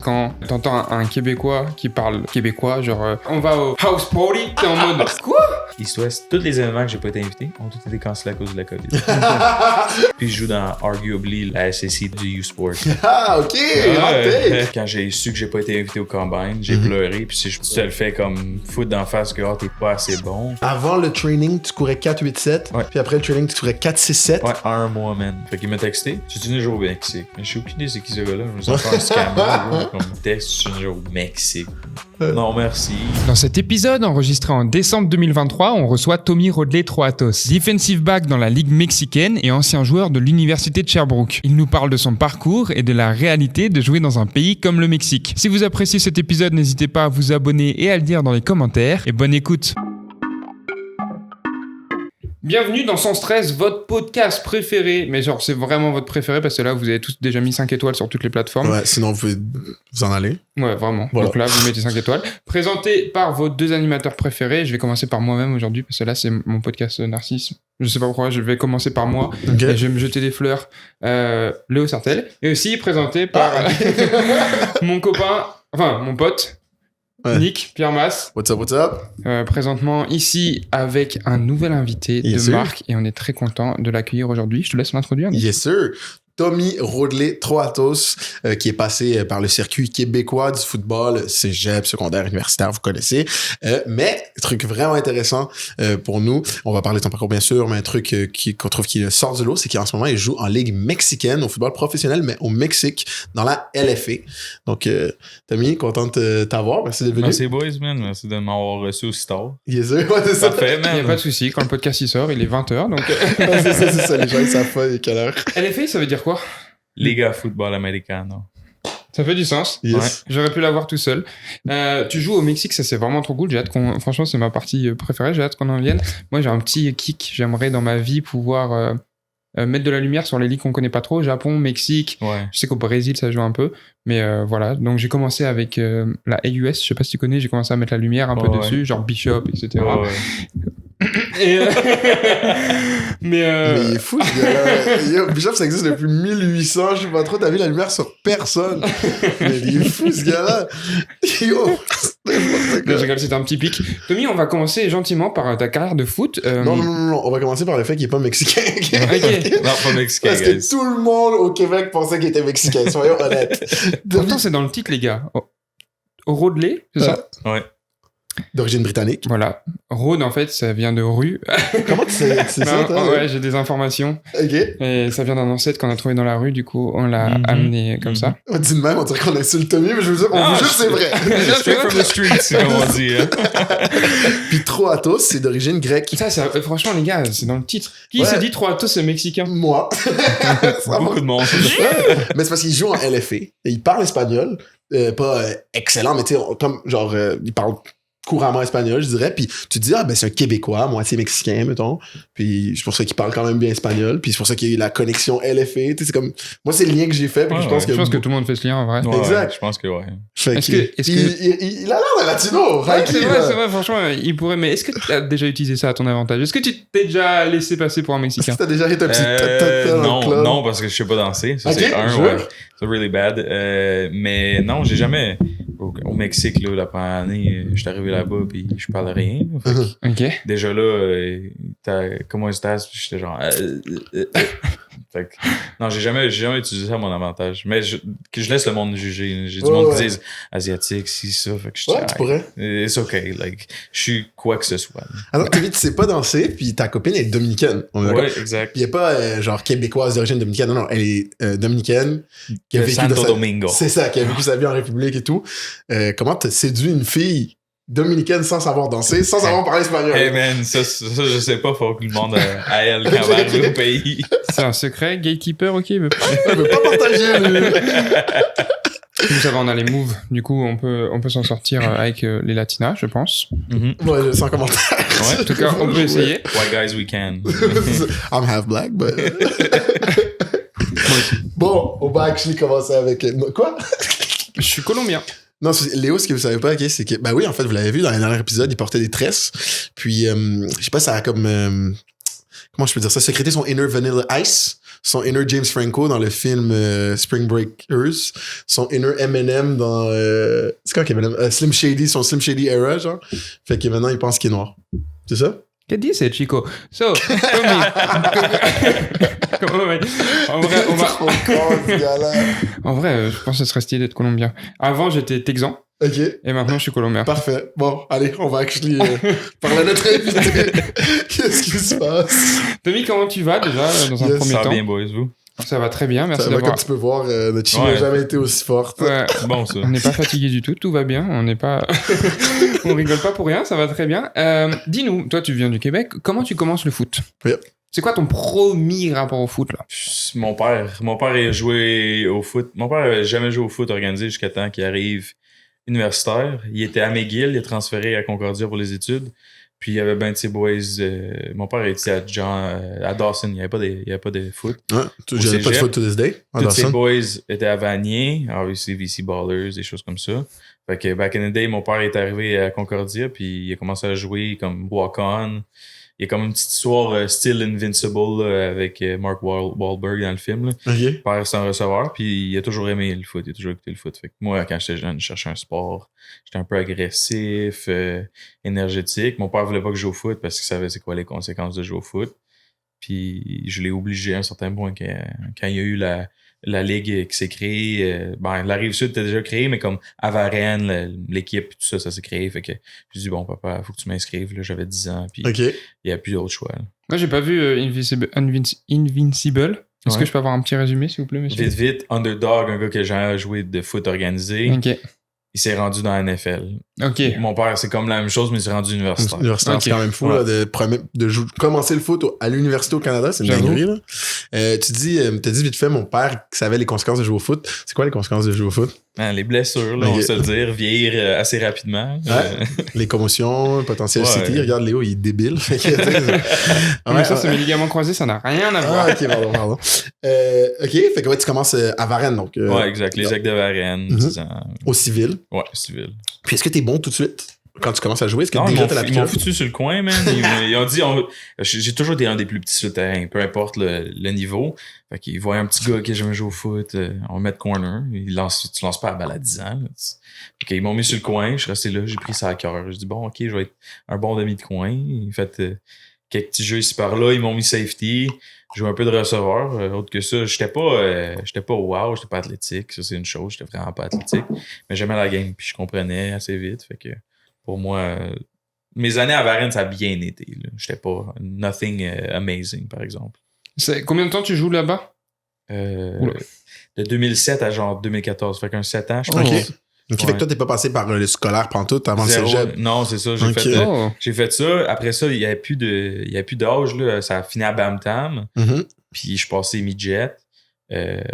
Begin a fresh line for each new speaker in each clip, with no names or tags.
Quand t'entends un Québécois qui parle québécois, genre on va au house party, t'es en mode quoi?
East-West, tous les événements que j'ai pas été invité ont tous été cancellés à cause de la COVID. Puis je joue dans arguably la SEC du U-Sport.
Ah, ok,
Quand j'ai su que j'ai pas été invité au Combine, j'ai pleuré. Puis si je te le fais comme foutre d'en face que t'es pas assez bon.
Avant le training, tu courais 4-8-7.
Ouais.
Puis après le training, tu courais 4-6-7.
Ouais, un mois, man. Fait qu'il m'a texté. Tu es au Mexique. Mais je sais aucune idée c'est qui ce gars-là. Je me sens faire un scammer. Comme texte, tu es au Mexique. Non, merci.
Dans cet épisode enregistré en décembre 2023, on reçoit Tommy Rodley Troatos, defensive back dans la Ligue mexicaine et ancien joueur de l'Université de Sherbrooke. Il nous parle de son parcours et de la réalité de jouer dans un pays comme le Mexique. Si vous appréciez cet épisode, n'hésitez pas à vous abonner et à le dire dans les commentaires. Et bonne écoute. Bienvenue dans Sans Stress, votre podcast préféré. Mais genre, c'est vraiment votre préféré parce que là, vous avez tous déjà mis 5 étoiles sur toutes les plateformes.
Ouais, sinon vous pouvez vous en aller.
Ouais, vraiment.
Voilà.
Donc là, vous mettez 5 étoiles. Présenté par vos deux animateurs préférés. Je vais commencer par moi-même aujourd'hui parce que là, c'est mon podcast Narcisse. Je sais pas pourquoi, je vais commencer par moi.
Ok.
Et je vais me jeter des fleurs. Léo Sartel. Et aussi présenté par mon copain, enfin, mon pote.
Ouais.
Nick, Pierre Mas,
What's up?
présentement ici avec un nouvel invité
Yes,
de
sir.
marque et on est très content de l'accueillir aujourd'hui. Je te laisse l'introduire. Nick.
Yes, sir. Tommy Rodley Troatos, qui est passé par le circuit québécois du football, cégep, secondaire, universitaire, vous connaissez. Mais, truc vraiment intéressant pour nous, on va parler de ton parcours bien sûr, mais un truc qu'on trouve qui sort du lot, c'est qu'en ce moment, il joue en ligue mexicaine, au football professionnel, mais au Mexique, dans la LFA. Donc, Tommy, content de t'avoir. Merci d'être venu.
Merci, boys, man. Merci de m'avoir reçu aussi tard.
Yes, sir. Ouais, c'est ça.
Parfait,
Il n'y a
man.
pas de souci. Quand le podcast il sort, il est 20h. Donc,
Ouais, c'est ça. Les gens, ils savent pas quelle heure.
LFA, ça veut dire quoi?
Liga Football Americano.
Ça fait du sens.
Yes.
Ouais. J'aurais pu l'avoir tout seul. Tu joues au Mexique, ça c'est vraiment trop cool. J'ai hâte franchement, c'est ma partie préférée. J'ai hâte qu'on en vienne. Moi, j'ai un petit kick. J'aimerais dans ma vie pouvoir mettre de la lumière sur les ligues qu'on connaît pas trop. Japon, Mexique.
Ouais.
Je sais qu'au Brésil, ça joue un peu. Mais voilà. Donc, j'ai commencé avec la AUS. Je sais pas si tu connais. J'ai commencé à mettre la lumière un peu
Ouais.
dessus, genre Bishop, etc.
Ouais, ouais.
Et,
Mais il est fou, ce gars-là. Yo, Bishop, ça existe depuis 1800. Je sais pas trop, t'as vu la lumière sur personne. Mais il est fou, ce gars-là. Yo,
je rigole, c'était un petit pic. Tommy, on va commencer gentiment par ta carrière de foot.
Non. On va commencer par le fait qu'il est pas mexicain.
Ok.
Non, pas mexicain,
Parce que
guys.
tout le monde au Québec pensait qu'il était mexicain. Soyons honnêtes.
Pourtant, c'est dans le titre, les gars. Au Rodley, c'est ça?
Ouais.
D'origine britannique.
Voilà. Road, en fait, ça vient de rue.
Comment tu sais ça,
Ben,
toi?
ouais, j'ai des informations.
Ok.
Et ça vient d'un ancêtre qu'on a trouvé dans la rue, du coup, on l'a amené comme ça.
On dit de même, on dirait qu'on insulte Tommy, mais je vous jure, on vous jure, c'est vrai.
Straight from the streets, comme on dit. Hein.
Puis Troatos, c'est d'origine grecque.
Ça, franchement, les gars, c'est dans le titre. Qui
Ouais.
s'est dit Troatos, c'est mexicain?
Moi.
Beaucoup de monde.
Mais c'est parce qu'il joue en LFA. Et il parle espagnol. Pas excellent, mais tu sais, comme genre, il parle couramment espagnol, je dirais. Puis tu te dis, ben c'est un Québécois, moitié mexicain, mettons. Puis c'est pour ça qu'il parle quand même bien espagnol. Puis c'est pour ça qu'il y a eu la connexion LFA. Tu sais, c'est comme. Moi, c'est le lien que j'ai fait. Puis
Ouais,
je pense
ouais.
Je pense que tout le monde fait ce lien, en vrai.
Ouais,
Exact.
Je pense que ouais.
Fait
Est-ce
qu'il-
que-
il a l'air d'un latino.
Ouais,
Mikey,
c'est
là.
vrai, franchement, il pourrait, mais est-ce que tu as déjà utilisé ça à ton avantage? Est-ce que tu t'es déjà laissé passer pour un Mexicain?
T'as déjà fait un petit ta-ta-ta dans le club?
Non, parce que je sais pas danser. Ça,
Ok,
c'est un,
jure.
ouais. C'est really bad. Mais non, j'ai jamais. Au Mexique, là, la première année, je suis arrivé là-bas, puis je parlais rien. Fait que
Ok.
déjà là, comment estás? Puis j'étais genre. Fait que, non, j'ai jamais utilisé ça à mon avantage. Mais que je laisse le monde juger. J'ai du
Ouais,
monde
ouais.
qui disent asiatique, si, ça. Fait que je
Ouais, tu pourrais.
It's okay. Like, je suis quoi que ce soit.
Alors, tu sais pas danser, puis ta copine est dominicaine. On est d'accord?
Ouais, exact.
Puis elle est pas genre québécoise d'origine dominicaine. Non, elle est dominicaine. Qui a
De
vécu
Santo
sa-
Domingo.
C'est ça, qui a vécu sa vie en République et tout. Comment t'as séduit une fille dominicaine sans savoir danser, sans savoir parler espagnol?
Hey man, ça, je sais pas, faut que le monde à elle quand elle arrive au pays.
C'est un secret, gatekeeper, ok. Mais...
Elle veut pas partager, lui.
Ça va, on a les moves. Du coup, on peut s'en sortir avec les latinas, je pense.
Ouais, sans commentaire.
Ouais.
En tout cas, on peut essayer.
White guys, we can.
I'm half black, but... Bon, on va actually commencer avec... Quoi?
Je suis colombien.
Non, Léo, ce que vous savez pas, ok, c'est que, ben oui, en fait, vous l'avez vu dans les derniers épisodes, il portait des tresses. Puis, je sais pas, ça a comme, comment comment je peux dire ça, sécréter son inner Vanilla Ice, son inner James Franco dans le film Spring Breakers, son inner Eminem dans c'est quoi qu'Eminem? Slim Shady, son Slim Shady era, genre. Fait que maintenant, il pense qu'il est noir. C'est ça?
Qu'est-ce que dit c'est Chico? So, Tommy. En vrai, en vrai, je pense que ce serait stylé d'être colombien. Avant, j'étais texan.
OK.
Et maintenant, je suis colombien.
Parfait. Bon, allez, on va actually parler à notre invité. Qu'est-ce qui se passe?
Tommy, comment tu vas déjà dans un
Yes,
premier
Ça va
temps?
bien, boys, vous?
Ça va très bien, merci
Ça va,
d'avoir...
comme tu peux voir, notre chimie n'a
Ouais.
jamais été aussi forte.
Ouais,
C'est bon, ça.
on n'est pas fatigué du tout va bien, on n'est pas... on rigole pas pour rien, ça va très bien. Dis-nous, toi tu viens du Québec, comment tu commences le foot?
Oui.
C'est quoi ton premier rapport au foot, là?
Mon père a joué au foot. Mon père avait jamais joué au foot organisé jusqu'à temps qu'il arrive universitaire. Il était à McGill, il est transféré à Concordia pour les études. Puis il y avait ben de ses boys. Mon père était à Dawson, il n'y avait pas de foot.
Ouais, j'avais pas de
cégep.
foot to this day.
Tous ses
Dawson.
boys étaient à Vanier, obviously VC Ballers, des choses comme ça. Fait que back in the day, mon père est arrivé à Concordia, puis il a commencé à jouer comme walk-on. Il y a comme une petite histoire style Invincible là, avec Mark Wahlberg dans le film. Là.
OK.
Père, c'est un receveur, puis il a toujours aimé le foot, il a toujours écouté le foot. Fait que moi, quand j'étais jeune, je cherchais un sport. J'étais un peu agressif, énergétique. Mon père voulait pas que je joue au foot parce qu'il savait c'est quoi les conséquences de jouer au foot. Puis je l'ai obligé à un certain point quand il y a eu la ligue qui s'est créée. La Rive-Sud était déjà créée, mais comme à Varennes, l'équipe, tout ça s'est créé. Fait que j'ai dit, bon, papa, faut que tu m'inscrives. Là, j'avais 10 ans, puis
OK.
il n'y a plus d'autre choix. Là.
Moi, j'ai pas vu Invincible. Est-ce
Ouais.
que je peux avoir un petit résumé, s'il vous plaît, monsieur?
Vite, Underdog, un gars qui a jamais joué de foot organisé,
Ok.
il s'est rendu dans la NFL.
Ok.
Mon père, c'est comme la même chose, mais il s'est rendu universitaire.
Universitaire,
Ok.
c'est quand même fou là, commencer le foot à l'université au Canada, c'est une
J'avoue.
dinguerie. Là. T'as dit vite fait, mon père savait les conséquences de jouer au foot. C'est quoi les conséquences de jouer au foot?
Hein, les blessures, là,
Ok.
on va se le dire, vieillir assez rapidement.
Ouais. Les commotions, potentiel
Ouais.
City. Regarde, Léo, il est débile. Fait que, tu sais,
Mais
ouais,
ça, c'est mes ligaments croisés, ça n'a rien à voir.
Ah, ok, pardon. OK, fait que ouais, tu commences à Varennes, donc.
Ouais, exact. Les Aigles de Varennes,
Mhm.
10 ans.
Au civil.
Ouais, civil.
Puis est-ce que t'es bon tout de suite quand tu commences à jouer? Est-ce que
Non,
déjà t'as
ils m'ont
l'habitude?
foutu sur le coin, man. Ils ont dit, j'ai toujours été un des plus petits sur le terrain, peu importe le niveau. Fait qu'ils voient un petit gars qui a jamais joué au foot, on va mettre corner. Tu lances pas la balle à 10 ans. Là. Ok, ils m'ont mis sur le coin, je suis resté là, j'ai pris ça à cœur. Je dis, bon, ok, je vais être un bon demi de coin. Ils fait quelques petits jeux ici par là, ils m'ont mis safety. Je jouais un peu de receveur. Autre que ça, j'étais pas wow, j'étais pas athlétique. Ça, c'est une chose, j'étais vraiment pas athlétique. Mais j'aimais la game, puis je comprenais assez vite. Fait que pour moi, mes années à Varennes, ça a bien été. Là. J'étais pas nothing amazing, par exemple.
Combien de temps tu joues là-bas? Oula.
De 2007 à genre 2014. Fait qu'un 7 ans, je pense.
Ok.
Oh.
OK, fait que toi, t'es pas passé par le scolaire pantoute avant le
Zéro.
cégep.
Non, c'est ça.
Ok.
Oh.
J'ai fait ça. Après ça, il y avait plus d'âge. Là. Ça a fini à Bam-Tam.
Mhm.
Puis je passais midget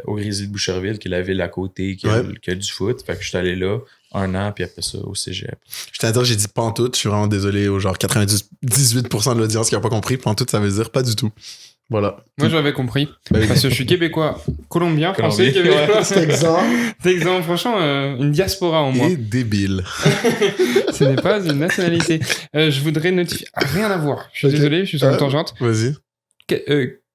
au Grizzly de Boucherville, qui est la ville à côté, qui a du foot. Fait que je suis allé là 1 an, puis après ça, au cégep.
Je t'adore, j'ai dit pantoute. Je suis vraiment désolé aux genre 98% de l'audience qui a pas compris. Pantoute, ça veut dire pas du tout. Voilà.
Moi, j'avais compris.
Ben oui.
Parce que je suis québécois, colombien, français,
Colombien.
québécois.
C'est exemple.
C'est exemple, franchement, une diaspora en moi.
Et débile.
Ce n'est pas une nationalité. Je voudrais notifier... Rien à voir. Je suis
Ok.
désolé, je suis sur une tangente.
Vas-y.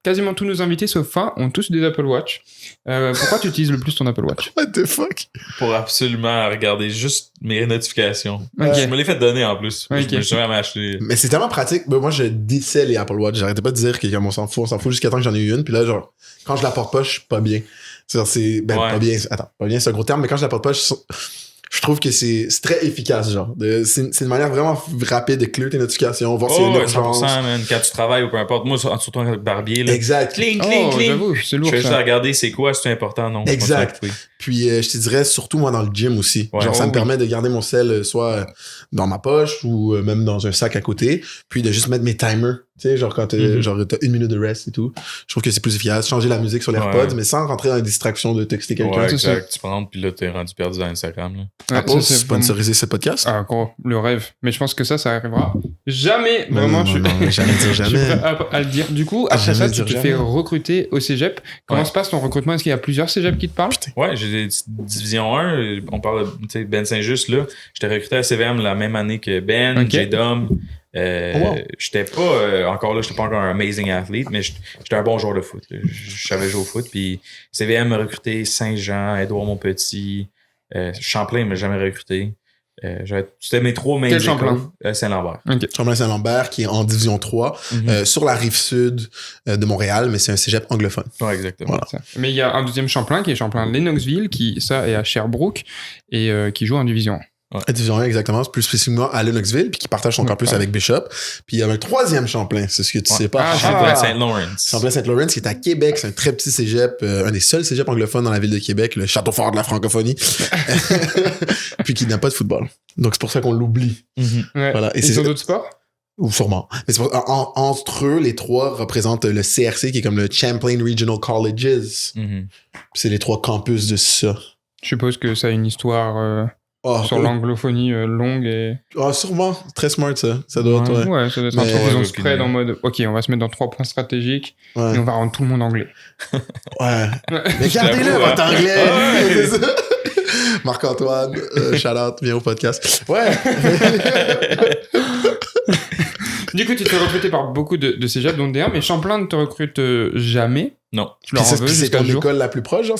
Quasiment tous nos invités, sauf un, ont tous des Apple Watch. Pourquoi tu utilises le plus ton Apple Watch?
What the fuck?
Pour absolument regarder juste mes notifications.
Ok.
Je me l'ai fait donner en plus.
Ok.
Je me suis jamais acheté.
Mais c'est tellement pratique. Ben, moi, je décèle les Apple Watch. J'arrêtais pas de dire qu'on s'en fout jusqu'à temps que j'en ai eu une. Puis là, genre, quand je la porte pas, je suis pas bien. C'est ben,
Ouais.
pas bien. Attends, pas bien, c'est un gros terme, mais quand je la porte pas, je trouve que c'est très efficace, genre. C'est une manière vraiment rapide de clear tes notifications, voir s'il y a une
Oh,
urgence.
100%, man. Quand tu travailles ou peu importe. Moi, surtout avec le barbier, là.
Exact.
Cling,
Oh,
cling, cling.
j'avoue, c'est
Je
lourd
fais juste
ça.
regarder c'est quoi, c'est important, non.
Exact.
Oui.
Puis je te dirais surtout moi dans le gym aussi.
Ouais.
Genre ça
Oh,
me
oui.
permet de garder mon sel soit dans ma poche ou même dans un sac à côté, puis de juste mettre mes timers. Tu sais, genre quand t'as 1 minute de rest et tout. Je trouve que c'est plus efficace. Changer la musique sur les
Ouais.
AirPods, mais sans rentrer dans la distraction de texter quelqu'un.
Ouais,
c'est ça.
exact. Tu prends, puis là, t'es rendu perdu dans Instagram, là.
Ouais,
Apple,
ça, c'est
sponsoriser ce podcast.
Ah, gros, le rêve. Mais je pense que ça arrivera jamais.
Non,
Vraiment,
non,
je suis...
non, jamais dire
Je suis
jamais.
prêt à le dire. Du coup, après
Jamais
ça, tu
dire
te
jamais.
fais recruter au cégep. Comment
Ouais.
se passe ton recrutement? Est-ce qu'il y a plusieurs cégeps qui te parlent?
Ouais, j'ai des division 1. On parle de Ben Saint-Just, là. J'étais recruté à CVM la même année que Ben,
Ok.
J-Dom, J'étais pas encore là, j'étais pas encore un amazing athlete, mais j'étais un bon joueur de foot. Je savais jouer au foot. Puis CVM m'a recruté, Saint-Jean, Édouard Montpetit, Champlain m'a jamais recruté. C'était mes 3 main
Quel Champlain?
Saint-Lambert.
Ok.
Champlain-Saint-Lambert, qui est en Division 3, sur la rive sud de Montréal, mais c'est un cégep anglophone.
Ouais, exactement.
Voilà.
Ça. Mais il y a un deuxième Champlain qui est Champlain Lennoxville, qui ça est à Sherbrooke et qui joue en Division 1.
La Division 1, exactement, plus spécifiquement à Lennoxville, puis qui partage son campus avec Bishop. Puis il y a un troisième Champlain, c'est ce que tu sais pas.
Champlain Saint-Lawrence.
Champlain Saint-Lawrence, qui est à Québec, c'est un très petit cégep, un des seuls cégeps anglophones dans la ville de Québec, le château fort de la francophonie, puis qui n'a pas de football. Donc c'est pour ça qu'on l'oublie.
Ouais.
Voilà.
Et sur d'autres sports?
Ou sûrement. Mais c'est entre eux, les 3 représentent le CRC, qui est comme le Champlain Regional Colleges. C'est les 3 campus de ça.
Je suppose que ça a une histoire sur l'anglophonie longue et...
Sûrement. Très smart, ça. Ça doit être...
Ouais, ça doit être un truc qu'ils ont spread en mode OK, on va se mettre dans 3 points stratégiques et on va rendre tout le monde anglais.
Ouais. Mais gardez-le, votre anglais! C'est ça. Marc-Antoine, shout-out, viens au podcast. Ouais!
Du
coup, tu te fais recruter par beaucoup de cégeps, dont D1, mais Champlain ne te recrute jamais.
Non.
Tu leur en veux
c'est
jusqu'à
ton
ce jour.
école la plus proche, genre?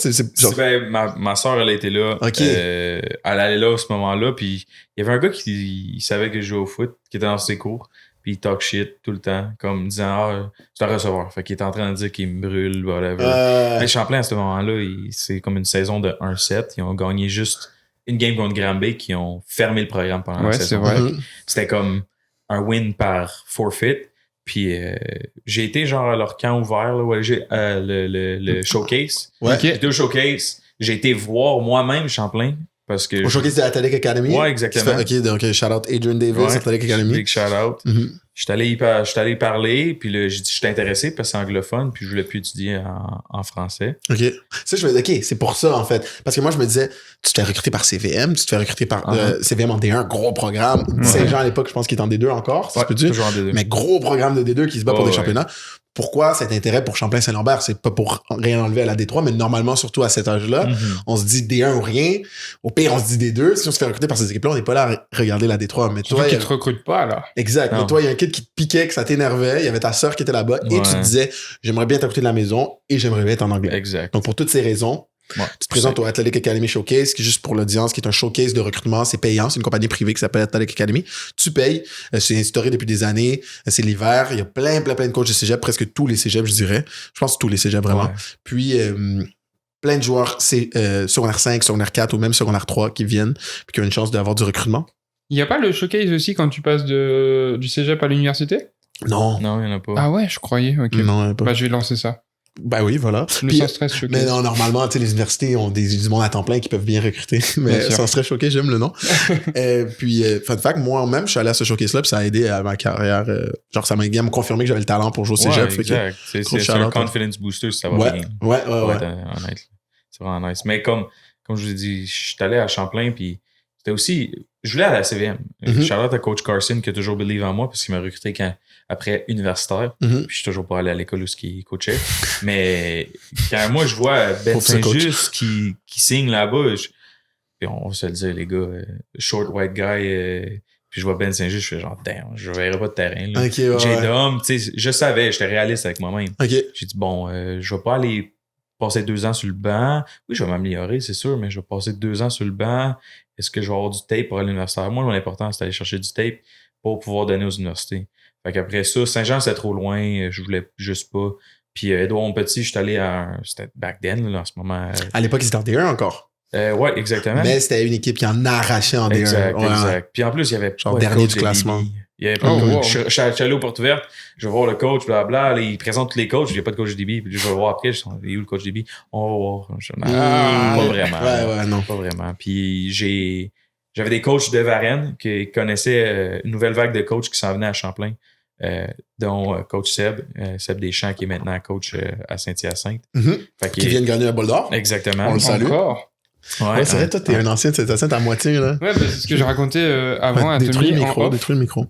Ma soeur, elle a été là.
Ok.
Elle allait là à ce moment-là. Puis il y avait un gars qui savait que je jouais au foot, qui était dans ses cours. Puis il talk shit tout le temps, comme disant c'est un receveur. Fait qu'il était en train de dire qu'il me brûle, whatever. Mais Champlain, à ce moment-là, c'est comme une saison de 1-7. Ils ont gagné juste une game contre Granby, qui ont fermé le programme pendant la saison.
C'est vrai.
C'était comme un win par forfeit. Puis j'ai été genre à leur camp ouvert, là, le showcase.
Ouais.
Puis au showcase, j'ai été voir moi-même Champlain. Parce que
Au showcase de l'Athletic Academy?
Ouais, exactement.
Ok, donc shout-out Adrian Davis, Athletic Academy.
Big shout-out. J'étais allé parler, puis là, j'ai dit j'étais intéressé parce que c'est anglophone, puis je voulais plus étudier en français.
Ok. Ça, je me dis, ok, c'est pour ça, en fait. Parce que moi, je me disais, tu te fais recruter par CVM, tu te fais recruter par CVM en D1, gros programme. Saint-Jean, à l'époque, je pense qu'il est en D2 encore, si je peux dire.
Toujours en D2.
Mais gros programme de D2 qui se bat pour des championnats. Pourquoi cet intérêt pour Champlain-Saint-Lambert? C'est pas pour rien enlever à la D3, mais normalement, surtout à cet âge-là, on se dit D1 ou rien. Au pire, on se dit D2. Si on se fait recruter par ces équipes-là, on n'est pas là à regarder la D3. Mais toi,
qui te recrute pas, là.
Exact. Mais toi, il y a un kid qui te piquait, que ça t'énervait. Il y avait ta sœur qui était là-bas et tu te disais, j'aimerais bien être à côté de la maison et j'aimerais bien être en anglais.
Exact.
Donc, pour toutes ces raisons, tu te présentes au Athletic Academy Showcase, qui est juste pour l'audience, qui est un showcase de recrutement. C'est payant. C'est une compagnie privée qui s'appelle Athletic Academy. Tu payes. C'est instauré depuis des années. C'est l'hiver. Il y a plein de coachs de cégep. Presque tous les cégeps, je dirais. Je pense tous les cégeps, vraiment. Ouais. Puis, plein de joueurs secondaire 5, secondaire 4 ou même secondaire 3 qui viennent puis qui ont une chance d'avoir du recrutement.
Il n'y a pas le showcase aussi quand tu passes du cégep à l'université?
Non.
Non, il n'y en a pas.
Ah ouais, je croyais. Ok.
Non, il n'y en a pas.
Bah, je vais lancer ça.
Ben oui, voilà.
Le sans stress showcase.
Mais non, normalement, tu sais, les universités ont du monde à temps plein qui peuvent bien recruter. Mais sans stress showcase, j'aime le nom. Puis, fun fact, moi-même, je suis allé à ce showcase-là, puis ça a aidé à ma carrière. Genre, ça m'a aidé à me confirmer que j'avais le talent pour jouer au cégep.
Exact. C'est un confidence booster, ça va bien.
Ouais.
Honnête. C'est vraiment nice. Mais comme je vous ai dit, je suis allé à Champlain, puis c'était aussi... Je voulais aller à la CVM. Shout-out à Coach Carson qui a toujours believe en moi parce qu'il m'a recruté après universitaire. Puis je suis toujours pas allé à l'école où il coachait. Mais quand moi je vois Ben Saint-Just qui signe là-bas, puis on va se le dire, les gars, short white guy, puis je vois Ben Saint-Just, je fais genre, damn, je verrai pas de terrain. Là.
Okay,
J'ai d'homme, tu sais, je savais, j'étais réaliste avec moi-même.
Okay.
J'ai dit, bon, je vais pas aller passer 2 ans sur le banc. Oui, je vais m'améliorer, c'est sûr, mais je vais passer 2 ans sur le banc. Est-ce que je vais avoir du tape pour aller à l'université? Moi, l'important, c'est d'aller chercher du tape pour pouvoir donner aux universités. Fait qu'après ça, Saint-Jean, c'était trop loin. Je voulais juste pas. Puis Édouard Montpetit, je suis allé à c'était back then, là, en ce moment.
À l'époque, ils étaient en D1 encore.
Ouais, exactement.
Mais c'était une équipe qui en arrachait en D1.
Exact. Puis en plus, il y avait
genre dernier du classement.
Il y avait pas de coach. Je suis allé aux portes ouvertes, je vais voir le coach, blablabla. Il présente tous les coachs, il n'y a pas de coach DB. Puis je vais le voir après, je dis, où le coach DB? On va voir. Pas vraiment.
Ouais, non.
Pas vraiment. Puis j'avais des coachs de Varennes qui connaissaient une nouvelle vague de coachs qui s'en venaient à Champlain, dont coach Seb Deschamps, qui est maintenant coach à Saint-Hyacinthe.
Qui vient de gagner un bol d'or.
Exactement.
On le salue.
Encore.
Ouais, c'est vrai, toi, t'es un ancien de Saint-Hyacinthe à moitié, là.
Ouais, c'est ce que j'ai raconté avant à Tommy.
Détruis le micro.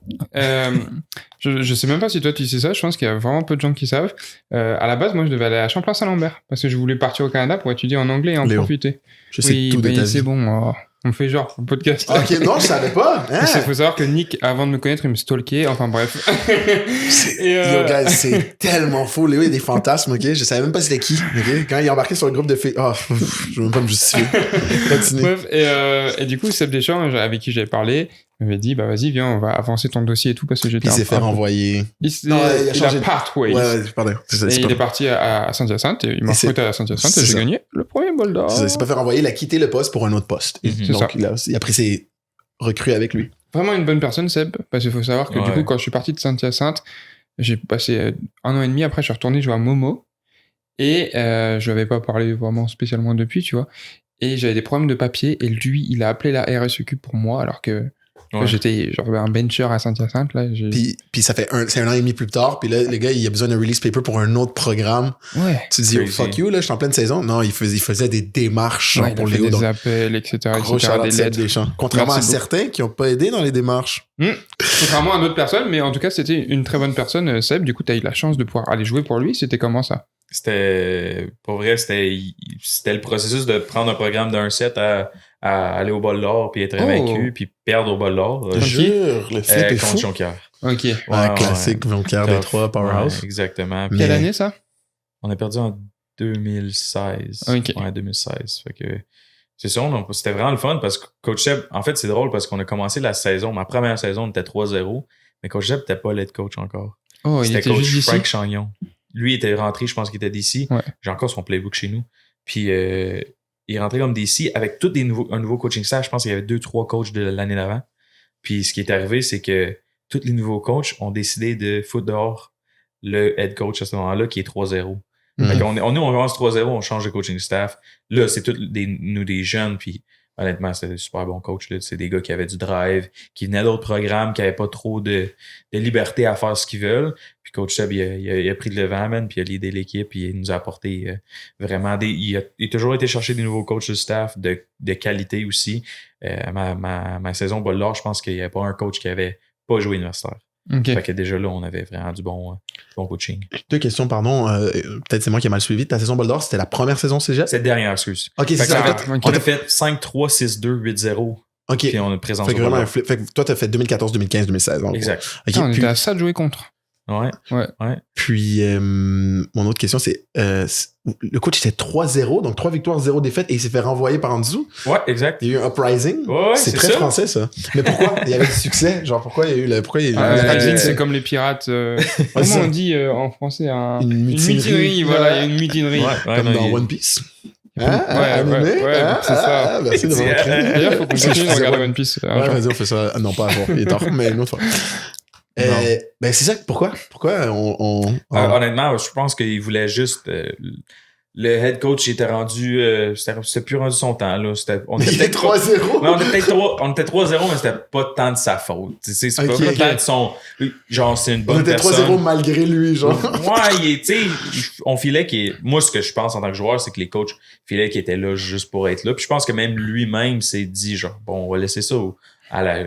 Je sais même pas si toi tu sais ça, je pense qu'il y a vraiment peu de gens qui savent. À la base, moi, je devais aller à Champlain-Saint-Lambert parce que je voulais partir au Canada pour étudier en anglais et en profiter.
Je sais tout de ta vie.
C'est bon. On fait genre un podcast.
Ok, non, je savais pas. Hein?
Il faut savoir que Nick, avant de me connaître, il me stalkait. Enfin bref.
Yo, guys, c'est tellement fou. Léo, il y a des fantasmes, ok? Je savais même pas c'était qui, ok? Quand il est embarqué sur le groupe de filles. Oh, je veux même pas me justifier. Continue.
Bref, et du coup, Seb Deschamps, avec qui j'avais parlé, m'avait dit, bah vas-y, viens, on va avancer ton dossier et tout, parce que j'étais
Puis il s'est fait renvoyer.
Il a part ways.
Ouais, pardon.
Et il est parti à Saint-Hyacinthe, et il m'a recruté à Saint-Hyacinthe, et j'ai gagné le premier bol d'or.
Il s'est pas fait renvoyer, il a quitté le poste pour un autre poste.
C'est
Donc, il a pris ses recrues avec lui.
Vraiment une bonne personne, Seb, parce qu'il faut savoir que du coup, quand je suis parti de Saint-Hyacinthe, j'ai passé 1 an et demi, après je suis retourné jouer à Momo, et je lui avais pas parlé vraiment spécialement depuis, tu vois, et j'avais des problèmes de papier, et lui, il a appelé la RSEQ pour moi, alors que j'étais genre un bencher à Saint-Hyacinthe, là.
Puis ça fait c'est 1 an et demi plus tard, puis là, le gars, il a besoin d'un release paper pour un autre programme.
Ouais.
Tu te dis, oh, fuck you, là, je suis en pleine saison. Non, il faisait des démarches genre, pour Léo.
Des appels, etc.
Des lettres. Contrairement à certains qui n'ont pas aidé dans les démarches.
Contrairement à d'autres personnes, mais en tout cas, c'était une très bonne personne, Seb. Du coup, tu as eu la chance de pouvoir aller jouer pour lui. C'était comment ça?
Pour vrai, c'était le processus de prendre un programme d'un set à aller au bol d'or, puis être invaincu, puis perdre au bol d'or.
Jure, le flip est fou.
Contre Jonquière.
Ok.
Classique, Jonquière Détroit, Powerhouse.
Ouais, exactement.
Mais...
Quelle année, ça?
On a perdu en 2016.
Ok.
Ouais, 2016. Fait que c'est ça, c'était vraiment le fun parce que Coach Seb, en fait, c'est drôle parce qu'on a commencé la saison, ma première saison, on était 3-0, mais Coach Seb n'était pas l'head coach encore.
Oh,
c'était
il était
coach
juste
Frank
d'ici.
Chagnon. Lui, il était rentré, je pense qu'il était d'ici.
Ouais.
J'ai encore son playbook chez nous. Puis, il est rentré comme d'ici avec tout un nouveau coaching staff. Je pense qu'il y avait 2-3 coachs de l'année d'avant. Puis, ce qui est arrivé, c'est que tous les nouveaux coachs ont décidé de foutre dehors le head coach à ce moment-là, qui est 3-0. Fait qu'on on commence 3-0, on change de coaching staff. Là, c'est tous des jeunes, puis honnêtement, c'était des super bons coachs. Là. C'est des gars qui avaient du drive, qui venaient d'autres programmes, qui n'avaient pas trop de liberté à faire ce qu'ils veulent. Puis Coach Seb, il a pris le devant, man, puis il a leadé l'équipe, puis il nous a apporté vraiment il a toujours été chercher des nouveaux coachs de staff de qualité aussi. Ma saison Bol d'Or, je pense qu'il n'y avait pas un coach qui avait pas joué universitaire.
Okay.
Fait que déjà là, on avait vraiment du bon coaching.
2 questions, pardon. Peut-être c'est moi qui ai mal suivi. Ta saison Bol d'Or, c'était la première saison cégep?
C'était dernière, excuse.
Ok, c'est ça.
On a fait 5-3, 6-2, 8-0.
Ok.
Puis on a présenté.
Fait que vraiment un flip. Fait que toi, t'as fait 2014, 2015, 2016.
Exact.
Okay,
on était à ça de jouer contre.
Ouais.
Puis, mon autre question, c'est le coach était 3-0, donc 3 victoires, 0 défaites, et il s'est fait renvoyer par en dessous.
Ouais, exact.
Il y a eu un uprising.
Ouais,
c'est très français, ça. Mais pourquoi? Il y avait du succès. Genre, pourquoi il y a eu le...
c'est comme les pirates. Comment on dit en français? Une
mutinerie.
Voilà, il y a une mutinerie.
Comme dans One Piece.
Ouais, c'est ça.
Merci de remarquer.
D'ailleurs, faut qu'on continue de regarder One Piece.
Ouais, vas-y, on fait ça. Non, pas avant. Il est tard, mais une autre fois. Ben c'est ça, pourquoi
honnêtement, je pense qu'il voulait juste le head coach était rendu c'était plus rendu son temps là,
on était 3-0.
On était 3-0 mais c'était pas tant de sa faute. C'est pas tant de son genre c'est une bonne personne.
On était 3-0 malgré lui genre.
Ouais, tu sais on filait moi ce que je pense en tant que joueur c'est que les coachs filaient qu'il était là juste pour être là. Puis je pense que même lui-même s'est dit genre bon, on va laisser ça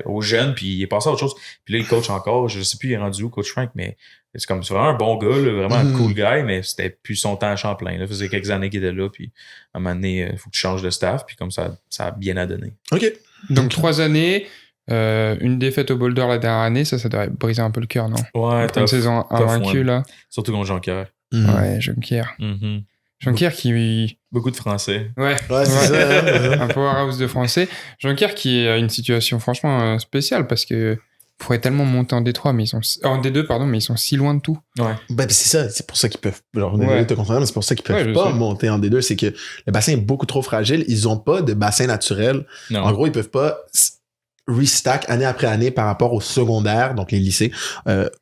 aux jeunes, puis il est passé à autre chose. Puis là, il coach encore. Je sais plus, il est rendu où, Coach Frank, mais c'est vraiment un bon gars, là, vraiment un cool guy, mais c'était plus son temps à Champlain. Ça faisait quelques années qu'il était là, puis à un moment donné, il faut que tu changes de staff, puis comme ça a bien à donner.
OK.
Donc, 3 années, une défaite au Boulder la dernière année, ça doit briser un peu le cœur, non?
Ouais,
une saison invaincue, là.
Surtout contre Jonquière.
Ouais, Jonquière. Jonquière qui...
Beaucoup de Français.
Ouais,
c'est ça.
Un powerhouse de Français. Jonquière qui a une situation franchement spéciale parce que pourrait tellement monter en D3, mais ils sont en D2, pardon, mais ils sont si loin de tout.
Ouais. Ben c'est ça, c'est pour ça qu'ils peuvent. Genre, te comprendre, mais c'est pour ça qu'ils peuvent pas monter en D2, c'est que le bassin est beaucoup trop fragile. Ils ont pas de bassin naturel.
Non.
En gros, ils peuvent pas restack année après année par rapport au secondaire, donc les lycées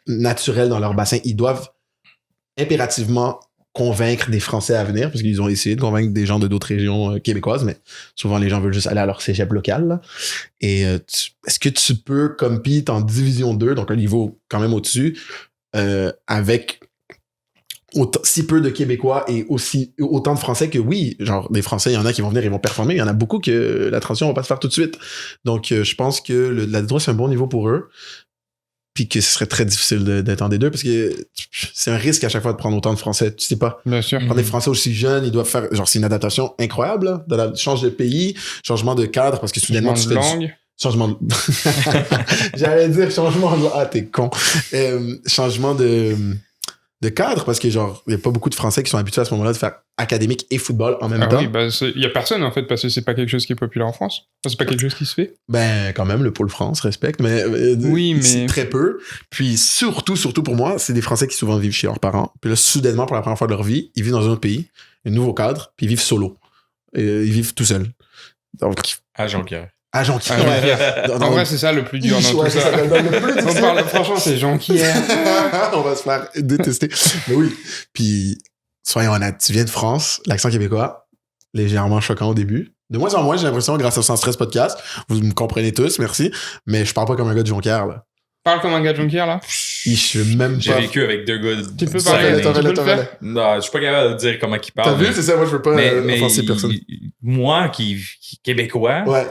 naturels dans leur bassin. Ils doivent impérativement convaincre des Français à venir, parce qu'ils ont essayé de convaincre des gens de d'autres régions québécoises, mais souvent les gens veulent juste aller à leur cégep local. Là. Et est-ce que tu peux compete en division 2, donc un niveau quand même au-dessus, avec si peu de Québécois et aussi autant de Français que oui, genre des Français, il y en a qui vont venir, ils vont performer, il y en a beaucoup que la transition va pas se faire tout de suite. Donc je pense que la D3 c'est un bon niveau pour eux. puis que ce serait très difficile d'être un des deux, parce que c'est un risque à chaque fois de prendre autant de français. Tu sais pas.
Bien sûr.
Prendre des français aussi jeunes, ils doivent faire... Genre, c'est une adaptation incroyable, là. Change de pays, changement de cadre, parce que soudainement, tu fais
langue.
changement de... J'allais dire changement de... Ah, t'es con. Changement de cadre, parce que genre, il y a pas beaucoup de Français qui sont habitués à ce moment-là de faire académique et football en même temps.
Oui, il y a personne, en fait, parce que c'est pas quelque chose qui est populaire en France. Enfin, c'est pas quelque chose qui se fait.
Ben, quand même, le Pôle France respecte, mais...
Oui, mais...
C'est très peu. Puis surtout pour moi, c'est des Français qui souvent vivent chez leurs parents. Puis là, soudainement, pour la première fois de leur vie, ils vivent dans un autre pays, un nouveau cadre, puis ils vivent solo. Ils vivent tout seuls. Donc...
À Jonquière.
À Jonquière.
En vrai, c'est ça le plus dur dans tout ça. Franchement, c'est Jonquière.
On va se faire détester. Mais oui. Puis, soyons honnêtes, tu viens de France, l'accent québécois, légèrement choquant au début. De moins en moins, j'ai l'impression, grâce au Sans Stress podcast, vous me comprenez tous, merci, mais je parle pas comme un gars de Jonquière, là.
Parle comme un gars de Jonquière, là.
Je suis même pas...
J'ai vécu avec deux gars.
Tu peux parler. Tu peux le faire.
Non, je suis pas capable de dire comment ils parlent.
T'as vu, c'est ça, moi je veux pas offenser personne.
Moi, qui québécois,
Ouais.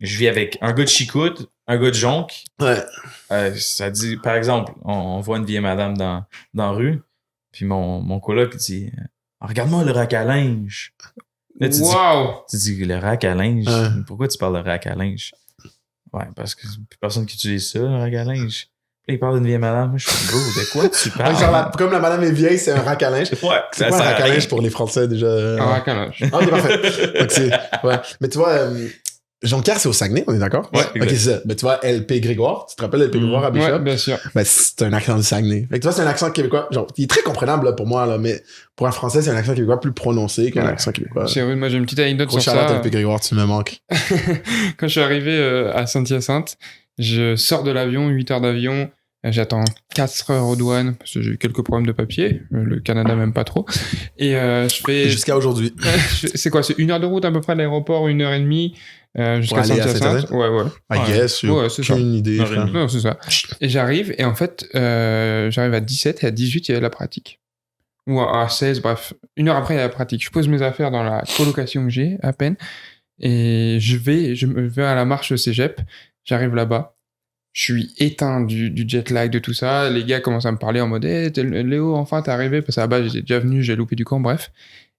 je vis avec un gars de Chicoute, un gars de Jonque.
Ouais.
Ça dit, par exemple, on voit une vieille madame dans la rue, puis mon coloc dit regarde-moi le rack à linge. Là, tu dis le rack à linge. Pourquoi tu parles de rack à linge? Ouais, parce que c'est plus personne qui utilise ça, le rack à linge. Là, il parle d'une vieille madame. Moi, je suis gros, de quoi tu parles?
Comme la madame est vieille, c'est un rack à linge.
Ouais,
c'est quoi un rack à linge pour les Français déjà?
Un rack à linge.
Ah, ok, parfait. Donc, ouais. Mais tu vois, Jonquière, c'est au Saguenay, on est d'accord?
Ouais.
Ok, c'est ça. Mais tu vois, LP Grégoire, tu te rappelles LP Grégoire à Bishop?
Ouais, bien sûr.
Ben, c'est un accent du Saguenay. Fait que tu vois, c'est un accent québécois. Genre, il est très compréhensible, là, pour moi, là, mais pour un Français, c'est un accent québécois plus prononcé qu'un accent québécois.
C'est vrai, moi, j'ai une petite anecdote sur
Charlotte
ça.
LP Grégoire, tu me manques.
Quand je suis arrivé à Saint-Hyacinthe, je sors de l'avion, 8 heures d'avion. J'attends 4 heures aux douanes parce que j'ai eu quelques problèmes de papier. Le Canada m'aime pas trop. Et je fais...
Jusqu'à aujourd'hui.
C'est quoi? C'est 1 heure de route à peu près de l'aéroport, 1h30 jusqu'à Saint-Hyacinthe. Ouais.
I guess.
Ouais, c'est ça.
Aucune idée.
Non, c'est ça. Et j'arrive, et en fait, j'arrive à 17 et à 18, il y avait la pratique. Ou à 16, bref. 1 heure après, il y a la pratique. Je pose mes affaires dans la colocation que j'ai, à peine. Et je me vais à la marche cégep. J'arrive là-bas. Je suis éteint du jet lag, de tout ça. Les gars commencent à me parler en mode hey, Léo, enfin, t'es arrivé. Parce qu'à la base, j'étais déjà venu, j'ai loupé du camp, bref.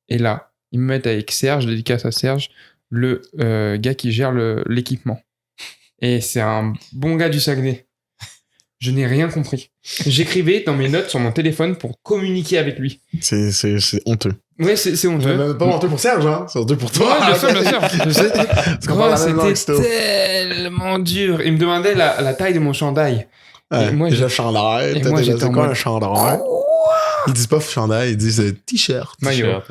Et là, ils me mettent avec Serge, dédicace à Serge, le gars qui gère l'équipement. Et c'est un bon gars du Saguenay. Je n'ai rien compris. J'écrivais dans mes notes sur mon téléphone pour communiquer avec lui.
C'est honteux.
Ouais, c'est honteux.
Même pas honteux pour Serge, hein. C'est honteux pour toi.
Ouais, bien sûr. C'était tellement dur. Il me demandait la taille de mon chandail.
Ouais,
moi,
déjà chandail. C'est quoi un chandail? Ils disent pas chandail, ils disent t-shirt.
Maillot.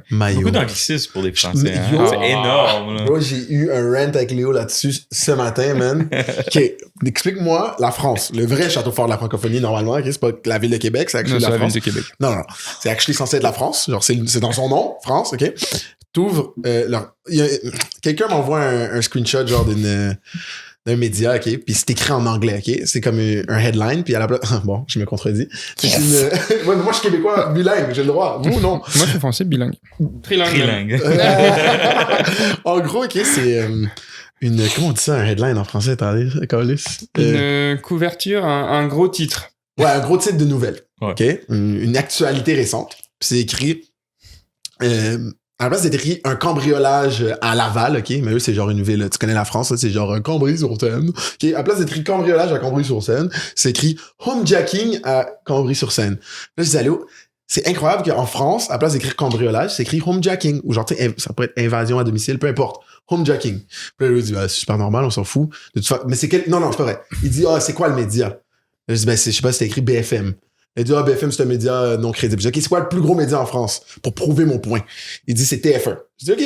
Maillot.
Beaucoup d'anglicismes pour les Français. Hein? C'est énorme. Là.
Bro, j'ai eu un rant avec Léo là-dessus ce matin, man. OK, explique-moi la France. Le vrai château fort de la francophonie, normalement. Okay? C'est pas la ville de Québec, c'est actually la France.
Ville de Québec.
Non. C'est actually censé être la France. Genre, c'est dans son nom, France, OK? T'ouvres... quelqu'un m'envoie un screenshot, genre, d'un média, OK? Puis c'est écrit en anglais, OK? C'est comme un headline, puis à la place... Bon, je me contredis. C'est ouais, mais moi, je suis québécois bilingue, j'ai le droit. Vous, non?
Moi, je suis français bilingue. Trilingue.
En gros, OK, c'est une... Comment on dit ça, un headline en français? Attendez, Carlis?
Une couverture, un gros titre.
Ouais, un gros titre de nouvelle.
Ouais.
OK? Une actualité récente. Puis c'est écrit... à la place, c'est écrit un cambriolage à Laval, OK? Mais eux, c'est genre une ville. Tu connais la France, là, c'est genre un Cambry-sur-Seine. OK? À la place d'écrire cambriolage à Cambry-sur-Seine, c'est écrit homejacking à Cambry-sur-Seine. Là, je dis, allô, c'est incroyable qu'en France, à la place d'écrire cambriolage, c'est écrit homejacking. Ou genre, ça peut être invasion à domicile, peu importe. Homejacking. Puis là, il dit, c'est super normal, on s'en fout. De toute façon, mais c'est non, c'est pas vrai. Il dit, c'est quoi le média? Là, je dis, je sais pas, c'est écrit BFM. Il dit, BFM, c'est un média non crédible. Je dis, OK, c'est quoi le plus gros média en France pour prouver mon point? Il dit, c'est TF1. Je dis, OK.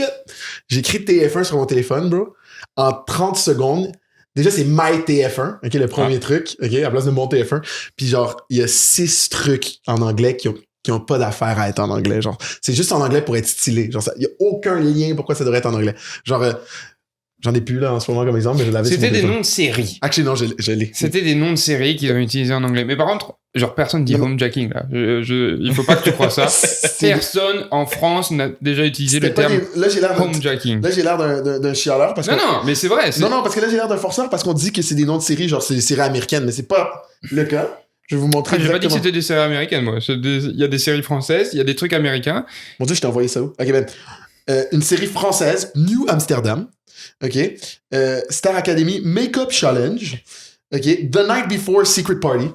J'écris TF1 sur mon téléphone, bro. En 30 secondes, déjà, c'est My TF1, OK, le premier truc, OK, à la place de mon TF1. Puis genre, il y a 6 trucs en anglais qui ont pas d'affaire à être en anglais. Genre, c'est juste en anglais pour être stylé. Genre, il y a aucun lien pourquoi ça devrait être en anglais. Genre, j'en ai plus là en ce moment comme exemple, mais je l'avais.
C'était des noms de séries.
Actually, non, je l'ai.
C'était des noms de séries qu'ils ont utilisés en anglais. Mais par contre, Genre, personne dit
Non.
homejacking, là. Il faut pas que tu crois ça. Personne en France n'a déjà utilisé le terme
Là, j'ai l'air
homejacking.
d'un chialeur parce que...
Non, mais c'est vrai.
Non, parce que là, j'ai l'air d'un forceur parce qu'on dit que c'est des noms de séries, genre c'est des séries américaines, mais c'est pas le cas. Je vais vous montrer
J'ai pas dit que
exactement.
c'était des séries américaines, moi. Il y a des séries françaises, il y a des trucs américains.
Mon Dieu, je t'ai envoyé ça où? Ok, ben, une série française, New Amsterdam. Ok. Star Academy Makeup Challenge. Ok. The Night Before Secret Party.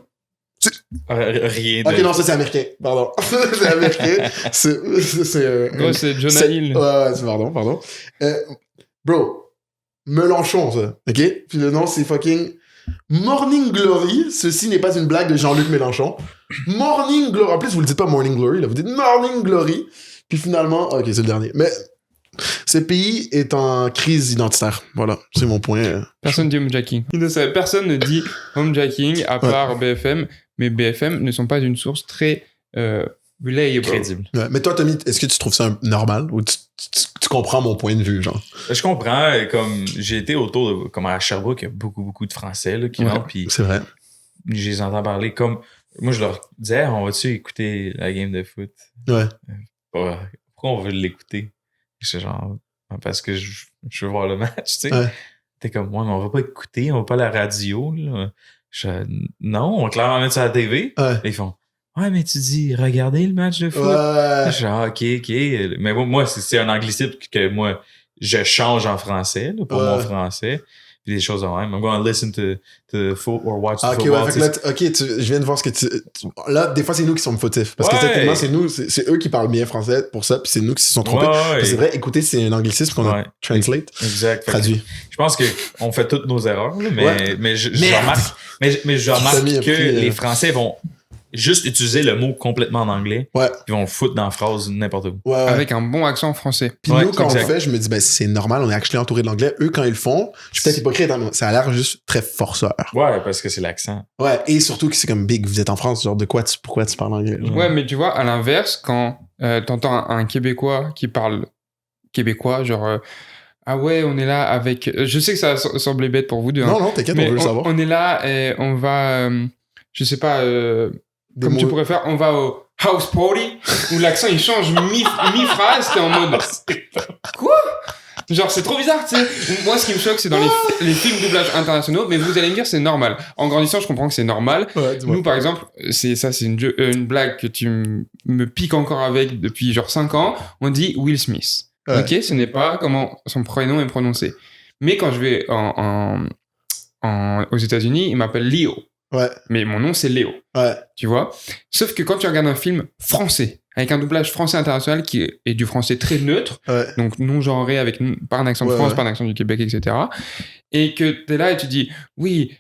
Rien de...
Ok, non, ça c'est américain. Pardon. C'est américain. C'est
Gros, c'est Jonah Hill.
Ouais, pardon. Bro, Melanchon, ça. Ok? Puis le nom, c'est fucking Morning Glory. Ceci n'est pas une blague de Jean-Luc Mélenchon. Morning Glory. En plus, vous le dites pas Morning Glory, là. Vous dites Morning Glory. Puis finalement, ok, c'est le dernier. Mais ce pays est en crise identitaire. Voilà, c'est mon point.
Personne dit homejacking. Personne ne dit homejacking à part BFM, mais BFM ne sont pas une source très reliable.
crédible.
Ouais. Mais toi, Tommy, est-ce que tu trouves ça normal ou tu comprends mon point de vue, genre?
Je comprends, comme j'ai été autour de... Comme à Sherbrooke, il y a beaucoup de Français là, qui rentrent, puis
C'est vrai.
je les entends parler comme... Moi, je leur disais, on va-tu écouter la game de foot?
Ouais.
Pourquoi on veut l'écouter? C'est genre... Parce que je veux voir le match, tu sais.
Ouais.
T'es comme, moi, mais on va pas écouter, on va pas à la radio, là. Non, on va clairement mettre ça à la TV.
Ouais.
Ils font, ouais, mais tu dis, regardez le match de foot.
Ouais.
Je suis genre, ok. Mais moi, c'est un anglicisme que moi, je change en français, là, pour
Ouais.
mon français. Puis des choses en même. I'm going to listen to foot or watch the
Ah, ok,
football.
ouais, fait que là, je viens de voir ce que là, des fois, c'est nous qui sommes fautifs. Parce que
Ouais.
techniquement, c'est eux qui parlent bien français pour ça, puis c'est nous qui se sont trompés.
Ouais.
C'est vrai, écoutez, c'est un anglicisme qu'on a
Ouais.
translate,
Exact. Fait que
traduit.
je pense qu'on fait toutes nos erreurs, là,
Ouais.
mais je
Merde.
remarque, mais je remarque
Tommy a
que
pris,
les Français vont juste utiliser le mot complètement en anglais.
Ouais.
Ils vont le foutre dans la phrase n'importe où.
Ouais, ouais.
Avec un bon accent français.
Puis
Ouais,
nous, quand
exact.
on le fait, je me dis, ben, c'est normal, on est actually entouré de l'anglais. Eux, quand ils le font, je suis peut-être hypocrite, hein, mais ça a l'air juste très forceur.
Ouais, parce que c'est l'accent.
Ouais, et surtout que c'est comme big, vous êtes en France, genre, pourquoi tu parles anglais? genre?
Ouais, mais tu vois, à l'inverse, quand t'entends un Québécois qui parle québécois, genre, ah ouais, on est là avec... Je sais que ça semblait bête pour vous deux, hein,
Non, t'inquiète, on
mais
veut le savoir.
on est là et on va, je sais pas,
Des
comme tu
mots-
pourrais faire, on va au house party, où l'accent il change mi-phrase, t'es en mode... Quoi? Genre, c'est trop bizarre, tu sais. Moi, ce qui me choque, c'est dans les films doublage internationaux, mais vous allez me dire, c'est normal. En grandissant, je comprends que c'est normal.
Ouais, dis-moi.
Nous, par exemple, c'est une blague que tu me piques encore avec depuis genre 5 ans. On dit Will Smith.
Ouais.
Ok, ce n'est pas comment son prénom est prononcé. Mais quand je vais aux États-Unis, il m'appelle Léo.
Ouais,
Mais mon nom, c'est Léo.
ouais.
Tu vois? Sauf que quand tu regardes un film français, avec un doublage français international qui est du français très neutre,
Ouais.
donc non genré, avec pas un accent de
Ouais,
France,
ouais.
pas un accent du Québec, etc. Et que t'es là et tu dis, oui,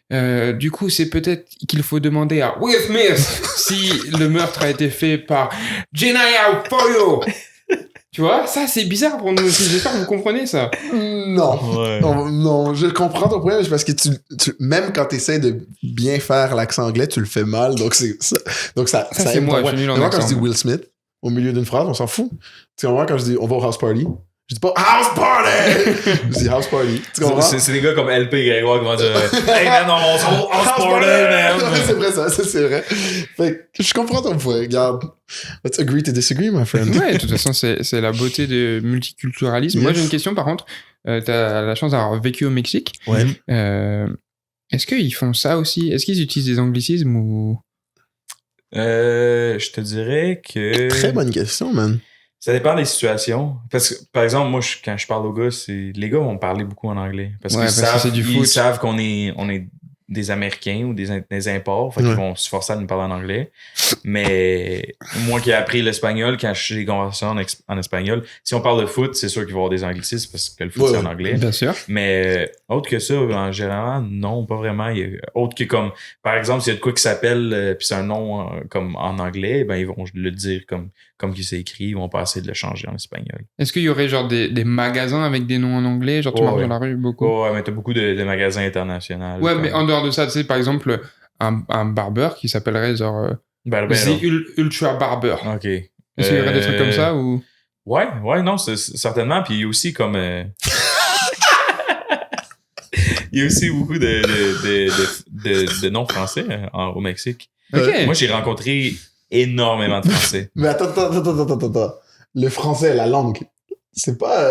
du coup, c'est peut-être qu'il faut demander à Will Smith si le meurtre a été fait par Jenaya Foyo. Tu vois, ça, c'est bizarre pour nous aussi. J'espère que vous comprenez ça.
Non.
Ouais.
Non, je comprends ton problème, mais c'est parce que même quand tu essaies de bien faire l'accent anglais, tu le fais mal, donc ça
c'est
aime
moi,
ton
je suis
point.
nul en
Mais moi, quand je
accent,
dis
moi.
Will Smith, au milieu d'une phrase, on s'en fout. Tu comprends, quand je dis on va au house party, je dis pas house party! Je dis house party. Tu comprends?
C'est des gars comme LP Grégoire qui vont dire hey man, on s'en va on se party, man!
C'est vrai, ça c'est vrai. Fait que je comprends ton point. Regarde, let's agree to disagree, my friend.
Ouais, de toute façon, c'est la beauté du multiculturalisme. Moi,
Yes.
j'ai une question, par contre. T'as la chance d'avoir vécu au Mexique.
Ouais.
Est-ce qu'ils font ça aussi? Est-ce qu'ils utilisent des anglicismes ou...
Je te dirais que...
Très bonne question, man.
Ça dépend des situations. Parce que, par exemple, moi, quand je parle aux gars, les gars vont me parler beaucoup en anglais. Parce
Ouais,
qu'ils
parce que c'est du foot.
ils savent qu'on est des Américains ou des imports. Fait
Ouais.
qu'ils vont se forcer à nous parler en anglais. Mais moi qui ai appris l'espagnol, quand j'ai des conversations en espagnol, si on parle de foot, c'est sûr qu'il va y avoir des anglicismes parce que le foot,
Ouais,
c'est
ouais.
en anglais.
Bien sûr.
Mais autre que ça, en général, non, pas vraiment. Autre que comme, par exemple, s'il y a de quoi qui s'appelle, puis c'est un nom comme en anglais, ben ils vont le dire comme qu'il s'est écrit, ils vont pas essayer de le changer en espagnol.
Est-ce qu'il y aurait genre des magasins avec des noms en anglais? Genre, tu marches
Ouais.
dans la rue beaucoup?
Ouais, mais t'as beaucoup de magasins internationaux.
Ouais,
comme
mais en dehors de ça, tu sais, par exemple, un barbeur qui s'appellerait genre
Barbero.
The Ultra Barber.
OK.
Est-ce qu'il y aurait des trucs comme ça ou...
Ouais, non, c'est certainement. Puis il y a aussi comme... il y a aussi beaucoup de noms français au Mexique.
Ok.
Moi, j'ai rencontré énormément de Français.
Mais attends. Le français, la langue, c'est pas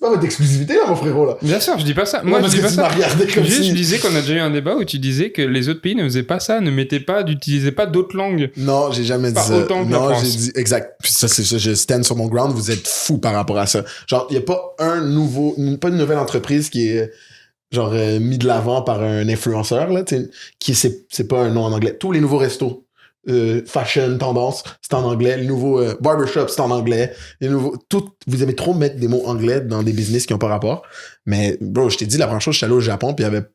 votre exclusivité, là, mon frérot, là.
Bien sûr, je dis pas ça.
Non,
Moi, je
parce
dis
que
pas
tu m'as
ça.
regardé comme
Juste,
si...
je disais qu'on a déjà eu un débat où tu disais que les autres pays ne faisaient pas ça, n'utilisaient pas d'autres langues.
Non, j'ai jamais dit
Pas
ça.
autant que la
Non,
France.
j'ai dit... Exact. Puis ça, c'est ça, je stand sur mon ground, vous êtes fous par rapport à ça. Genre, il y a pas pas une nouvelle entreprise qui est genre mis de l'avant par un influenceur, là, tu sais, c'est pas un nom en anglais. Tous les nouveaux restos, fashion, tendance, c'est en anglais. Les nouveaux barbershop, c'est en anglais. Les nouveaux... vous aimez trop mettre des mots anglais dans des business qui ont pas rapport. Mais, bro, je t'ai dit, la première chose, je suis allé au Japon, puis il y avait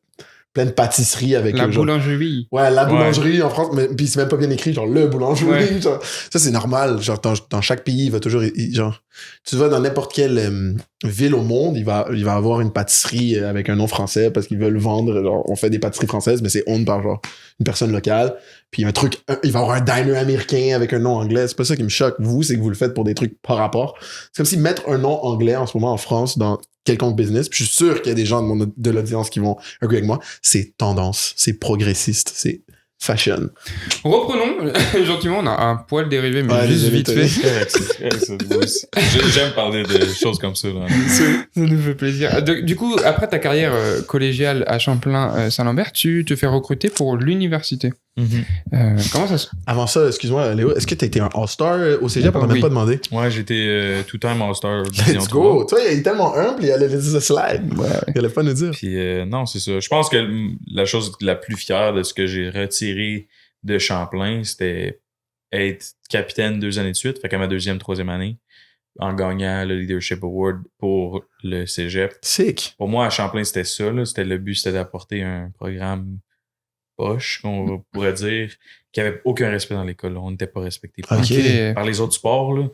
plein de pâtisseries avec...
La
genre,
boulangerie.
ouais, la boulangerie en France, mais puis c'est même pas bien écrit, genre le boulangerie.
Ouais.
Genre, ça, c'est normal. Genre, dans chaque pays, il va toujours. Genre, tu vas dans n'importe quelle ville au monde, il va avoir une pâtisserie avec un nom français parce qu'ils veulent vendre. Genre, on fait des pâtisseries françaises, mais c'est owned par genre une personne locale. Puis il va y avoir un diner américain avec un nom anglais. C'est pas ça qui me choque. Vous, c'est que vous le faites pour des trucs par rapport. C'est comme si mettre un nom anglais en ce moment en France dans quelconque business, puis je suis sûr qu'il y a des gens de l'audience qui vont agree avec moi, c'est tendance, c'est progressiste, c'est fashion.
Reprenons, gentiment, on a un poil dérivé, mais
Ouais,
juste
désolé,
vite
Tony.
fait.
C'est correct, ça, moi aussi. J'aime parler de choses comme ça. Là.
Ça nous fait plaisir. Du coup, après ta carrière collégiale à Champlain-Saint-Lambert, tu te fais recruter pour l'université. Comment ça se...
Avant ça, excuse-moi, Léo, est-ce que t'as été un All-Star au cégep? On n'a même
Oui.
pas demandé.
Ouais, j'étais tout-time All-Star.
Let's go! Toi, il est tellement humble, il allait dire ce slide. Il allait pas nous dire.
Puis non, c'est ça. Je pense que la chose la plus fière de ce que j'ai retiré de Champlain, c'était être capitaine 2 années de suite, fait qu'à ma 2e, 3e année, en gagnant le Leadership Award pour le cégep.
Sick.
Pour moi, à Champlain, c'était ça. Là. Le but, c'était d'apporter un programme poche, qu'on pourrait dire, qui avait aucun respect dans l'école. On n'était pas respecté
Ok.
par les autres sports. Là.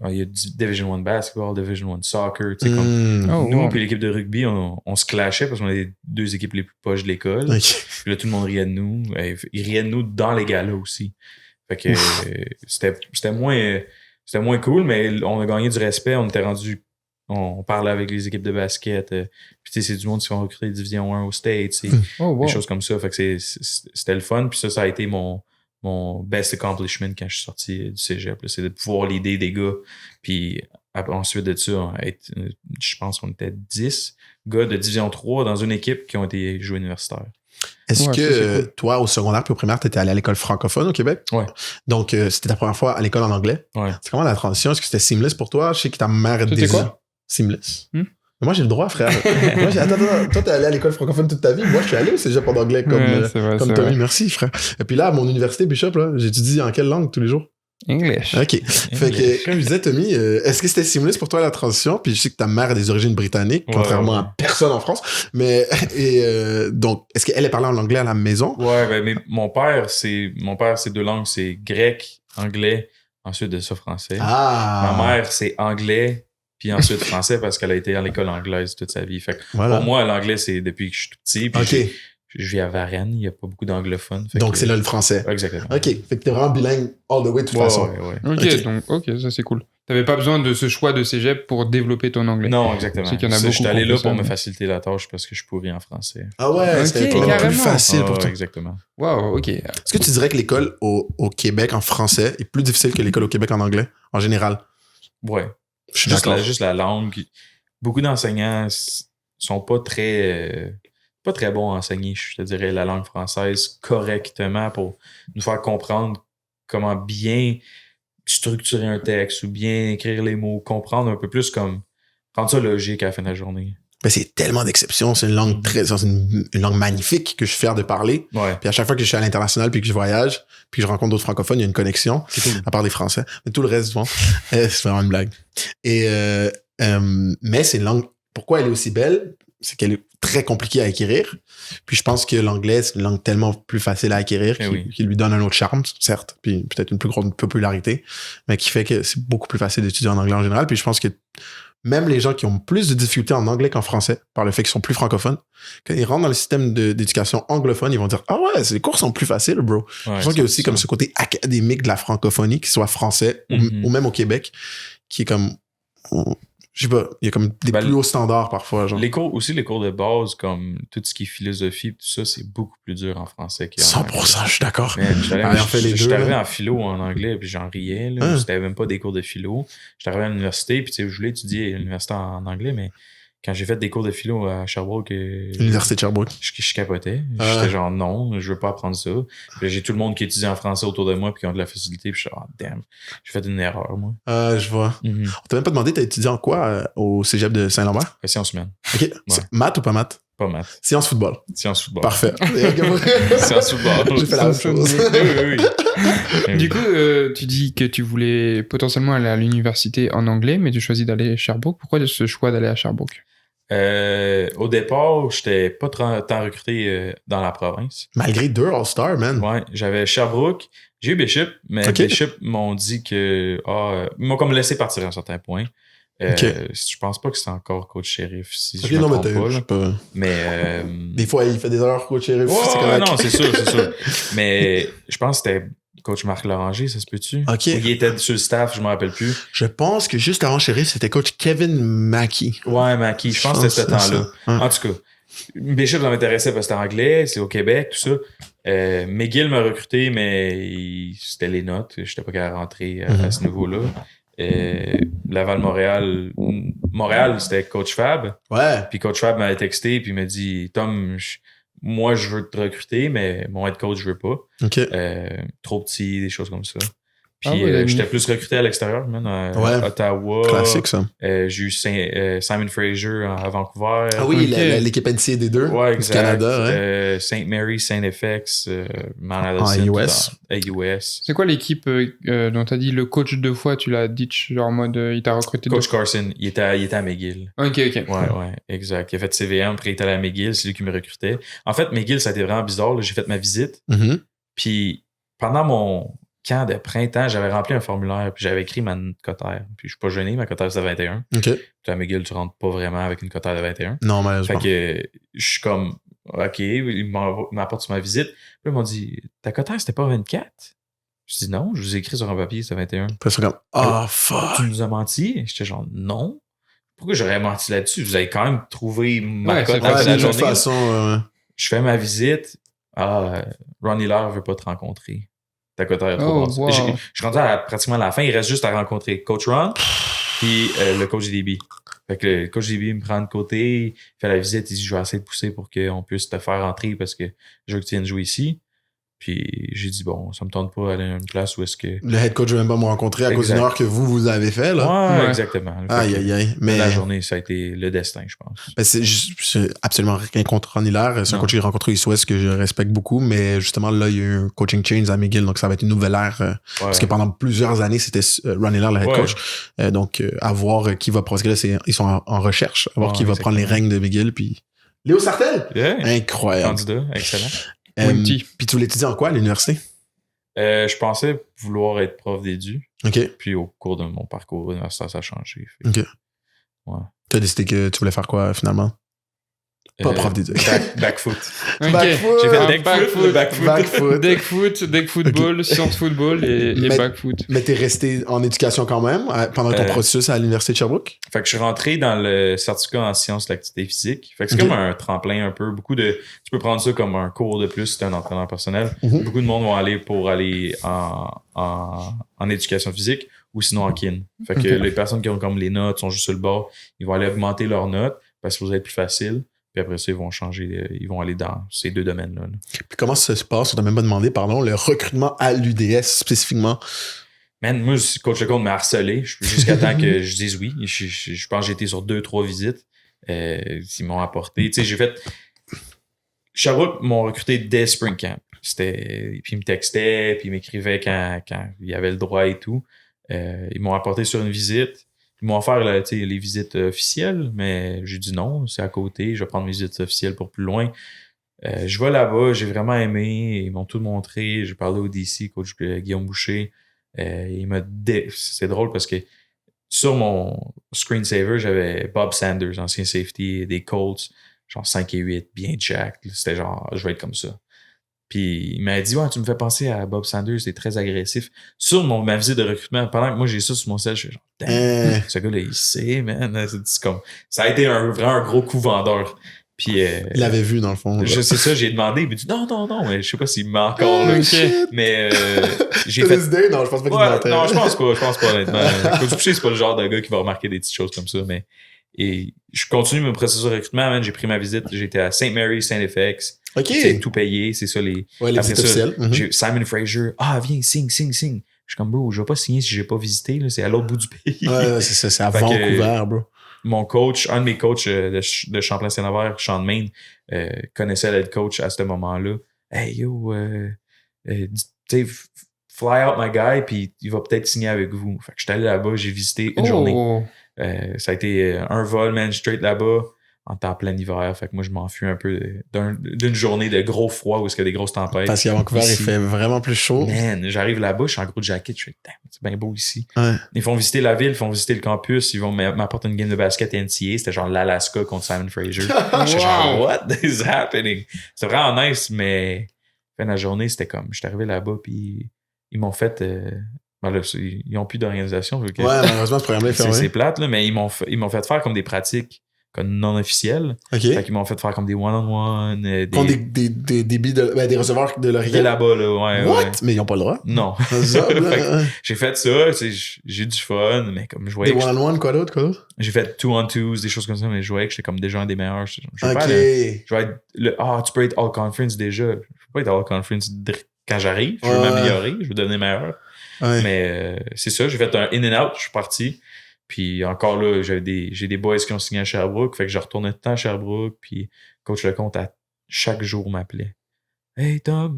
Il y a du Division 1 basketball, Division 1 soccer. Tu sais, comme
Oh,
nous,
wow.
puis l'équipe de rugby, on se clashait parce qu'on était les 2 équipes les plus poches de l'école.
Ok.
Puis là, tout le monde riait de nous. Ils riaient de nous dans les galas aussi. Fait que c'était moins cool, mais on a gagné du respect. On était rendu... On parlait avec les équipes de basket. Puis tu sais, c'est du monde qui sont recrutés Division 1 aux States.
Oh, wow.
Des choses comme ça. Fait que c'était le fun. Puis ça a été mon best accomplishment quand je suis sorti du cégep. Là. C'est de pouvoir l'aider des gars. Puis ensuite de ça, je pense qu'on était 10 gars de Division 3 dans une équipe qui ont été joués universitaires.
Est-ce
Ouais,
que
ça, c'est cool.
toi, au secondaire puis au primaire, t'étais allé à l'école francophone au Québec?
Ouais.
Donc, c'était ta première fois à l'école en anglais?
Ouais.
C'est comment la transition? Est-ce que c'était seamless pour toi? Je sais que ta mère
C'était
disait...
quoi?
Seamless.
Hmm?
Moi, j'ai le droit, frère. Attends, toi, t'es allé à l'école francophone toute ta vie. Moi, je suis allé au cégep en anglais comme,
Ouais, c'est vrai,
comme
c'est
Tommy.
vrai.
Merci, frère. Et puis là, à mon université, Bishop, là, j'étudie en quelle langue tous les jours?
English.
OK. Fait que, comme je disais, Tommy, est-ce que c'était seamless pour toi la transition? Puis je sais que ta mère a des origines britanniques,
Ouais,
contrairement
ouais.
à personne en France. Mais, donc, est-ce qu'elle est parlée en anglais à la maison?
Ouais, ben, mais mon père, c'est 2 langues, c'est grec, anglais, ensuite de ça, français.
Ah!
Ma mère, c'est anglais, puis ensuite français parce qu'elle a été à l'école anglaise toute sa vie. Fait que
Voilà.
pour moi, l'anglais, c'est depuis que je suis tout petit. Puis
OK.
je vis à Varennes, il n'y a pas beaucoup d'anglophones. Fait
Donc,
que-
c'est là le français.
Ouais, exactement.
OK. Fait que t'es vraiment bilingue all the way de toute
Ouais,
façon.
ouais.
Ok, donc, ok, ça c'est cool. T'avais pas besoin de ce choix de cégep pour développer ton anglais.
Non, exactement.
C'est qu'il y en a
Ça,
beaucoup
J'étais allé
qui
là
font
pour
ça,
me
mais-
faciliter la tâche parce que je pourris en français.
Ah ouais,
Ok,
c'était plus
carrément.
facile pour
Ouais,
toi.
exactement.
Wow, ok.
Est-ce que tu dirais que l'école au Québec en français est plus difficile que l'école au Québec en anglais, en général?
Ouais.
Je suis
Juste
d'accord.
juste la langue. Beaucoup d'enseignants sont pas très bons à enseigner, je te dirais, la langue française correctement pour nous faire comprendre comment bien structurer un texte ou bien écrire les mots, comprendre un peu plus comme rendre ça logique à la fin de la journée.
Ben, c'est tellement d'exceptions. C'est une langue c'est une langue magnifique que je suis fier de parler.
Ouais.
Puis à chaque fois que je suis à l'international puis que je voyage puis que je rencontre d'autres francophones, il y a une connexion.
C'est cool.
À part des Français. Mais tout le reste, bon, c'est vraiment une blague. Et, mais c'est une langue, pourquoi elle est aussi belle? C'est qu'elle est très compliquée à acquérir. Puis je pense que l'anglais, c'est une langue tellement plus facile à acquérir
Eh oui.
qui lui donne un autre charme, certes, puis peut-être une plus grande popularité, mais qui fait que c'est beaucoup plus facile d'étudier en anglais en général. Puis je pense que même les gens qui ont plus de difficultés en anglais qu'en français, par le fait qu'ils sont plus francophones, quand ils rentrent dans le système d'éducation anglophone, ils vont dire « Ah ouais, les cours sont plus faciles, bro. »
Ouais,
Je pense qu'il y a aussi comme ce côté académique de la francophonie, qu'il soit français
Mhm.
ou même au Québec, qui est comme... Je sais pas, il y a comme des
Ben,
plus hauts standards parfois, genre.
Les cours de base, comme tout ce qui est philosophie, tout ça, c'est beaucoup plus dur en français qu'en
100%, je suis d'accord.
anglais. Man,
On fait les deux.
j'étais arrivé
là.
en philo en anglais, puis j'en riais. Là.
Hein?
C'était même pas des cours de philo. J'étais arrivé à l'université, puis tu sais, je voulais étudier à l'université en anglais, mais quand j'ai fait des cours de philo à Sherbrooke,
L'Université de Sherbrooke.
je capotais.
Ah.
J'étais genre non, je veux pas apprendre ça. Puis là, j'ai tout le monde qui étudie en français autour de moi puis qui ont de la facilité. Puis je suis genre, damn, j'ai fait une erreur, moi.
Je vois. On t'a même pas demandé, t'as étudié en quoi au cégep de Saint-Lambert?
Sciences humaines,
Ok. Maths ou pas maths?
pas maths.
Sciences football.
Sciences football.
Parfait.
Sciences football.
J'ai fait la même chose.
Oui.
Du coup, tu dis que tu voulais potentiellement aller à l'université en anglais, mais tu choisis d'aller à Sherbrooke. Pourquoi ce choix d'aller à Sherbrooke?
Au départ, j'étais pas tant recruté dans la province.
Malgré 2 All-Stars, man.
Ouais, j'avais Sherbrooke, j'ai eu Bishop, mais
Ok.
Bishop m'ont dit que ils m'ont comme laissé partir à un certain point.
Ok.
Je pense pas que c'est encore coach shérif si
Ok,
je me
non, mais
trompe pas.
je
Là.
sais pas.
Mais
Des fois, il fait des erreurs, coach shérif.
ouais,
c'est correct.
non, c'est sûr. Mais je pense que c'était coach Marc Loranger, ça se peut-tu?
Ok.
Ou il était sur le staff, je me rappelle plus.
Je pense que juste avant shérif, c'était coach Kevin Mackey.
Ouais, Mackie, je pense que c'était ce temps-là.
Hein.
En tout cas, Bishop, ça m'intéressait parce que c'était anglais, c'est au Québec, tout ça. McGill m'a recruté, mais c'était les notes. Je n'étais pas capable de rentrer à ce niveau-là. Laval-Montréal, c'était Coach Fab.
Ouais.
Puis Coach Fab m'avait texté, puis il m'a dit, Tom, moi, je veux te recruter, mais mon head coach, je veux pas.
Ok.
Trop petit, des choses comme ça. Puis
Ah ouais,
j'étais plus recruté à l'extérieur, même, à
Ouais.
Ottawa.
Classique, ça.
J'ai eu Simon Fraser à Vancouver.
Ah oui,
Ok.
l'équipe NCA des deux.
Ouais,
Du
exact.
Canada, ouais.
Saint Mary, Saint FX, Mount
En
Allison.
US.
US.
C'est quoi l'équipe dont t'as dit le coach 2 fois, tu l'as dit genre en mode il t'a recruté
Coach
2
Carson, il était à McGill.
Ok.
Ouais, exact. Il a fait CVM, après il était allé à McGill, c'est lui qui me recrutait. En fait, McGill, ça a été vraiment bizarre. Là. J'ai fait ma visite,
Mhm.
puis pendant mon camp de printemps, j'avais rempli un formulaire, puis j'avais écrit ma cotère. Puis je suis pas gêné, ma cotère c'est 21.
Ok.
Puis à McGill, tu rentres pas vraiment avec une cotère de 21.
Non,
Fait
malheureusement.
que je suis comme, OK, ils m'apportent sur ma visite. Puis là, ils m'ont dit, ta cotère, c'était pas 24? Je dis non, je vous ai écrit sur un papier, c'était 21.
Après, c'est comme,
Tu
fuck.
nous as menti? J'étais genre, non. Pourquoi j'aurais menti là-dessus? Vous avez quand même trouvé ma
Ouais,
cote
c'est
à
Ouais,
la
d'une autre
journée.
façon,
Je fais ma visite. Ron Hiller veut pas te rencontrer. Ta cote est trop
Oh,
basse.
wow.
Je suis rendu pratiquement à la fin. Il reste juste à rencontrer Coach Ron puis le coach DB. Fait que le coach DB me prend de côté, il fait la visite, il dit je vais essayer de pousser pour qu'on puisse te faire entrer parce que je veux que tu viennes jouer ici. Puis j'ai dit bon, ça me tente pas d'aller à une place où est-ce que.
le head coach veut même pas me rencontrer à cause d'une
Exact.
heure que vous avez fait, là.
Ouais,
Ouais.
exactement. Fait
Aïe,
que
aïe, aïe. Mais
la journée, ça a été le destin, je pense.
ben, c'est absolument rien contre Ron Hiller. C'est un
Non.
coach que j'ai rencontré ici Ouest que je respecte beaucoup, mais justement, là, il y a eu un coaching change à McGill, donc ça va être une nouvelle ère. Parce que pendant plusieurs années, c'était Ron Hiller, le head
Ouais.
coach. Donc, à voir qui va prendre. Parce que là, ils sont en recherche. À voir
Ouais,
qui va prendre les règnes de McGill. Puis Léo Sartel!
Yeah.
Incroyable.
Candidat, excellent.
Winty.
Puis tu voulais étudier en quoi à l'université?
Je pensais vouloir être prof d'édu,
OK.
puis au cours de mon parcours universitaire, ça a changé. Fait que,
OK.
Ouais.
Tu as décidé que tu voulais faire quoi finalement? Pas prof d'édu.
Backfoot.
Ok.
Backfoot.
J'ai fait
Ah,
deckfoot, backfoot.
Backfoot.
Deck football, science football et
Mais-
backfoot.
Mais t'es resté en éducation quand même pendant ton
Euh,
processus à l'université de Sherbrooke?
Fait que je suis rentré dans le certificat en sciences de l'activité physique. Fait que c'est
Ok.
comme un tremplin un peu. Tu peux prendre ça comme un cours de plus si t'es un entraîneur personnel.
Mhm.
Beaucoup de monde vont aller pour aller en éducation physique ou sinon en kin. Fait que
Ok.
les personnes qui ont comme les notes sont juste sur le bord, ils vont aller augmenter leurs notes parce que ça va être plus facile. Puis après ça, ils vont changer, ils vont aller dans ces deux domaines-là. là.
Puis comment ça se passe? On t'a même pas demandé, pardon, le recrutement à l'UDS spécifiquement.
Man, moi, coach de compte m'a harcelé jusqu'à temps que je dise oui. Je pense que j'ai été sur 2-3 visites. Ils m'ont apporté. Tu sais, j'ai fait. Sherbrooke m'ont recruté dès Spring Camp. Puis ils me textaient, puis ils m'écrivaient quand il y avait le droit et tout. Ils m'ont apporté sur une visite. Ils m'ont offert là, tu sais, les visites officielles, mais j'ai dit non, c'est à côté. Je vais prendre mes visites officielles pour plus loin. Je vais là-bas, j'ai vraiment aimé. Ils m'ont tout montré. J'ai parlé au DC, coach Guillaume Boucher. C'est drôle parce que sur mon screensaver, j'avais Bob Sanders, ancien safety des Colts, genre 5 et 8, bien jacked. C'était genre, je vais être comme ça. Puis il m'a dit, ouais, tu me fais penser à Bob Sanders, c'est très agressif. Sur ma visite de recrutement, pendant que moi j'ai ça sur mon sel, je suis genre, damn, ce gars-là, il sait, man. C'est comme, ça a été vraiment un gros coup vendeur. Puis,
Il l'avait vu, dans le fond.
je sais ça, j'ai demandé, il m'a dit, non, mais je sais pas s'il me ment encore, là. Mais, j'ai fait.
Idée? Non, je pense pas qu'il mentait.
Non, je pense pas, honnêtement. Coach Boucher, c'est pas le genre de gars qui va remarquer des petites choses comme ça, mais. Et je continue mon processus de recrutement, man. J'ai pris ma visite, j'étais à St. Mary, Saint-FX.
OK.
C'est tout payé, c'est ça les.
Ouais, les
Après
visites
ça,
officielles.
j'ai Simon Fraser. Ah, viens, signe. Je suis comme, bro, je vais pas signer si j'ai pas visité, là. C'est à l'autre bout du pays.
Ouais, c'est ça, c'est à
Fait que,
Vancouver, bro.
mon coach, un de mes coachs de Champlain-Saint-Lambert, Sean Main, connaissait le coach à ce moment-là. Hey, yo, tu sais, fly out my guy, puis il va peut-être signer avec vous. Fait que j'étais allé là-bas, j'ai visité une journée. Ça a été un vol, man, straight là-bas, en temps plein hiver. Fait que moi, je m'enfuis un peu d'une journée de gros froid où il y a des grosses tempêtes.
Parce qu'à Vancouver,
Ici.
il fait vraiment plus chaud.
Man, j'arrive là-bas, je suis en gros jacket, je fais, damn, c'est bien beau ici.
Ouais.
Ils font visiter la ville, ils font visiter le campus, ils vont m'apporter une game de basket NCAA. C'était genre l'Alaska contre Simon Fraser. J'étais genre, what is happening? C'était vraiment nice, mais fin de la journée, c'était comme, je suis arrivé là-bas, puis ils m'ont fait. Ben là, ils ont plus d'organisation.
Ouais, malheureusement, ce programme-là est
c'est
fermé.
plate, là, mais ils m'ont fait faire comme des pratiques comme non officielles.
OK.
Fait qu'ils m'ont fait faire comme des one-on-one.
Contre des débits des receveurs de
de
l'Orient.
là-bas, là, ouais.
What?
Ouais.
Mais ils n'ont pas le droit.
Non.
Ça,
Fait que
là,
j'ai fait ça, tu sais, j'ai du fun, mais comme je voyais
des
que
one-on-one, quoi d'autre?
j'ai fait 2-on-2s, des choses comme ça, mais je voyais que j'étais comme déjà un des meilleurs. Je veux
OK.
pas aller- je vais être tu peux être All-Conference déjà. Je veux pas être All-Conference quand j'arrive. Je veux
Ouais.
m'améliorer, je veux devenir meilleur.
Ouais.
Mais c'est ça, j'ai fait un in-and-out, je suis parti. Puis encore là, j'ai des boys qui ont signé à Sherbrooke, fait que je retournais tout le temps à Sherbrooke, puis coach Lecomte à chaque jour m'appelait. Hey Tom,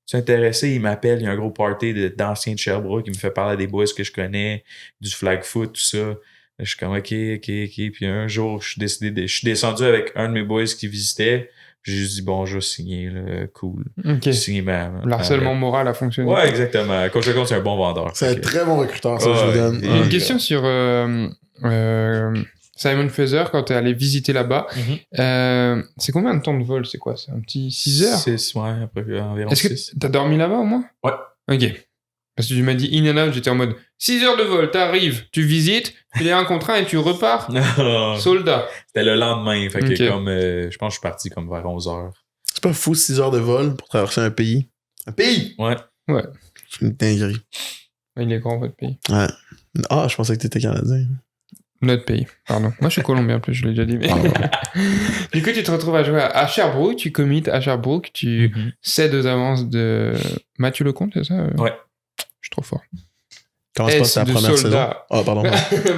tu es intéressé? Il m'appelle, il y a un gros party d'anciens de Sherbrooke, il me fait parler à des boys que je connais, du flag foot, tout ça. Je suis comme OK. Puis un jour, je suis descendu avec un de mes boys qui visitait. J'ai juste dit bon, je vais signer, là, cool.
Ok.
J'ai signé ma
L'harcèlement moral a fonctionné.
Ouais, exactement. Coach Lecomte, c'est un bon vendeur.
C'est un
Fait que-
très bon recruteur, ça,
Ouais,
je vous donne.
et-
J'ai une
Ouais.
question sur Simon Fraser quand t'es allé visiter là-bas. C'est combien de temps de vol? C'est quoi? C'est un petit 6 heures?
6, ouais, après environ
Est-ce
6.
que t'as dormi là-bas au moins?
Ouais.
Ok. Parce que tu m'as dit in and out, j'étais en mode 6 heures de vol, t'arrives, tu visites, tu les as un contrat et tu repars. Soldat.
C'était le lendemain. Fait que
Ok.
comme, je pense que je suis parti comme vers 11h.
C'est pas fou, 6 heures de vol pour traverser un pays. Un pays!
Ouais.
C'est une dinguerie.
Il est grand, votre pays.
Ouais. Ah, je pensais que t'étais Canadien.
Notre pays, pardon. Moi, je suis colombien en plus, je l'ai déjà dit. Mais... Du coup, tu te retrouves à jouer à Sherbrooke, tu commits à Sherbrooke, tu cèdes aux avances de Mathieu Lecomte, c'est ça?
Ouais.
Je suis trop fort.
Comment se passe ta
de
première
soldat.
saison? Ah, pardon.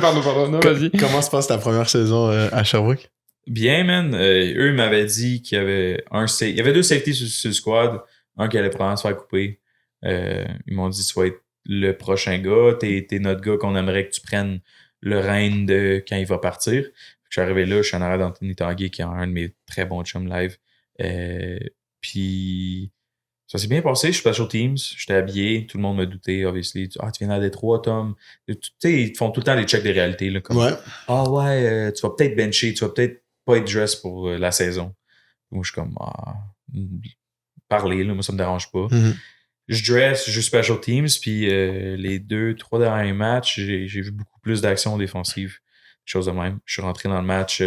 pardon, non, vas-y.
Comment se passe ta première saison à Sherbrooke?
Bien, man. Eux, ils m'avaient dit qu'il y avait il y avait 2 safeties sur le squad. Un qui allait probablement se faire couper. Ils m'ont dit, tu vas être le prochain gars. T'es notre gars qu'on aimerait que tu prennes le règne de quand il va partir. Je suis arrivé là, je suis en arrière d'Anthony Tanguay, qui est un de mes très bons chums live. Puis ça s'est bien passé, je suis special teams, j'étais habillé, tout le monde m'a douté, obviously. Ah, tu viens à Détroit, Tom. Tu sais, ils te font tout le temps les checks des réalités. Là, comme,
Ouais.
ah ouais, tu vas peut-être bencher, tu vas peut-être pas être dress pour la saison. Moi, je suis comme, parler, là, moi, ça me dérange pas.
Mhm.
Je dress, je joue special teams, puis les 2-3 derniers matchs, j'ai vu beaucoup plus d'actions défensives. Chose de même. Je suis rentré dans le match.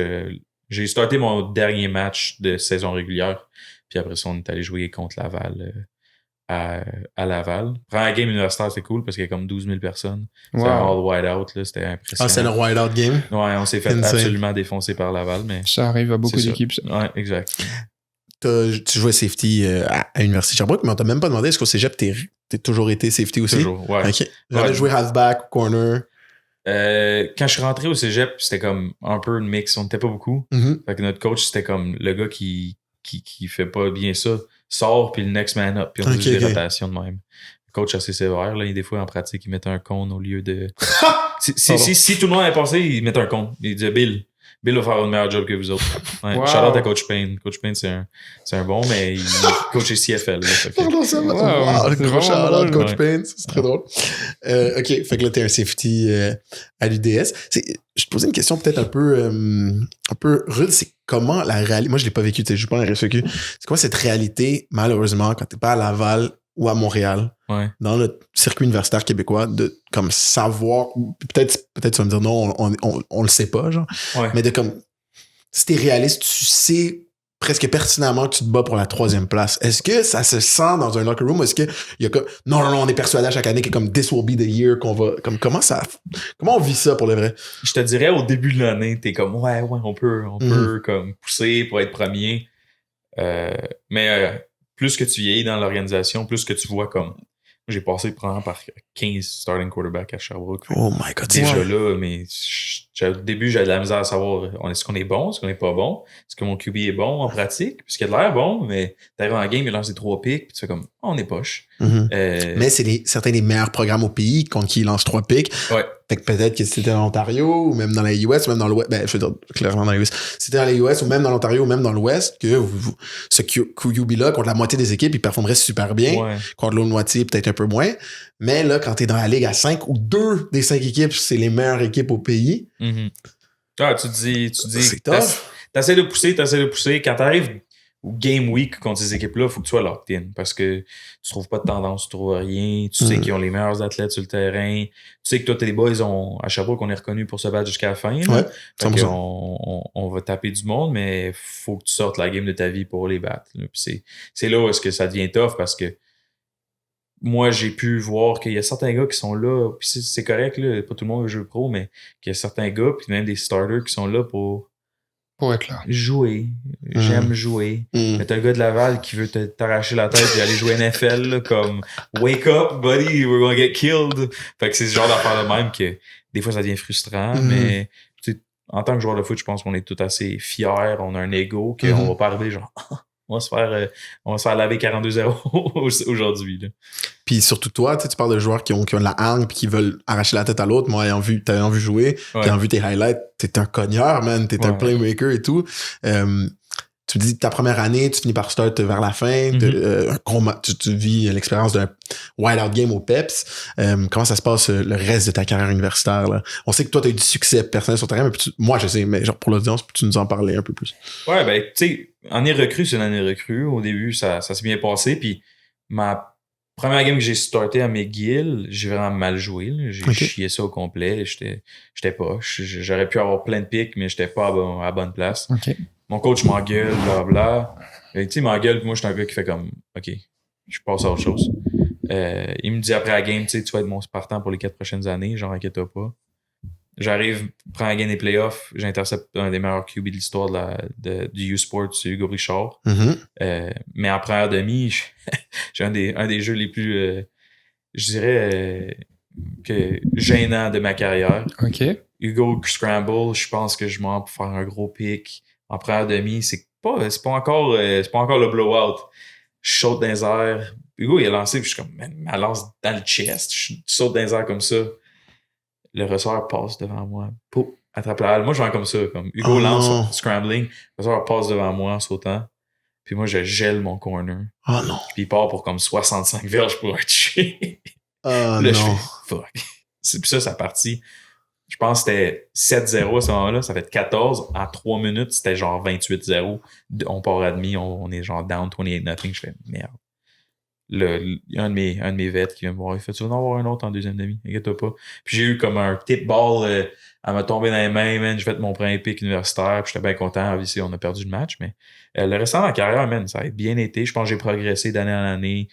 J'ai starté mon dernier match de saison régulière, puis après ça, on est allé jouer contre Laval à Laval. Première game universitaire, c'était cool parce qu'il y a comme 12 000 personnes. C'était un all wide out, là, c'était impressionnant.
Ah, c'est le Wide Out Game?
Ouais, on s'est fait
Insane.
absolument défoncer par Laval, mais.
Ça arrive à beaucoup
c'est ça.
d'équipes. Ça.
Ouais, exact.
Tu jouais safety à l'Université de Sherbrooke, mais on t'a même pas demandé est-ce qu'au cégep, t'es toujours été safety aussi?
Toujours, ouais.
OK. J'avais
Ouais.
joué halfback, corner.
Quand je suis rentré au cégep, c'était comme un peu une mix. On n'était pas beaucoup.
Mhm.
Fait que notre coach, c'était comme le gars qui fait pas bien ça, sort, puis le next man up, puis on a juste des rotations de même. Le coach assez sévère, là, et des fois en pratique, il mettait un cône au lieu de. si tout le monde est passé, il mettait un cône. Il disait Bill va faire un meilleur job que vous autres. Ouais.
Wow.
Shout out à Coach Payne. Coach Payne, c'est un bon, mais il coach chez CFL. Là, fait que-
Pardon, ça va.
Wow,
Wow,
c'est
gros
vraiment
shout-out,
drôle,
Coach
ouais.
Payne, c'est très drôle. OK, fait que là, t'es un safety à l'UDS. Je te posais une question peut-être un peu rude. C'est comment la réalité... Moi, je l'ai pas vécu, tu sais, je suis pas un RSEQ. C'est quoi cette réalité, malheureusement, quand t'es pas à Laval ou à Montréal,
Ouais.
dans le circuit universitaire québécois, de comme savoir... ou peut-être tu vas me dire non, on le sait pas, genre.
Ouais.
Mais de comme... Si t'es réaliste, tu sais presque pertinemment que tu te bats pour la 3e place. Est-ce que ça se sent dans un locker room ou est-ce que il y a comme non, on est persuadé à chaque année que comme this will be the year qu'on va comme comment on vit ça pour le vrai?
Je te dirais au début de l'année, t'es comme ouais, on peut comme pousser pour être premier. Mais plus que tu vieillis dans l'organisation, plus que tu vois comme j'ai passé probablement par 15 starting quarterbacks à Sherbrooke.
Oh my god,
Déjà là, mais au début, j'avais de la misère à savoir est-ce qu'on est bon, est-ce qu'on est pas bon, est-ce que mon QB est bon en pratique, puisqu'il a de l'air bon, mais t'arrives en game, il lance des 3 picks, puis tu fais comme on est poche.
Mais c'est certains des meilleurs programmes au pays contre qui ils lancent 3 picks.
Ouais.
Fait que peut-être que c'était en Ontario ou même dans la US ou même dans l'Ouest. Ben, je veux dire, clairement dans la US. C'était dans les US ou même dans l'Ontario ou même dans l'Ouest que ce QB-là, contre la moitié des équipes, il performerait super bien.
Ouais.
Contre l'autre moitié, peut-être un peu moins. Mais là, quand t'es dans la ligue à 5 ou 2 des 5 équipes, c'est les meilleures équipes au pays.
Ah, tu dis,
C'est tough.
T'essaies de pousser. Quand t'arrives au game week contre ces équipes-là, faut que tu sois locked in parce que tu trouves pas de tendance, tu trouves rien. Tu sais qu'ils ont les meilleurs athlètes sur le terrain. Tu sais que toi, tes boys à Sherbrooke, on est reconnus pour se battre jusqu'à la fin.
Ouais,
on va taper du monde, mais faut que tu sortes la game de ta vie pour les battre. Là. Puis c'est là où est-ce que ça devient tough parce que moi, j'ai pu voir qu'il y a certains gars qui sont là, puis c'est correct, là, pas tout le monde veut jouer pro, mais qu'il y a certains gars, puis même des starters qui sont là pour
être là.
jouer. J'aime jouer. Mais t'as un gars de Laval qui veut t'arracher la tête et aller jouer NFL, là, comme wake up, buddy, we're gonna get killed. Fait que c'est ce genre d'affaire de même que des fois ça devient frustrant, mais en tant que joueur de foot, je pense qu'on est tous assez fiers, on a un ego, qu'on va pas arriver genre on va se faire laver 42-0 aujourd'hui. Là.
Puis surtout toi, tu parles de joueurs qui ont de la hargne puis qui veulent arracher la tête à l'autre. Moi, t'ayant vu jouer, ayant vu tes highlights, t'es un cogneur, man. T'es un playmaker et tout. Tu me dis ta première année, tu finis par start vers la fin. Tu vis l'expérience d'un wide-out game au PEPS. Comment ça se passe le reste de ta carrière universitaire? Là? On sait que toi, tu as eu du succès personnel sur le terrain, mais moi, je sais, mais genre pour l'audience, peux-tu nous en parler un peu plus?
Ouais, ben, tu sais, année recrue, c'est une année recrue. Au début, ça s'est bien passé. Puis ma première game que j'ai starté à McGill, j'ai vraiment mal joué. Là. J'ai chié ça au complet. J'étais poche. J'aurais pu avoir plein de pics, mais j'étais pas à la bonne place. Mon coach m'engueule, blablabla. Tu sais, il m'engueule, puis moi, je suis un gars qui fait comme, OK, je passe à autre chose. Il me dit après la game, tu vas être mon partant pour les 4 prochaines années, genre, inquiète-toi pas. J'arrive, prends la game des playoffs, j'intercepte un des meilleurs QB de l'histoire du U-Sport, c'est Hugo Richard. Mais en première demi, j'ai un des jeux les plus, je dirais, gênants de ma carrière. Hugo Scramble, je pense que je m'en pour faire un gros pick. En première demi, c'est pas encore le blowout. Je saute dans les airs. Hugo, il a lancé, puis je suis comme, man, il m'a lancé dans le chest. Je saute dans les airs comme ça. Le receveur passe devant moi. Pouf, attrape la balle. Moi, je vais comme ça. Comme Hugo lance scrambling. Le receveur passe devant moi en sautant. Puis moi, je gèle mon corner.
Oh non.
Puis il part pour comme 65 verges pour un toucher.
Là,
je fais, fuck. Puis ça partit. Je pense que c'était 7-0 à ce moment-là. Ça fait 14. En 3 minutes, c'était genre 28-0. On part à demi. On est genre down 28-0. Je fais merde. Il y a un de mes vets qui vient me voir. Il fait, tu vas en avoir un autre en deuxième demi. Inquiète-toi pas. Puis j'ai eu comme un tip ball. Elle m'a tombé dans les mains, man. J'ai fait mon premier pick universitaire. Puis j'étais bien content. Ici, on a perdu le match. Mais le restant de ma carrière, man, ça a bien été. Je pense que j'ai progressé d'année en année.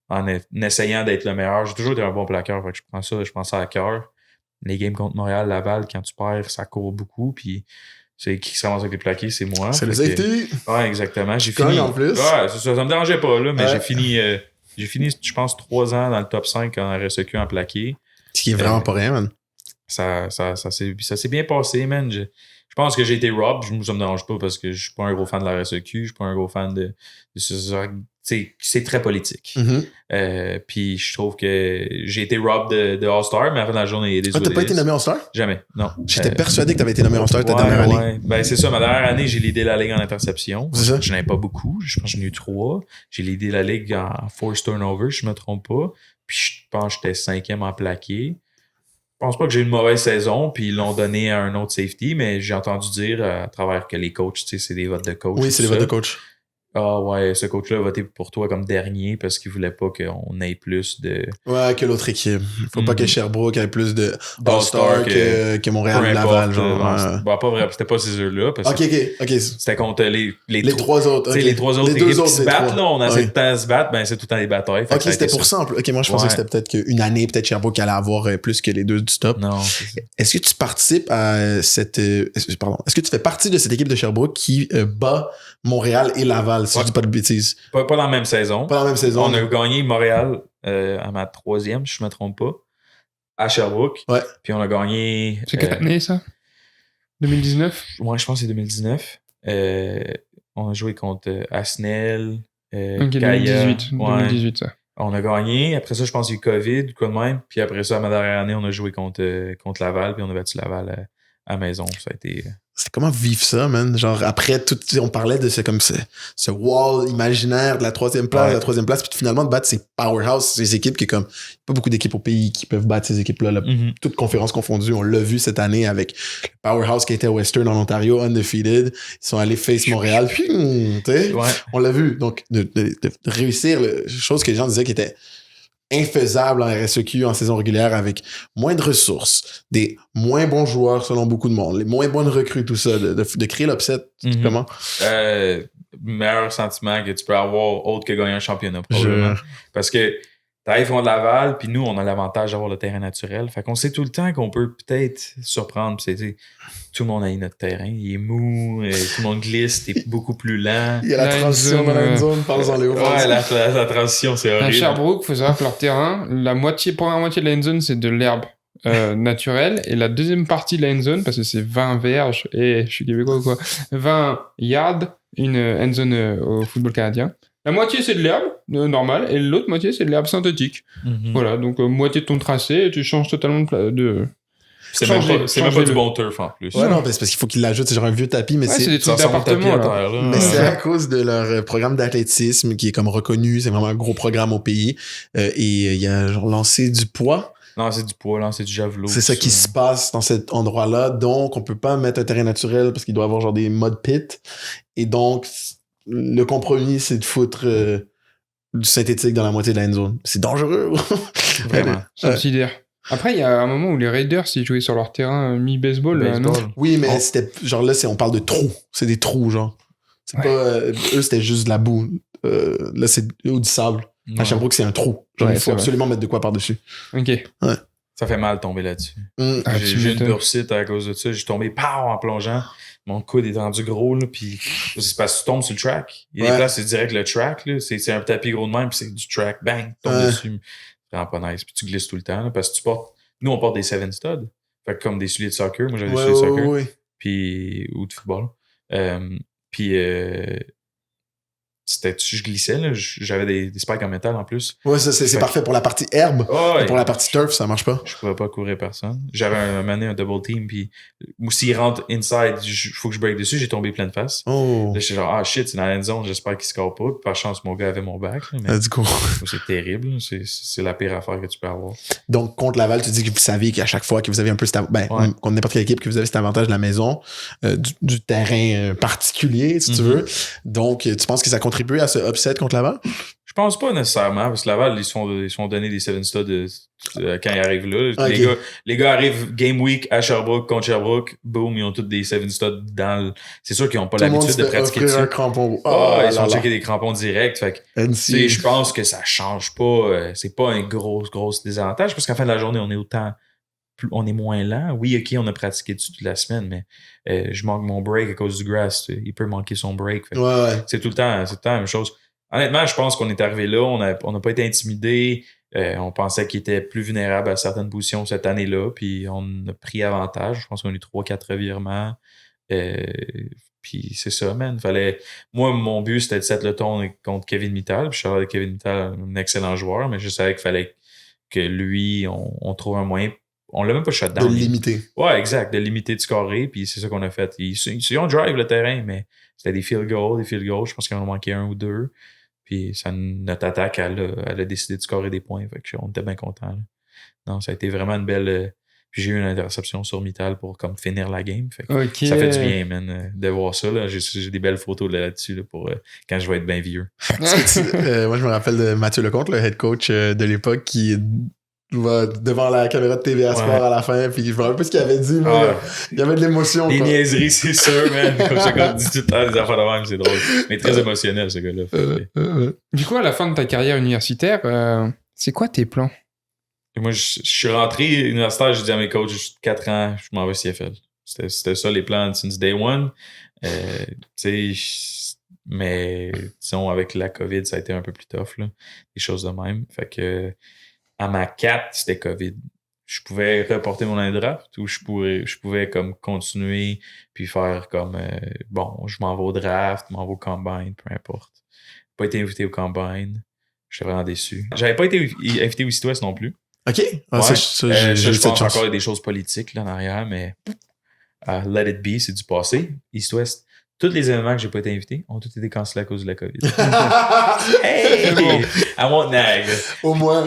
En essayant d'être le meilleur. J'ai toujours été un bon plaqueur. Fait que je prends ça à cœur. Les games contre Montréal, Laval, quand tu perds, ça court beaucoup. Puis c'est qui se ramasse avec les plaqués, c'est moi.
C'est le safety.
Ouais, exactement. J'ai fini.
En plus.
Ouais, ça me dérangeait pas, là, mais j'ai fini, je pense, 3 ans dans le top 5 en RSEQ en plaqué.
Ce qui est vraiment pas rien, man.
Ça s'est bien passé, man. Je pense que j'ai été robbed. Ça me dérange pas parce que je suis pas un gros fan de la RSEQ. Je suis pas un gros fan de c'est très politique. Puis je trouve que j'ai été robbed de All-Star, mais à la fin de la journée, désolé.
T'as pas été nommé All-Star?
Jamais, non.
J'étais persuadé que t'avais été nommé All-Star ta dernière année.
Ben, c'est ça. Ma dernière année, j'ai leadé la ligue en interception.
C'est ça?
Je n'avais pas beaucoup. Je pense que j'en ai eu 3. J'ai leadé la ligue en force turnover, je me trompe pas. Puis je pense que j'étais 5e en plaqué. pense pas que j'ai eu une mauvaise saison, puis ils l'ont donné à un autre safety, mais j'ai entendu dire à travers que les coachs, tu sais, c'est des votes de coach.
Oui, c'est les votes de coach.
Ah ouais, ce coach-là a voté pour toi comme dernier parce qu'il voulait pas qu'on ait plus de...
Ouais, que l'autre équipe. Faut pas que Sherbrooke ait plus de
All-Star
All-Star que Montréal
peu
ou Laval,
importe,
genre.
bon, pas vrai, c'était pas ces eux-là, parce que
Ok.
c'était contre les
trois autres.
Tu sais,
ok.
les trois autres
Les deux
équipes qui
autres
se
des
battent,
trois.
là, on a assez
Ouais.
de temps à se battre, ben c'est tout le temps des batailles. Fait
Ok,
que ça a
c'était
été
pour
ça.
simple. Ok, moi, je pensais que
Ouais.
c'était peut-être qu'une année, peut-être Sherbrooke allait avoir plus que les deux du top.
Non, c'est ça.
Est-ce que tu participes à cette... est-ce que tu fais partie de cette équipe de Sherbrooke qui bat Montréal et Laval, si
Ouais.
je dis pas de bêtises?
Pas dans la même saison.
Pas dans la même saison.
On a gagné Montréal à ma 3e, si je me trompe pas, à Sherbrooke.
Ouais.
Puis on a gagné...
C'est quelle année, ça? 2019?
Moi, je pense que c'est 2019. On a joué contre Asnel,
Ok,
Gaïa.
2018.
Ouais.
2018, ça.
On a gagné. Après ça, je pense qu'il y a eu COVID, quoi de même. Puis après ça, ma dernière année, on a joué contre Laval, puis on a battu Laval à la maison. Ça a été...
C'est comment vivre ça, man? Genre, après, tout, on parlait de ce wall imaginaire de la troisième place,
Ouais.
la troisième place, puis finalement de battre ces powerhouse, ces équipes qui, comme, pas beaucoup d'équipes au pays qui peuvent battre ces équipes-là, là.
Mhm.
Toutes conférences confondues. On l'a vu cette année avec le powerhouse qui était à Western en Ontario, undefeated. Ils sont allés face Montréal, puis, tu sais,
Ouais.
on l'a vu. Donc, de réussir, chose que les gens disaient qui était infaisable en RSEQ en saison régulière avec moins de ressources, des moins bons joueurs selon beaucoup de monde, les moins bonnes recrues, tout ça, de créer l'upset,
Mhm.
comment?
Meilleur sentiment que tu peux avoir autre que gagner un championnat, probablement.
Je-
Parce que t'arrives contre Laval, puis nous, on a l'avantage d'avoir le terrain naturel. Fait qu'on sait tout le temps qu'on peut peut-être surprendre. Puis c'est, tout le monde a eu notre terrain. Il est mou, tout le monde glisse, t'es beaucoup plus lent.
Il y a la
La
transition
end
dans la
zone,
end zone, parle-en Léo.
Ouais, la transition, c'est
À
horrible.
Sherbrooke, faut savoir que leur terrain, première moitié de la end zone, c'est de l'herbe naturelle, et la deuxième partie de la end zone, parce que c'est 20 verges, et je suis québécois ou quoi, 20 yards, une end zone au football canadien. La moitié, c'est de l'herbe normale, et l'autre moitié, c'est de l'herbe synthétique.
Mhm.
Voilà, donc moitié de ton tracé, et tu changes totalement de...
C'est même pas
Changez-le.
du bon turf en plus.
Ouais, non, c'est parce qu'il faut qu'il l'ajoute, c'est genre un vieux tapis, mais
Ouais, c'est
c'est...
des
Ça
trucs
ressemble au tapis
d'appartement,
à
là.
terre, là.
Mais c'est à cause de leur programme d'athlétisme qui est comme reconnu, c'est vraiment un gros programme au pays. Et il y a genre lancé du poids.
Non, c'est du poids, là, c'est du javelot.
C'est ça qui se passe dans cet endroit-là. Donc, on peut pas mettre un terrain naturel parce qu'il doit avoir genre des mud pits. Et donc, le compromis, c'est de foutre du synthétique dans la moitié de la end zone. C'est dangereux.
Vraiment.
Ça me sidère. Après, il y a un moment où les Raiders, ils jouaient sur leur terrain mi-baseball, là, non?
Baseball.
Oui, mais
Oh.
c'était genre là, on parle de trous. C'est des trous, genre. C'est
Ouais.
pas. Eux, c'était juste de la boue. Là, c'est ou du sable. À
Ouais.
Sherbrooke, c'est un trou. Genre,
Ouais,
il faut
c'est vrai.
absolument mettre de quoi par-dessus.
Ok.
Ça fait mal de tomber là-dessus.
Ah, tu
J'ai eu une
m'étonnes.
bursite à cause de ça. J'ai tombé pow, en plongeant. Mon coude est rendu gros, là, puis c'est parce que tu tombes sur le track. Il y a
Ouais.
des places, c'est direct le track, là. C'est un tapis gros de même, puis c'est du track, bang, tu tombes
Ouais.
dessus. C'est vraiment pas nice. Puis tu glisses tout le temps, là, parce que tu portes... Nous, on porte des 7 studs. Fait que comme des souliers de soccer. Moi, j'avais des souliers de soccer.
ouais.
Puis... Ou de football. Puis... je glissais, là. J'avais des spikes en métal, en plus.
Ouais, ça, c'est
Fait-
parfait pour la partie herbe.
Oh,
Mais pour la partie turf, ça marche pas.
je pouvais pas courir personne. J'avais un double team, puis s'il rentre inside, faut que je break dessus, j'ai tombé pleine face.
Oh.
Là, j'étais genre, ah shit, c'est dans la end zone, j'espère qu'il score pas. Puis par chance, mon gars avait mon back. Là, mais
Du coup.
c'est terrible. là. C'est la pire affaire que tu peux avoir.
Donc, contre Laval, tu dis que vous savez qu'à chaque fois que vous avez un peu
Ouais.
contre n'importe quelle équipe, que vous avez cet avantage de la maison, du terrain particulier, si tu
Mhm.
veux. Donc, tu penses que ça contribue à ce upset contre Laval?
Je pense pas nécessairement, parce que Laval, ils se font donner des 7 studs quand ils arrivent là.
Ok.
Les gars arrivent game week à Sherbrooke, contre Sherbrooke, boom, ils ont tous des 7 studs dans le... C'est sûr qu'ils ont pas
Tout le monde
l'habitude
se
de
fait
pratiquer
offrir un
dessus.
crampon.
Ah, ils sont
là là.
checkés des crampons directs. Fait que, tu sais,
NC.
je pense que ça change pas. C'est pas un gros désavantage parce qu'à la fin de la journée, on est on est moins lent. Oui, ok, on a pratiqué dessus toute la semaine, mais je manque mon break à cause du grass. Il peut manquer son break. Fait que
Ouais.
c'est tout le temps la même chose. Honnêtement, je pense qu'on est arrivé là, on n'a pas été intimidé. On pensait qu'il était plus vulnérable à certaines positions cette année-là, puis on a pris avantage. Je pense qu'on a eu 3-4 revirements. Puis c'est ça, man. Moi, mon but, c'était de set le ton contre Kevin Mittal. Puis je savais que Kevin Mittal, un excellent joueur, mais je savais qu'il fallait que lui, on trouve un moyen. On l'a même pas shut
De
down.
le limiter.
Ouais, exact. De limiter de scorer, puis c'est ça qu'on a fait. Ils ont drive le terrain, mais c'était des field goals. Je pense qu'il en a manqué un ou deux. Puis notre attaque, elle a décidé de scorer des points. Fait que on était bien contents. Non, ça a été vraiment une belle Puis j'ai eu une interception sur Mittal pour comme finir la game. Fait que
Ok.
ça fait du bien, man, de voir ça. Là. J'ai des belles photos là-dessus là, pour quand je vais être bien vieux.
Moi, je me rappelle de Mathieu Lecomte, le head coach de l'époque, qui va devant la caméra de TVA Sport à la fin, puis je me rappelle pas ce qu'il avait dit, mais il y avait de l'émotion.
Des
quoi.
niaiseries, c'est sûr, man. Comme ça, dit tout le temps des affaires de même, c'est drôle. Mais très émotionnel, ce gars-là.
Du coup, à la fin de ta carrière universitaire, c'est quoi tes plans?
Et moi, je suis rentré universitaire, j'ai dit à mes coachs, j'ai 4 ans, je m'en vais CFL. C'était ça les plans since day one. Tu sais, mais disons, avec la COVID, ça a été un peu plus tough, là. Des choses de même. Fait que à ma 4, c'était COVID. Je pouvais reporter mon année de draft ou je pouvais comme continuer puis faire comme bon, je m'en vais au draft, je m'en vais au combine, peu importe. Pas été invité au combine. J'étais vraiment déçu. J'avais pas été invité au East West non plus.
OK. Ah,
Ouais.
je
pense encore à des choses politiques là en arrière, mais let it be, c'est du passé. East West. Tous les événements que j'ai pas été invité ont tous été cancellés à cause de la COVID. Hey!
Bon.
I won't nag.
Au moins,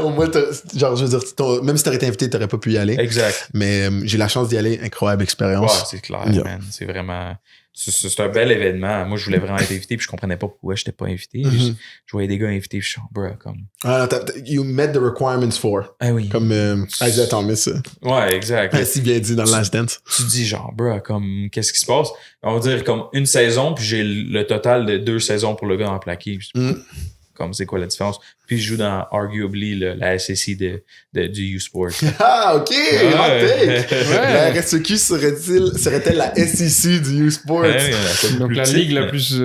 genre, je veux dire, même si t'aurais été invité, t'aurais pas pu y aller.
Exact.
Mais j'ai la chance d'y aller. Incroyable expérience.
Ouais, c'est clair,
Yeah.
man. C'est vraiment... C'est un bel événement. Moi, je voulais vraiment être invité, puis je comprenais pas pourquoi j'étais pas invité.
Mhm.
Je voyais des gars invités, puis je suis bro, comme...
Ah, you met the requirements for.
Ah oui.
Comme Isaiah Thomas.
Ouais, exact.
Si bien dit dans le Last Dance.
Tu te dis genre, bro, comme, qu'est-ce qui se passe? On va dire comme une saison, puis j'ai le total de 2 saisons pour le gars en plaqué. Comme, c'est quoi la différence? Puis je joue dans, arguably, la SEC du U-Sport.
Ah, OK!
Ouais.
hot take. La RSEQ serait-elle la SEC du U-Sport?
Donc la ligue la plus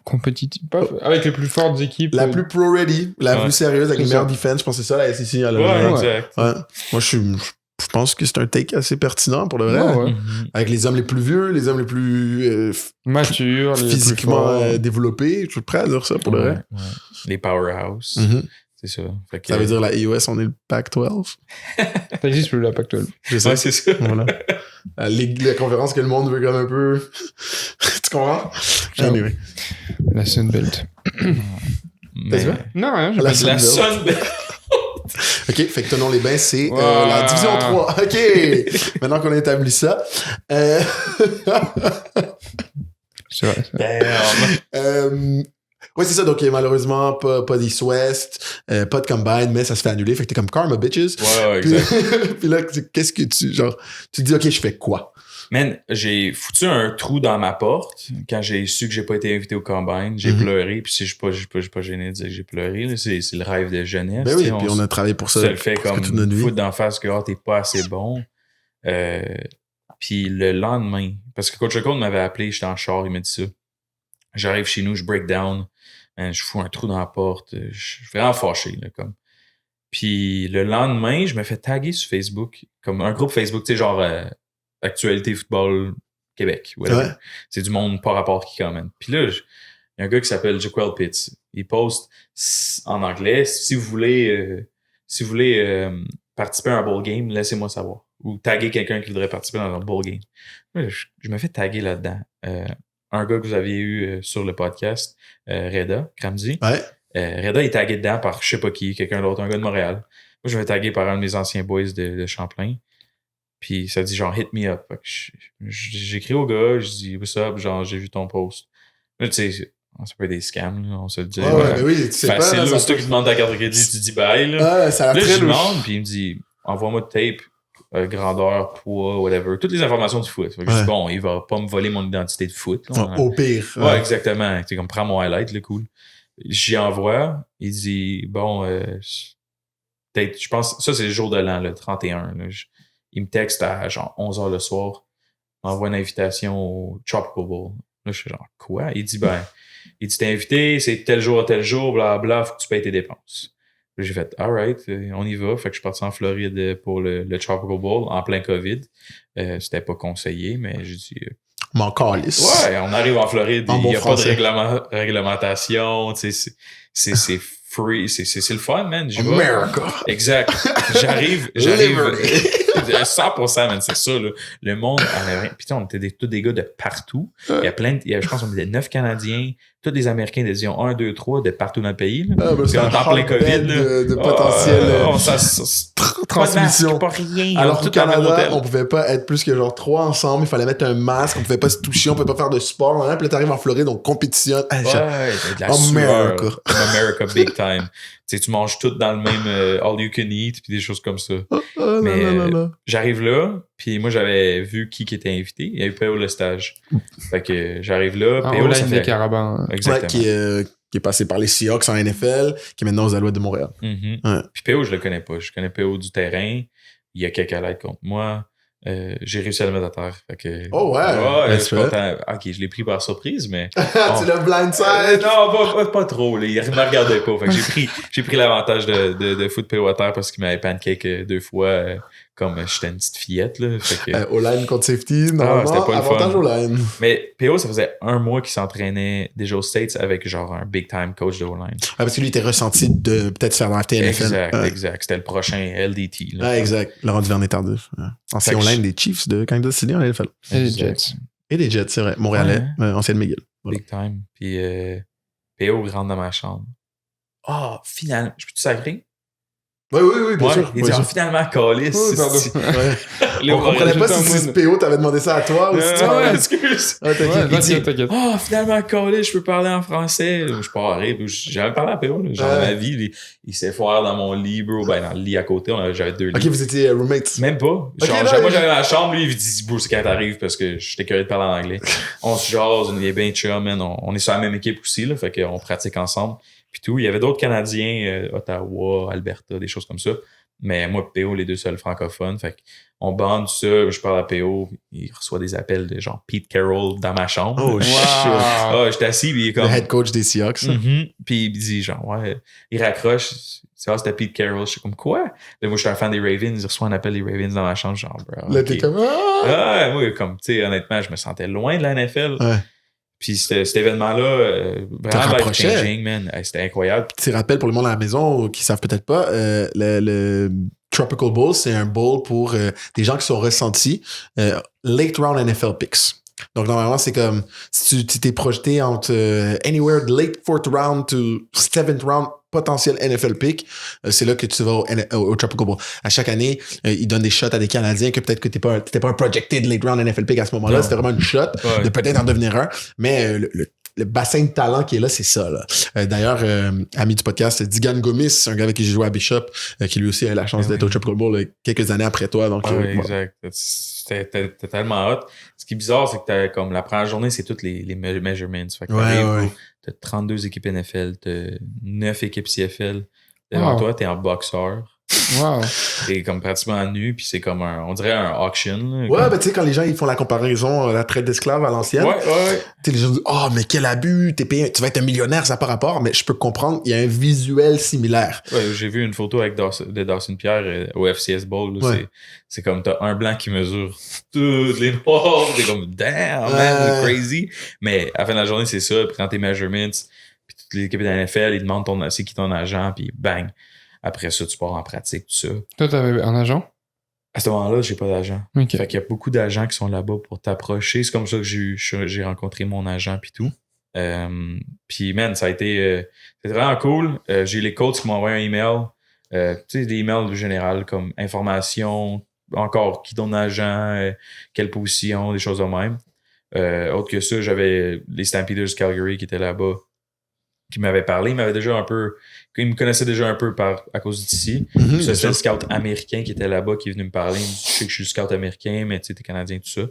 compétitive, avec les plus fortes équipes.
La plus pro-ready, la plus sérieuse, avec les meilleures defense. Je pense que c'est ça, la SEC.
Ouais, exact.
Ouais. Moi, je pense que c'est un take assez pertinent pour le vrai.
Ouais.
Avec les hommes les plus vieux, les hommes les plus
matures, les
physiquement
plus forts.
développés. Je suis prêt à dire ça pour le vrai.
Ouais. Les powerhouse.
Mm-hmm.
C'est ça. Fait que,
Ça veut dire la EOS, on est le Pac-12.
Ça existe plus la Pac-12.
Je sais.
ouais, c'est ça.
Voilà. La ligue, la conférence que le monde veut comme un peu. Tu comprends? Anyway.
La Sunbelt.
Mais...
Non, rien. J'ai
La
pas dit
La
Sunbelt.
Sunbelt.
OK, fait que Tenons les Bains, c'est
Wow.
la division 3. OK! Maintenant qu'on a établi ça.
C'est vrai.
Damn.
Ouais, c'est ça. Donc, malheureusement, pas d'East West, pas de Combine, mais ça se fait annuler. Fait que t'es comme Karma, bitches.
Ouais,
Puis,
exact.
puis là, qu'est-ce que tu te dis, OK, je fais quoi?
Man, j'ai foutu un trou dans ma porte quand j'ai su que j'ai pas été invité au Combine. J'ai
Mhm.
pleuré, puis si je suis pas gêné de dire que j'ai pleuré. Là. C'est le rêve de jeunesse.
Ben oui,
t'sais,
puis on a travaillé pour ça.
se le fait comme
toute notre vie.
foutre d'en face que t'es pas assez bon. Puis le lendemain, parce que Coach Lecomte m'avait appelé, j'étais en char, il m'a dit ça. J'arrive chez nous, je break down, man, je fous un trou dans la porte, je suis vraiment fâché. Là, comme. Puis le lendemain, je me fais taguer sur Facebook, comme un groupe Facebook, tu sais, genre Actualité Football Québec. Whatever.
Ouais.
C'est du monde par rapport qui commente. Puis là, il y a un gars qui s'appelle Jaquel Pitts. Il poste en anglais, si vous voulez participer à un bowl game, laissez-moi savoir. Ou taguer quelqu'un qui voudrait participer dans un bowl game. Là, je me fais taguer là-dedans. Un gars que vous aviez eu sur le podcast, Reda Kramzi.
Ouais.
Reda est tagué dedans par je sais pas qui, quelqu'un d'autre, un gars de Montréal. Moi, je me fais taguer par un de mes anciens boys de Champlain. Puis ça dit genre hit me up. Fait que j'écris au gars, je dis what's up, genre j'ai vu ton post. Là, tu sais, ça peut être des scams, là, on se le dit.
Ouais, ben oui, tu sais pas.
Facile,
là,
là,
ça
c'est toi
peut-
qui demandes ta carte de crédit, tu dis bye. Là,
Ouais, ça a
là
très
je
louche.
demande, puis il me dit envoie-moi de tape, grandeur, poids, whatever. Toutes les informations du foot. Fait que je
Ouais.
dis bon, il va pas me voler mon identité de foot. Là,
Au pire.
Ouais, exactement. Tu sais, comme prends mon highlight, le cool. J'y envoie, il dit bon, peut-être, je pense, ça c'est le jour de l'an, le 31. Là, il me texte à genre 11h le soir, m'envoie une invitation au Tropical Bowl. Là, je fais genre quoi? Il dit t'es invité, c'est tel jour, blablabla, faut que tu payes tes dépenses. Là, j'ai fait alright, on y va. Fait que je suis parti en Floride pour le Tropical Bowl en plein COVID. C'était pas conseillé, mais j'ai dit
Mon calice.
ouais, on arrive en Floride,
En
il
bon
n'y a pas de
français.
réglementation, tu sais, c'est free, c'est le fun, man. J'y vais.
America.
Exact. J'arrive,
Liberty.
100%, man, c'est ça, là. Le monde en avait... Puis on était tous des gars de partout. Il y a plein de... je pense qu'on était 9 Canadiens, tous des Américains de Division 1, 2, 3, de partout dans le pays. Là.
C'est un
en plein COVID,
de potentiel transmission.
Pas rien.
Alors
tout
qu'au Canada, on pouvait pas être plus que genre 3 ensemble, il fallait mettre un masque, on pouvait pas se toucher, on pouvait pas faire de sport. Puis là, t'arrives en Floride, on compétitionne.
Ouais, de la sueur. America big time. Tu manges tout dans le même all you can eat puis des choses comme ça. Mais j'arrive là, puis moi j'avais vu qui était invité. Il y a eu P.O. Lestage. Fait que j'arrive là.
P.O. ça fait Carabin.
Exactement. Ouais, qui est passé par les Seahawks en NFL, qui est maintenant aux Alouettes de Montréal.
Ouais. Puis P.O. je le connais pas. Je connais P.O. du terrain. Il y a quelques likes contre moi. J'ai réussi à le mettre à terre. Fait que,
oh ouais!
Je suis content. Ok, je l'ai pris par surprise, mais.
Tu l'as blindside?
Non, pas trop. Là. Il ne me regardait pas. Fait que j'ai pris l'avantage de foutre P.O. à terre parce qu'il m'avait pancake 2 fois comme j'étais une petite fillette. Là. Fait que...
O-line contre safety, normalement, c'était pas avantage O-line.
Mais P.O. ça faisait 1 mois qu'il s'entraînait déjà aux States avec genre un big time coach de O-line.
Parce que lui, il était ressenti de peut-être faire dans la NFL.
Exact. C'était le prochain LDT. Là,
exact. Laurent Duvernay-Tardif. Ancien O-line des Chiefs de Kansas City en NFL.
Et des Jets.
Et des Jets, c'est vrai. Montréalais, ancien de McGill.
Voilà. Big time. Puis P.O. rentre dans ma chambre. Finalement. Je peux-tu sacrer?
Oui, bien sûr.
Il dit, finalement, Calis.
On comprenait pas si PO t'avait demandé ça à toi ou si tu parlais.
Excuse.
T'inquiète.
Finalement, Calis, je peux parler en français. Je pars à rire. J'avais parlé à PO, genre ma vie. Il s'est foiré dans mon lit, bro. Ben, dans le lit à côté, j'avais 2 lits.
Ok, vous étiez roommates?
Même pas. Moi, j'allais dans la chambre, lui, il dit, bro, c'est quand t'arrives parce que j'étais curieux de parler en anglais. On se jase, on est bien chum, man. On est sur la même équipe aussi, là. Fait qu'on pratique ensemble. Puis tout. Il y avait d'autres Canadiens, Ottawa, Alberta, des choses comme ça. Mais moi, PO, les 2 seuls francophones. Fait qu'on bande tout ça. Je parle à PO. Il reçoit des appels de genre Pete Carroll dans ma chambre.
Oh, shit.
J'étais assis. Puis il est comme.
Le head coach des Seahawks.
Puis il dit genre, il raccroche. C'était Pete Carroll. Je suis comme, quoi? Là, moi, je suis un fan des Ravens. Il reçoit un appel des Ravens dans ma chambre. Genre, bro.
Là, t'es comme,
moi, comme, tu sais, honnêtement, je me sentais loin de la NFL.
Ouais.
Puis cet événement-là, vraiment life-changing, man. C'était incroyable.
Petit rappel pour le monde à la maison qui savent peut-être pas, le Tropical Bowl, c'est un bowl pour des gens qui sont ressentis late round NFL picks. Donc, normalement, c'est comme si tu t'es projeté entre anywhere de late 4th round to 7th round potentiel NFL pick, c'est là que tu vas au Tropical Bowl. À chaque année, ils donnent des shots à des Canadiens que peut-être que t'étais pas un projected late round NFL pick à ce moment-là. C'était vraiment une shot de peut-être en devenir un. Mais le bassin de talent qui est là, c'est ça, là. D'ailleurs, ami du podcast, Digan Gomis, un gars avec qui j'ai joué à Bishop, qui lui aussi a eu la chance d'être au Tropical Bowl quelques années après toi. Donc,
exact. C'était tellement hot. Ce qui est bizarre, c'est que t'as comme la première journée, c'est toutes les measurements. Fait que t'as 32 équipes NFL, t'as 9 équipes CFL. Devant toi, t'es en boxeur.
Wow.
T'es comme pratiquement nu, puis c'est comme on dirait un auction. Là,
ouais, ben tu sais, quand les gens ils font la comparaison, la traite d'esclaves à l'ancienne, tu sais, les gens disent, mais quel abus, t'es payé, tu vas être un millionnaire, ça n'a pas rapport, mais je peux comprendre, il y a un visuel similaire.
Ouais, j'ai vu une photo avec de Dawson Pierre au FCS Bowl. Là, c'est comme t'as un blanc qui mesure toutes les noirs, t'es comme damn, man, crazy. Mais à la fin de la journée, c'est ça, prends tes measurements, puis toutes les équipes de la NFL, ils demandent c'est qui ton agent, puis bang. Après ça, tu pars en pratique, tout ça.
Toi, t'avais un agent?
À ce moment-là, j'ai pas d'agent.
Okay.
Fait qu'il y a beaucoup d'agents qui sont là-bas pour t'approcher. C'est comme ça que j'ai rencontré mon agent puis tout. Puis, man, ça a été c'était vraiment cool. J'ai les coachs qui m'ont envoyé un email. Tu sais, des emails général comme information, encore qui donne l'agent, quelle position, des choses de même. Autre que ça, j'avais les Stampeders Calgary qui étaient là-bas, qui m'avaient parlé. Ils m'avaient déjà un peu... Ils me connaissaient déjà un peu à cause d'ici. C'était le scout américain qui était là-bas qui est venu me parler. Il me dit, je sais que je suis le scout américain, mais tu sais, t'es Canadien, tout ça.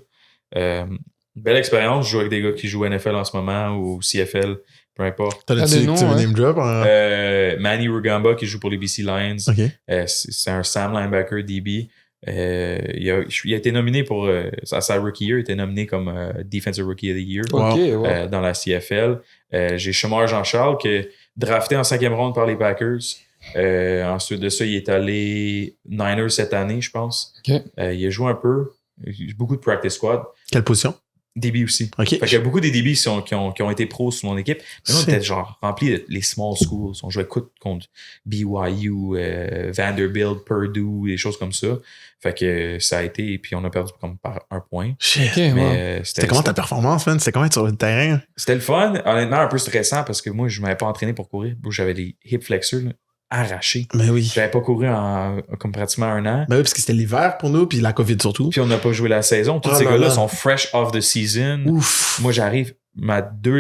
Belle expérience. Je joue avec des gars qui jouent NFL en ce moment ou CFL, peu importe.
T'as un name drop?
Manny Rugamba qui joue pour les BC Lions.
Okay.
C'est un Sam linebacker DB. Il a été nominé pour sa rookie year, il a été nominé comme Defensive Rookie of the Year dans la CFL. J'ai Chemar Jean-Charles qui est drafté en 5e ronde par les Packers. Ensuite de ça, il est allé Niners cette année, je pense.
Okay.
Il a joué un peu, beaucoup de practice squad.
Quelle position?
DB aussi.
OK.
Fait qu'il y a beaucoup des DB qui ont été pros sur mon équipe. Mais nous, on était genre remplis de les small schools. On jouait contre BYU, Vanderbilt, Purdue, des choses comme ça. Fait que ça a été... Puis on a perdu comme par 1 point.
Shit.
Ok, wow.
Mais
C'était comment ta performance, man? C'était comment être sur le terrain?
C'était le fun. Honnêtement, un peu stressant parce que moi, je m'avais pas entraîné pour courir. J'avais des hip flexors là, arrachés.
Ben oui.
J'avais pas couru comme pratiquement 1 an.
Ben oui, parce que c'était l'hiver pour nous, puis la COVID surtout.
Puis on n'a pas joué la saison. Tous
Oh
ces
là
gars-là
là.
sont fresh off the season.
Ouf.
Moi, j'arrive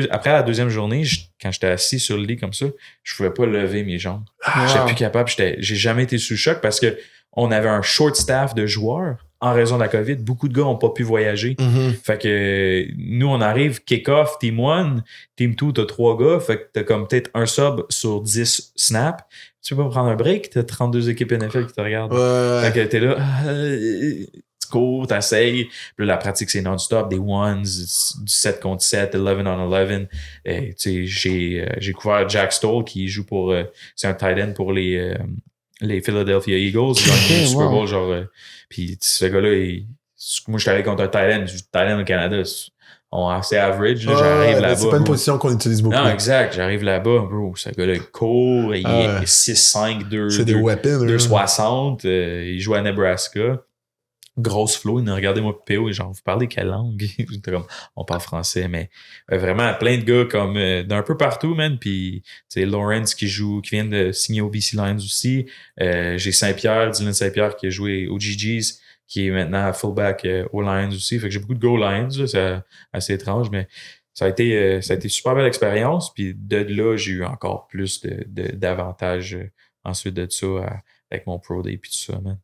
après la deuxième journée, quand j'étais assis sur le lit comme ça, je pouvais pas lever mes jambes. J'étais plus capable. J'ai jamais été sous choc parce que on avait un short staff de joueurs en raison de la COVID. Beaucoup de gars ont pas pu voyager.
Mhm.
Fait que nous, on arrive, kick-off, team 1, team 2, t'as 3 gars. Fait que t'as comme peut-être un sub sur 10 snaps. Tu peux pas prendre un break, t'as 32 équipes NFL qui te regardent.
Ouais.
Fait que t'es là, tu cours, t'essayes. Puis là, la pratique, c'est non-stop, des ones, du 7 contre 7, 11 on 11. Et, tu sais, j'ai couvert Jack Stoll qui joue pour, c'est un tight end pour les Philadelphia Eagles. Il a gagné le Super Bowl, genre, puis ce gars-là, moi, je suis allé contre un tight end. Tight end au Canada, c'est average. Là, j'arrive là-bas.
C'est pas une position qu'on utilise beaucoup.
Non, exact. J'arrive là-bas, bro. Ce gars-là, il court, il est 6'5", 2,
c'est des weapons.
260. Il joue à Nebraska. Grosse flow. Il a regardé moi PO et genre, vous parlez quelle langue? J'étais comme, on parle français, mais vraiment plein de gars comme d'un peu partout, man. Puis, tu sais, Lawrence qui vient de signer au BC Lions aussi. J'ai Saint-Pierre, Dylan Saint-Pierre qui a joué au GG's, qui est maintenant fullback aux Lions aussi. Fait que j'ai beaucoup de gars aux Lions, là, c'est assez étrange, mais ça a été super belle expérience. Puis de là, j'ai eu encore plus d'avantages ensuite de ça avec mon Pro Day puis tout ça, man.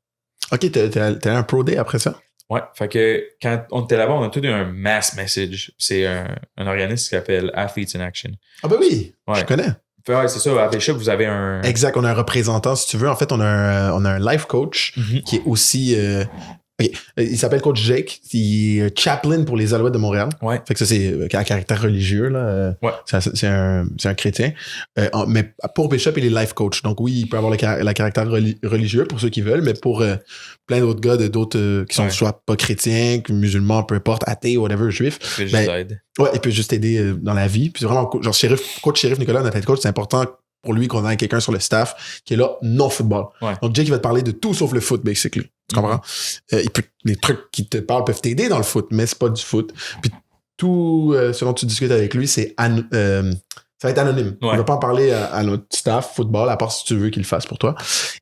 OK, t'as un Pro Day après ça?
Ouais, fait que quand on était là-bas, on a tout eu un mass message. C'est un organisme qui s'appelle Athletes in Action.
Ah ben oui,
Ouais.
je connais.
Ouais, c'est ça, à Bishop, vous avez un...
Exact, on a un représentant, si tu veux. En fait, on a un life coach qui est aussi... ok, il s'appelle Coach Jake. Il est chaplain pour les Alouettes de Montréal.
Ouais.
Fait que ça, c'est à caractère religieux. Là.
Ouais.
C'est un chrétien. Mais pour Bishop, il est life coach. Donc oui, il peut avoir le caractère religieux pour ceux qui veulent, mais pour plein d'autres gars, qui sont soit pas chrétiens, musulmans, peu importe, athées, whatever, juifs.
C'est juste d'aide.
Ouais, il peut juste t'aider dans la vie. Puis c'est vraiment genre coach Shérif Nicolas, notre head coach, c'est important pour lui qu'on ait quelqu'un sur le staff qui est là non football.
Ouais.
Donc Jake il va te parler de tout sauf le foot, basically. Tu comprends? Les trucs qui te parlent peuvent t'aider dans le foot, mais c'est pas du foot. Puis tout ce dont tu discutes avec lui, ça va être anonyme.
Ouais.
Il va pas en parler à notre staff football, à part si tu veux qu'il le fasse pour toi.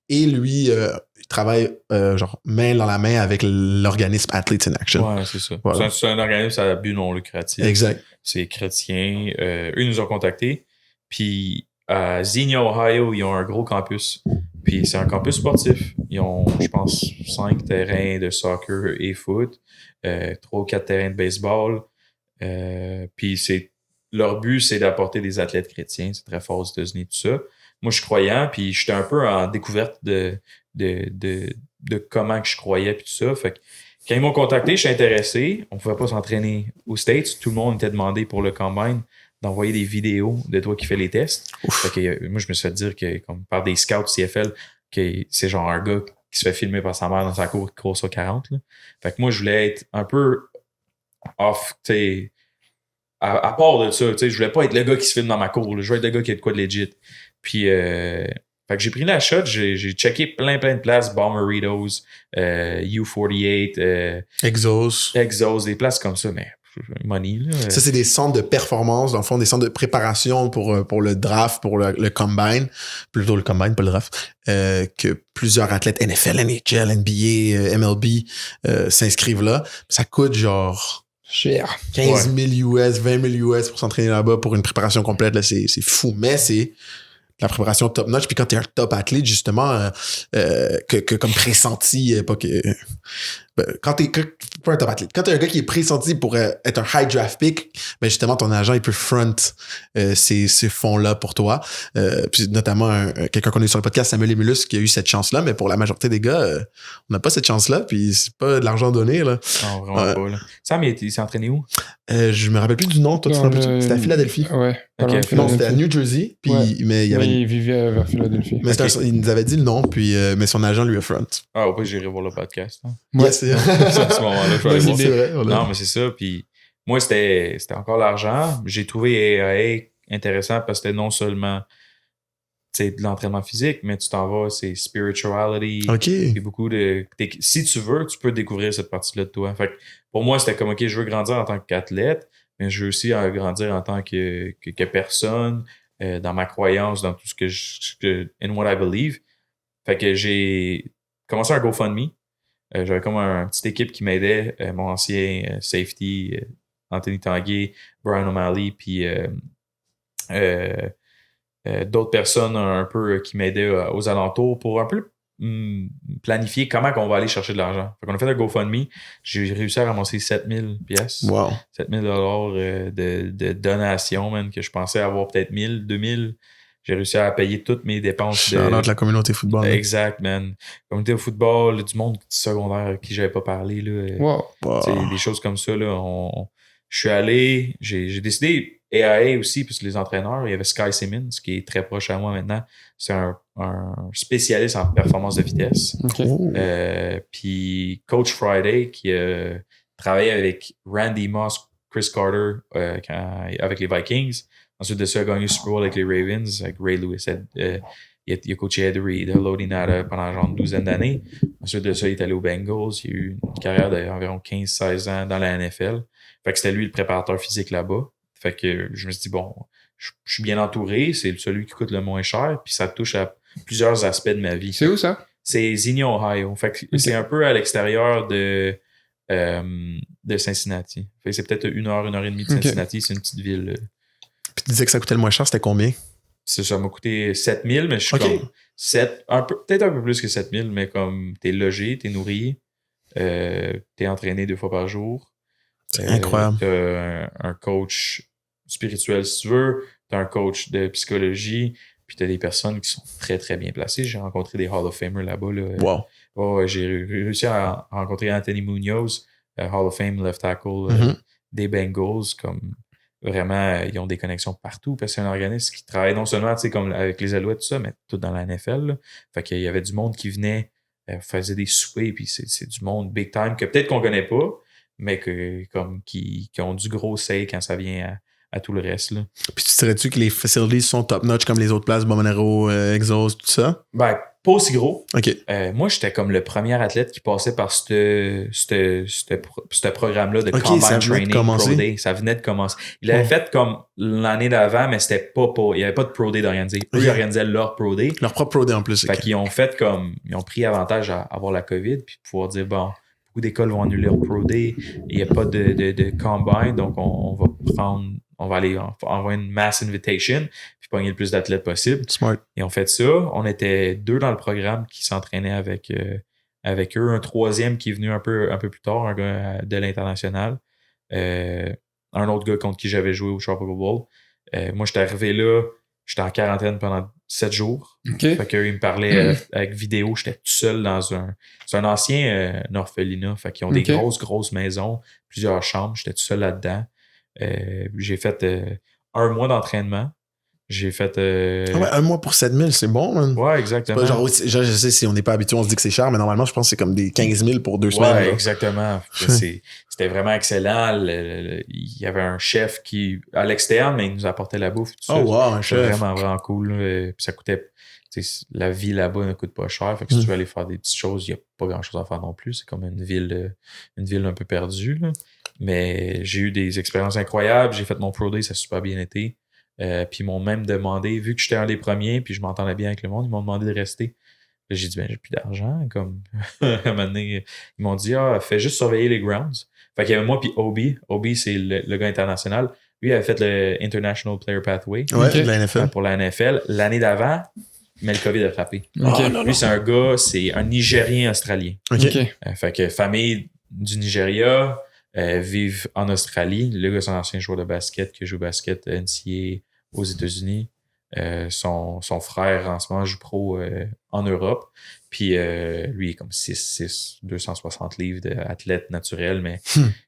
Et lui, il travaille genre main dans la main avec l'organisme Athletes in Action.
Ouais, c'est ça.
Voilà.
C'est un organisme à but non lucratif.
Exact.
C'est chrétien. Eux nous ont contactés. Puis à Xenia, Ohio, ils ont un gros campus. Puis c'est un campus sportif. Ils ont, je pense, 5 terrains de soccer et foot, 3 ou 4 terrains de baseball. Puis leur but, c'est d'apporter des athlètes chrétiens. C'est très fort aux États-Unis, tout ça. Moi, je suis croyant, puis j'étais un peu en découverte de comment que je croyais, puis tout ça. Fait que quand ils m'ont contacté, je suis intéressé. On pouvait pas s'entraîner aux States. Tout le monde était demandé pour le combine d'envoyer des vidéos de toi qui fais les tests. Fait que moi, je me suis fait dire que, comme par des scouts CFL, que c'est genre un gars qui se fait filmer par sa mère dans sa cour qui court sur 40. Là. Fait que moi, je voulais être un peu off, tu sais, à part de ça, tu sais, je voulais pas être le gars qui se filme dans ma cour. Là. Je voulais être le gars qui a de quoi de legit. Puis, fait que j'ai pris la shot, j'ai checké plein de places, Bomberitos, U48, Exos, des places comme ça, mais money, là.
Ça, c'est des centres de performance, dans le fond, des centres de préparation pour le draft, pour le combine, plutôt le combine, pas le draft, que plusieurs athlètes NFL, NHL, NBA, MLB s'inscrivent là. Ça coûte genre
cher.
15 000 US, 20 000 US pour s'entraîner là-bas pour une préparation complète. Là, c'est fou, mais c'est la préparation top-notch. Puis quand t'es un top athlète, justement, que comme pressenti, pas que... quand t'es pas un top athlète, quand t'es un gars qui est pressenti pour être un high draft pick, ben justement, ton agent, il peut front ces fonds-là pour toi. Puis notamment, quelqu'un qu'on a eu sur le podcast, Samuel Emilus, qui a eu cette chance-là, mais pour la majorité des gars, on n'a pas cette chance-là, puis c'est pas de l'argent donné, là.
Non, vraiment pas, là. Sam, il s'est entraîné où?
Je me rappelle plus du nom, toi, tu te rappelles plus? C'était à Philadelphie.
Ouais.
Ok,
Non, c'était à New Jersey, puis mais il y avait...
il vivait vers Philadelphie.
Mais il nous avait dit le nom, puis mais son agent lui a front.
Ah, au pire, j'irai voir le podcast. Hein.
Ouais, c'est
À ce moment-là, je vais aller voir.
c'est vrai.
Non, mais c'est ça. Puis moi, c'était encore l'argent. J'ai trouvé AIA intéressant parce que c'était non seulement de l'entraînement physique, mais tu t'en vas, c'est spirituality.
OK.
Il y a beaucoup de... Si tu veux, tu peux découvrir cette partie-là de toi. Fait que pour moi, c'était comme, OK, je veux grandir en tant qu'athlète, mais je veux aussi grandir en tant que personne, dans ma croyance, dans tout ce in what I believe. Fait que j'ai commencé un GoFundMe. J'avais comme une petite équipe qui m'aidait, mon ancien safety, Anthony Tanguay, Brian O'Malley, puis d'autres personnes un peu qui m'aidaient aux alentours pour un peu planifier comment on va aller chercher de l'argent. Fait qu'on a fait un GoFundMe. J'ai réussi à ramasser 7000 pièces.
Wow.
7000 de donations, man, que je pensais avoir peut-être 1000, 2000. J'ai réussi à payer toutes mes dépenses.
Shout-out la communauté football.
Exact, man. Communauté au football, du monde secondaire à qui j'avais pas parlé. Là,
Wow.
des choses comme ça. Là, je suis allé, j'ai décidé, AIA aussi, parce que les entraîneurs, il y avait Sky Simmons, qui est très proche à moi maintenant. C'est un spécialiste en performance de vitesse.
OK.
Oh.
Puis Coach Friday, qui travaillait avec Randy Moss, Chris Carter, avec les Vikings. Ensuite de ça, il a gagné le Super Bowl avec les Ravens, avec Ray Lewis. Il a coaché Ed Reed, Lodi Nada pendant genre une douzaine d'années. Ensuite de ça, il est allé aux Bengals. Il a eu une carrière d'environ 15-16 ans dans la NFL. Fait que c'était lui le préparateur physique là-bas. Fait que je me suis dit, bon, je suis bien entouré. C'est celui qui coûte le moins cher. Puis ça touche à plusieurs aspects de ma vie.
C'est où ça?
C'est Xenia, Ohio. Fait que c'est un peu à l'extérieur de Cincinnati. Fait que c'est peut-être 1 heure et demie de Cincinnati. C'est une petite ville.
Puis tu disais que ça coûtait le moins cher, c'était combien?
Ça m'a coûté 7000, mais je suis comme peut-être un peu plus que 7000, mais comme t'es logé, t'es nourri, t'es entraîné 2 fois par jour.
C'est incroyable.
T'as un coach spirituel si tu veux, t'as un coach de psychologie, puis t'as des personnes qui sont très très bien placées. J'ai rencontré des Hall of Famers là-bas. Là.
Wow.
J'ai réussi à rencontrer Anthony Munoz, Hall of Fame left tackle des Bengals, comme vraiment, ils ont des connexions partout parce que c'est un organisme qui travaille non seulement comme avec les Alouettes, tout ça, mais tout dans la NFL. Là. Fait qu'il y avait du monde qui venait, faisait des soupers, puis c'est du monde big time que peut-être qu'on connaît pas, mais qui ont du gros say quand ça vient à tout le reste. Là.
Puis tu dirais-tu que les facilities sont top-notch comme les autres places, Bomonero, Exos, tout ça?
Ben, pas aussi gros.
OK.
Moi, j'étais comme le premier athlète qui passait par ce programme-là de Combine Training Pro Day. Ça venait de commencer. Il avait fait comme l'année d'avant, mais c'était pas il n'y avait pas de Pro Day d'organiser. Eux, ils organisaient leur Pro Day.
Leur propre Pro Day en plus.
Fait qu'ils ont fait comme... Ils ont pris avantage à avoir la COVID, puis pouvoir dire, bon, beaucoup d'écoles vont annuler leur Pro Day. Il n'y a pas de Combine, donc on va aller envoyer une mass invitation puis pogner le plus d'athlètes possible.
Smart.
Et on fait ça. On était 2 dans le programme qui s'entraînaient avec eux. Un 3e qui est venu un peu plus tard, un gars de l'international. Un autre gars contre qui j'avais joué au Chicago Bowl. Moi, j'étais arrivé là, j'étais en quarantaine pendant 7 jours.
Okay.
Fait qu'eux, ils me parlaient avec vidéo. J'étais tout seul c'est un ancien orphelinat. Fait qu'ils ont des grosses maisons, plusieurs chambres. J'étais tout seul là-dedans. J'ai fait 1 mois d'entraînement. J'ai fait...
1 mois pour 7000, c'est bon, man.
Ouais, exactement.
Pas genre, je sais, si on n'est pas habitué, on se dit que c'est cher, mais normalement, je pense que c'est comme des 15 000 pour 2 semaines.
Ouais,
là.
exactement. C'était vraiment excellent. Il y avait un chef qui, à l'externe, mais il nous apportait la bouffe. Tout ça.
Oh, wow, un
C'était
chef.
vraiment cool. Puis ça coûtait... La vie là-bas ne coûte pas cher. Fait que si tu veux aller faire des petites choses, il n'y a pas grand-chose à faire non plus. C'est comme une ville un peu perdue. Là. Mais j'ai eu des expériences incroyables. J'ai fait mon Pro Day, ça a super bien été. Puis ils m'ont même demandé, vu que j'étais un des premiers, puis je m'entendais bien avec le monde, ils m'ont demandé de rester. Là, j'ai dit, j'ai plus d'argent. Comme, à un moment donné, ils m'ont dit, fais juste surveiller les grounds. Fait qu'il y avait moi, puis Obi. Obi, c'est le gars international. Lui, il avait fait le International Player Pathway.
Ouais, de la NFL.
Pour la NFL. L'année d'avant, mais le COVID a frappé.
Okay.
Lui, c'est un gars, c'est un Nigérien australien.
OK.
Fait que famille du Nigeria, vivent en Australie. Le gars, c'est un ancien joueur de basket qui joue au basket NCAA aux États-Unis. Son frère, en ce moment, joue pro en Europe. Puis lui, il est comme 6'6", 260 livres d'athlète naturel, mais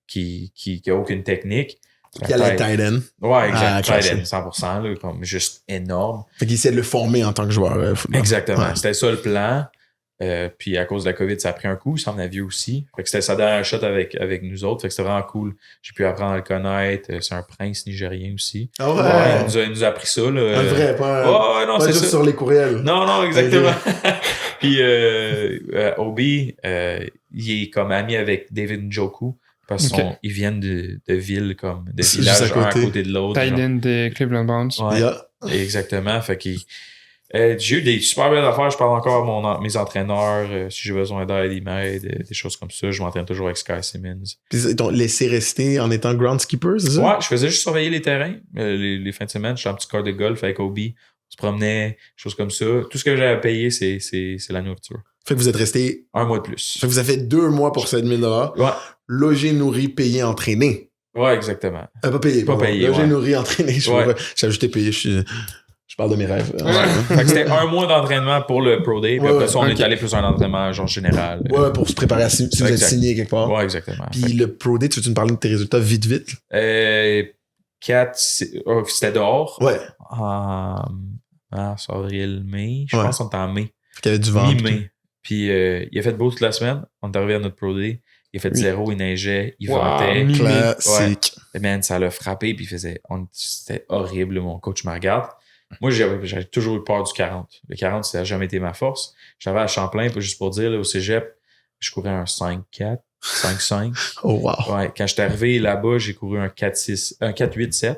qui a aucune technique.
Qui a le tight end.
Ouais, exact.
Ah,
Tight end, 100%, là, comme juste énorme.
Fait qu'il essaie de le former en tant que joueur football.
Exactement.
Ouais.
C'était ça le plan. Puis à cause de la COVID, ça a pris un coup. Il s'en a vieux aussi. Fait que c'était sa dernière shot avec nous autres. Fait que c'était vraiment cool. J'ai pu apprendre à le connaître. C'est un prince nigérien aussi.
Ah ouais?
Il nous a appris ça. Là.
Un vrai,
Non,
pas
c'est
juste
ça.
sur les courriels.
Non, exactement. Puis Obi, il est comme ami avec David Njoku. Parce qu'ils viennent de villes comme de
C'est
villages
juste
un à côté de l'autre.
Tight end des Cleveland Browns.
Ouais, exactement. Fait qu'il j'ai eu des super belles affaires. Je parle encore à mes entraîneurs. Si j'ai besoin d'aide, ils m'aident. Des choses comme ça. Je m'entraîne toujours avec Sky Simmons.
Puis ils t'ont laissé rester en étant groundskeeper, c'est ça?
Ouais, je faisais juste surveiller les terrains. Les fins de semaine, j'étais un petit corps de golf avec Obi. On se promenait, choses comme ça. Tout ce que j'avais à payer, c'est la nourriture.
Fait que vous êtes resté...
Un mois de plus.
Fait que vous avez fait 2 mois pour 7 000 $.
Ouais.
Logé, nourri, payé, entraîné.
Ouais, exactement.
Pas payé.
Pas payé,
Logé,
ouais.
nourri, entraîné. J'ai ajouté payé. Je parle de mes rêves.
Fait que c'était un mois d'entraînement pour le Pro Day. Puis après ça, on est allé plus un entraînement genre général.
Ouais, pour se préparer si vous êtes signé quelque part.
Ouais, exactement.
Puis le Pro Day, tu veux-tu me parler de tes résultats vite?
4, c'était dehors.
Ouais.
En mars, avril, mai. Je pense qu'on était en mai.
Fait qu'il y avait du vent.
Mi-mai. Puis il a fait beau toute la semaine. On est arrivé à notre Pro Day. Il a fait 0, il neigeait, il ventait.
Classique.
Ouais. Man, ça l'a frappé. Puis c'était horrible. Mon coach me regarde. Moi, j'avais toujours eu peur du 40. Le 40, ça n'a jamais été ma force. J'avais à Champlain, juste pour dire, là, au cégep, je courais un 5-4, 5-5.
Oh, wow.
Ouais, quand j'étais arrivé là-bas, j'ai couru un 4-8-7.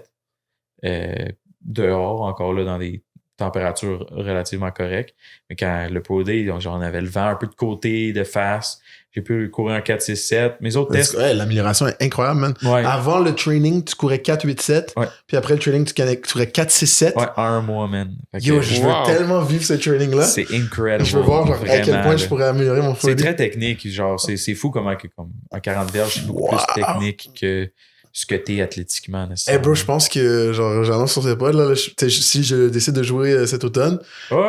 Dehors, encore là, dans des températures relativement correctes. Mais quand le Pro Day, on avait le vent un peu de côté, de face. J'ai pu courir un 4-6-7. Mes autres tests...
Ouais, l'amélioration est incroyable, man.
Ouais.
Avant le training, tu courais 4-8-7.
Ouais.
Puis après le training, tu courais 4-6-7.
Ouais, un mois, man.
Yo, je veux tellement vivre ce training-là.
C'est incredible.
Je veux voir genre, à quel point je pourrais améliorer mon
C'est
folie.
très technique. Genre, c'est fou comment comme un 40 verges, c'est beaucoup plus technique que ce que t'es athlétiquement.
Hey bro, je pense que genre j'annonce sur ces pods là, si je décide de jouer cet automne,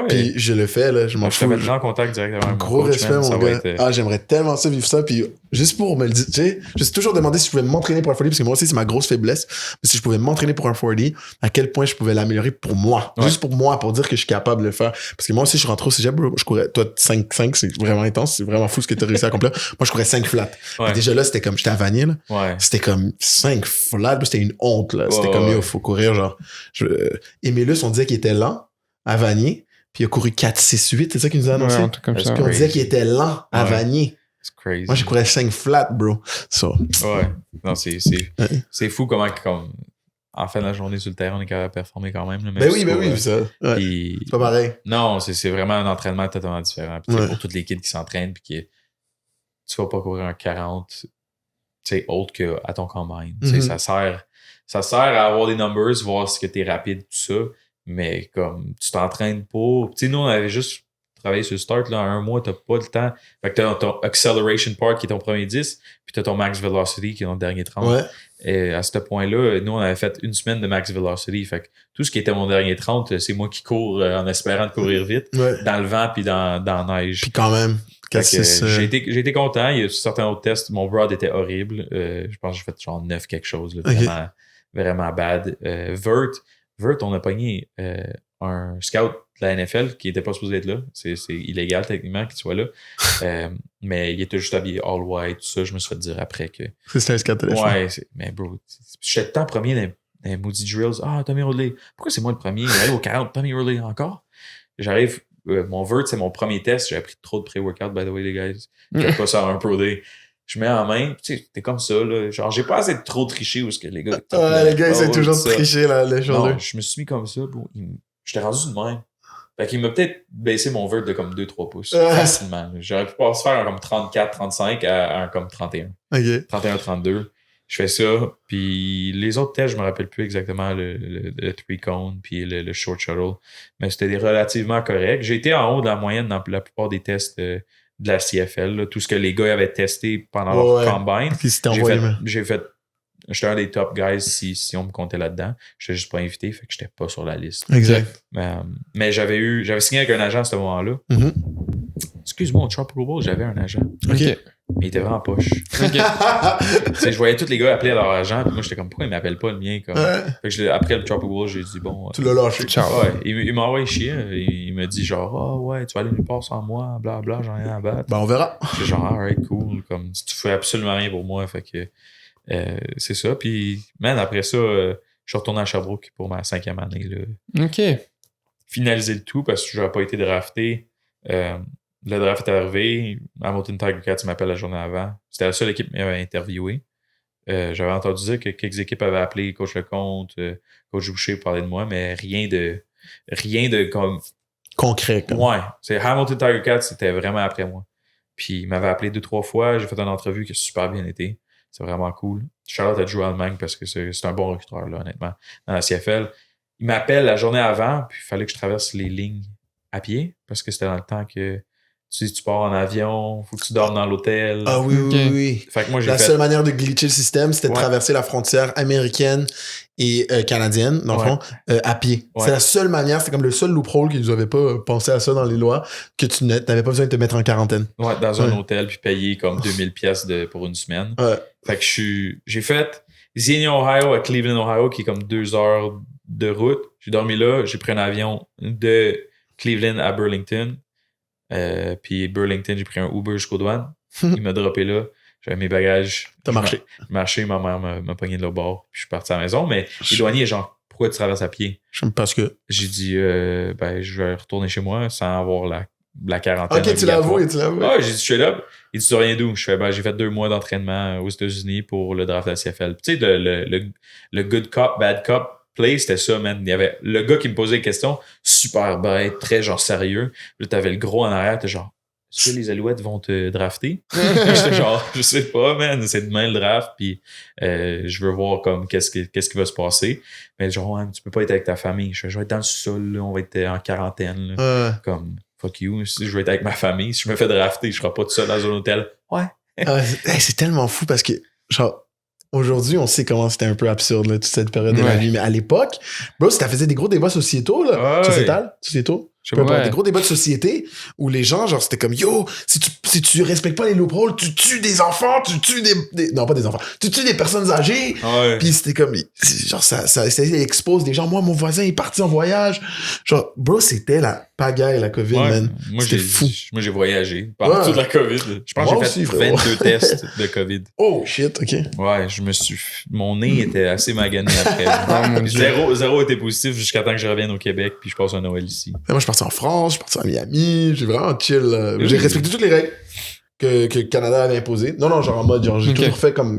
puis je le fais là, je m'en fous.
Je te mettrai en contact directement avec mon
gros
coach,
respect mon gars. J'aimerais tellement ça vivre ça, puis juste pour me le dire, tu sais, je me suis toujours demandé si je pouvais m'entraîner pour un 40 parce que moi aussi c'est ma grosse faiblesse, mais si je pouvais m'entraîner pour un 40, à quel point je pouvais l'améliorer pour moi, juste pour moi, pour dire que je suis capable de le faire, parce que moi aussi je rentre au cégep, bro, je courais, toi 5 c'est vraiment intense, c'est vraiment fou ce que tu as réussi à accomplir. Moi je courais 5 flats. Déjà là c'était comme j'étais à Vanier là, c'était comme 5 flats, c'était une honte là, c'était comme il faut courir genre Emilus on disait qu'il était lent à Vanier, puis il a couru 4-6-8, c'est ça qu'il nous a annoncé.
Un truc comme ça.
Puis on disait qu'il était lent à Vanier.
C'est crazy.
Moi, j'ai couru 5 flats, bro. So.
Ouais. Non, c'est fou comment, comme, en fin de la journée sur le terrain, on est capable de performer quand même.
Ben oui, ça. Ouais.
Puis,
c'est pas pareil.
Non, c'est vraiment un entraînement totalement différent. Puis, pour toutes les kids qui s'entraînent, puis qui tu vas pas courir un 40, autre qu'à ton combine. Ça sert à avoir des numbers, voir si t'es rapide, tout ça. Mais comme tu t'entraînes pour... Tu sais, nous, on avait juste travaillé sur le start, là, en un mois, t'as pas le temps. Fait que t'as ton acceleration part qui est ton premier 10, puis t'as ton max velocity qui est ton dernier 30.
Ouais.
Et à ce point-là, nous, on avait fait une semaine de max velocity. Fait que tout ce qui était mon dernier 30, c'est moi qui cours en espérant de courir vite, dans le vent puis dans la neige.
Puis quand même...
J'ai été content. Il y a certains autres tests. Mon broad était horrible. Je pense que j'ai fait genre 9 quelque chose. Là, vraiment bad. Vert, on a pogné un scout de la NFL qui était pas supposé être là. C'est illégal techniquement qu'il soit là. Mais il était juste habillé all white, tout ça. Je me suis fait dire après que...
C'est un scout de la
Ouais, mais bro, j'étais tant premier dans les Moody Drills. Ah, Tommy Ridley. Pourquoi c'est moi le premier? J'arrive au 40, Tommy Ridley encore? J'arrive... mon vert, c'est mon premier test. J'avais pris trop de pré-workout, by the way, les guys. J'avais pas ça à un Pro Day. Je mets en main, tu sais, t'es comme ça, là. Genre, j'ai pas assez de trop tricher où ce que les gars...
les gars, ils essaient toujours de tricher, là, les choses.
Non, je me suis mis comme ça, bro. J'étais rendu de même. Fait qu'il m'a peut-être baissé mon vert de comme 2-3 pouces. Facilement. J'aurais pu passer faire un comme 34-35 à un comme 31.
OK.
31-32. Je fais ça, puis les autres tests, je me rappelle plus exactement le three cone puis le short shuttle, mais c'était relativement correct. J'ai été en haut de la moyenne dans la plupart des tests de la CFL, là, tout ce que les gars avaient testé pendant leur combine. J'étais un des top guys si on me comptait là-dedans. Je n'étais juste pas invité, fait que j'étais pas sur la liste.
Exact.
Mais j'avais signé avec un agent à ce moment-là.
Mm-hmm.
Excuse-moi, au Trump Pro Bowl, j'avais un agent.
OK.
Mais il était vraiment poche.
Ok.
Tu sais, je voyais tous les gars appeler à leur agent, puis moi, j'étais comme, pourquoi ils m'appellent pas le mien? Comme...
Ouais.
Fait que après le Tropic Wall, j'ai dit, bon.
Tu l'as lâché.
Ciao.
Ouais, il m'a envoyé chier. Il m'a dit, genre, ouais, tu vas aller nulle part sans moi, blablabla, j'en ai rien à battre.
Ben, on verra.
J'étais genre, alright, cool. Comme, tu fais absolument rien pour moi. Fait que, c'est ça. Puis, man, après ça, je suis retourné à Sherbrooke pour ma 5e année, là.
Ok.
Finaliser le tout parce que j'aurais pas été drafté. Le draft est arrivé. Hamilton Tiger Cats m'appelle la journée avant. C'était la seule équipe qui m'avait interviewé. J'avais entendu dire que quelques équipes avaient appelé Coach Lecomte, Coach Boucher pour parler de moi, mais rien de comme.
Concret. Comme.
Ouais. C'est Hamilton Tiger Cats, c'était vraiment après moi. Puis il m'avait appelé 2-3 fois. J'ai fait une entrevue qui a super bien été. C'est vraiment cool. Shout-out à Drew Allemagne parce que c'est un bon recruteur, là, honnêtement, dans la CFL. Il m'appelle la journée avant, puis il fallait que je traverse les lignes à pied parce que c'était dans le temps que tu pars en avion, faut que tu dormes dans l'hôtel.
Ah oui,
Ok.
oui.
Fait que moi, j'ai
La
fait...
seule manière de glitcher le système, c'était de
Ouais.
traverser la frontière américaine et canadienne, dans le fond, à pied.
Ouais.
C'est la seule manière, c'était comme le seul loophole qu'ils nous avaient pas pensé à ça dans les lois, que tu n'avais pas besoin de te mettre en quarantaine.
Ouais, dans un
Ouais.
hôtel, puis payer comme 2000 pièces pour une semaine.
Ouais.
Fait que j'ai fait Xenia, Ohio à Cleveland, Ohio, qui est comme 2 heures de route. J'ai dormi là, j'ai pris un avion de Cleveland à Burlington. Puis Burlington, j'ai pris un Uber jusqu'aux douanes. Il m'a droppé là. J'avais mes bagages.
T'as marché.
J'ai marché, ma mère m'a pogné de l'autre bord. Puis je suis parti à la maison. Mais les douaniers, genre, pourquoi tu traverses à pied?
Parce que.
J'ai dit, ben, je vais retourner chez moi sans avoir la quarantaine.
Ok, tu l'as avoué, tu l'as avoué.
Ouais, j'ai dit, je suis là. Il dit, tu rien d'où? Je fais, ben, j'ai fait 2 mois d'entraînement aux États-Unis pour le draft de la CFL. Tu sais, le good cop, bad cop play, c'était ça, man. Il y avait le gars qui me posait des questions, super bête, très genre sérieux. Là, t'avais le gros en arrière, t'es genre, est-ce que les Alouettes vont te drafter? J'étais genre, je sais pas, man, c'est demain le draft, puis je veux voir comme qu'est-ce qui va se passer. Mais genre, ouais, tu peux pas être avec ta famille. Je vais être dans le sol, là, on va être en quarantaine, là. Comme, fuck you, si je veux être avec ma famille, si je me fais drafter, je serai pas tout seul dans un hôtel. Ouais.
C'est tellement fou parce que, genre, aujourd'hui, on sait comment c'était un peu absurde, là, toute cette période de la vie. Mais à l'époque, bro, ça faisait des gros débats sociétaux, là. Sociétaux.
Je sais pas.
Des gros débats de société où les gens, genre, c'était comme, yo, si tu respectes pas les loopholes, tu tues des enfants, tu tues non, pas des enfants, tu tues des personnes âgées.
Ouais.
Puis c'était comme, genre, ça expose des gens. Moi, mon voisin est parti en voyage. Genre, bro, c'était la pagaille, la COVID,
Ouais.
man.
Moi,
c'était fou.
Moi, j'ai voyagé pendant toute la COVID. Je pense
Moi
que j'ai
aussi,
fait
frérot.
22 tests de COVID.
Oh, shit, OK.
Ouais, mon nez était assez magané après.
Oh, mon Dieu.
Zéro était positif jusqu'à temps que je revienne au Québec puis je passe un Noël ici.
Moi, je suis parti en France, je suis parti à Miami, j'ai vraiment chill. Là. J'ai respecté toutes les règles que le Canada avait imposées. Non, genre en mode, genre, j'ai toujours fait comme,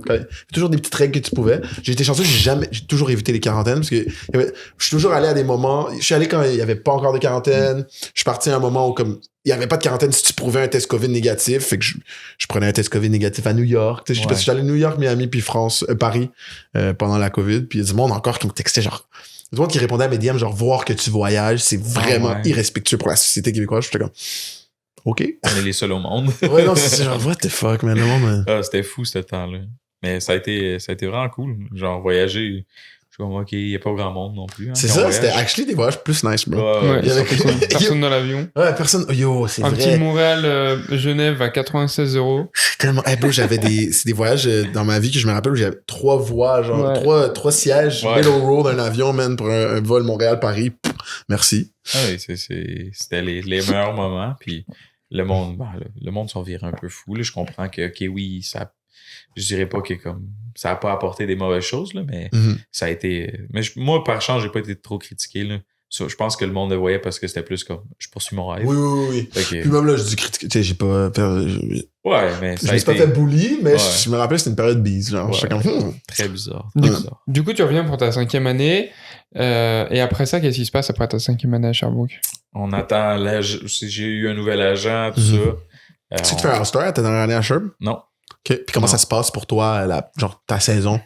toujours des petites règles que tu pouvais. J'ai été chanceux, j'ai toujours évité les quarantaines parce que je suis toujours allé à des moments, je suis allé quand il y avait pas encore de quarantaine, je suis parti à un moment où comme, il y avait pas de quarantaine si tu prouvais un test COVID négatif, fait que je prenais un test COVID négatif à New York. Tu sais, je suis allé à New York, Miami, puis Paris, pendant la COVID, puis il y a du monde encore qui me textait genre, du monde qui répondait à mes DM, genre, voir que tu voyages, c'est vraiment irrespectueux pour la société québécoise. J'étais comme, OK.
On est les seuls au monde.
Ouais, non, c'est genre, what the fuck, man, le monde.
Ah, c'était fou, ce temps-là. Mais ça a été vraiment cool. Genre, voyager, je suis comme, OK, il n'y a pas grand monde non plus. Hein,
c'est ça, c'était actually des voyages plus nice, bro.
Ouais,
Il y avait
personne dans l'avion.
Ouais, personne. Yo, c'est
Un
vrai.
petit Montréal-Genève à 96 €.
C'est tellement. Hey, bro, c'est des voyages dans ma vie que je me rappelle où j'avais 3 voix, genre,
Ouais.
3 sièges,
Ouais.
middle row d'un avion, man, pour un vol Montréal-Paris. Merci.
Ah oui, c'était les meilleurs moments. Puis le monde s'en vire un peu fou. Là, je comprends que, OK, oui, je dirais pas que comme ça a pas apporté des mauvaises choses, là, mais ça a été. Mais moi, par chance, j'ai pas été trop critiqué. Là. Je pense que le monde le voyait parce que c'était plus comme je poursuis mon rêve.
Oui.
Okay.
Puis même là, je dis critique. Tu sais, j'ai pas.
Ouais, mais
Je
ça a
me suis pas
été
fait bully, mais
Ouais.
je me rappelle, c'était une période bise. Genre,
Ouais.
j'étais comme,
très bizarre.
Du coup, tu reviens pour ta 5e année. Et après ça, qu'est-ce qui se passe après ta 5e année à Sherbrooke?
On attend j'ai eu un nouvel agent, tout ça.
Tu te fais un All-Star ta dernière année à Sherb?
Non.
OK. Puis comment ça se passe pour toi, genre ta saison?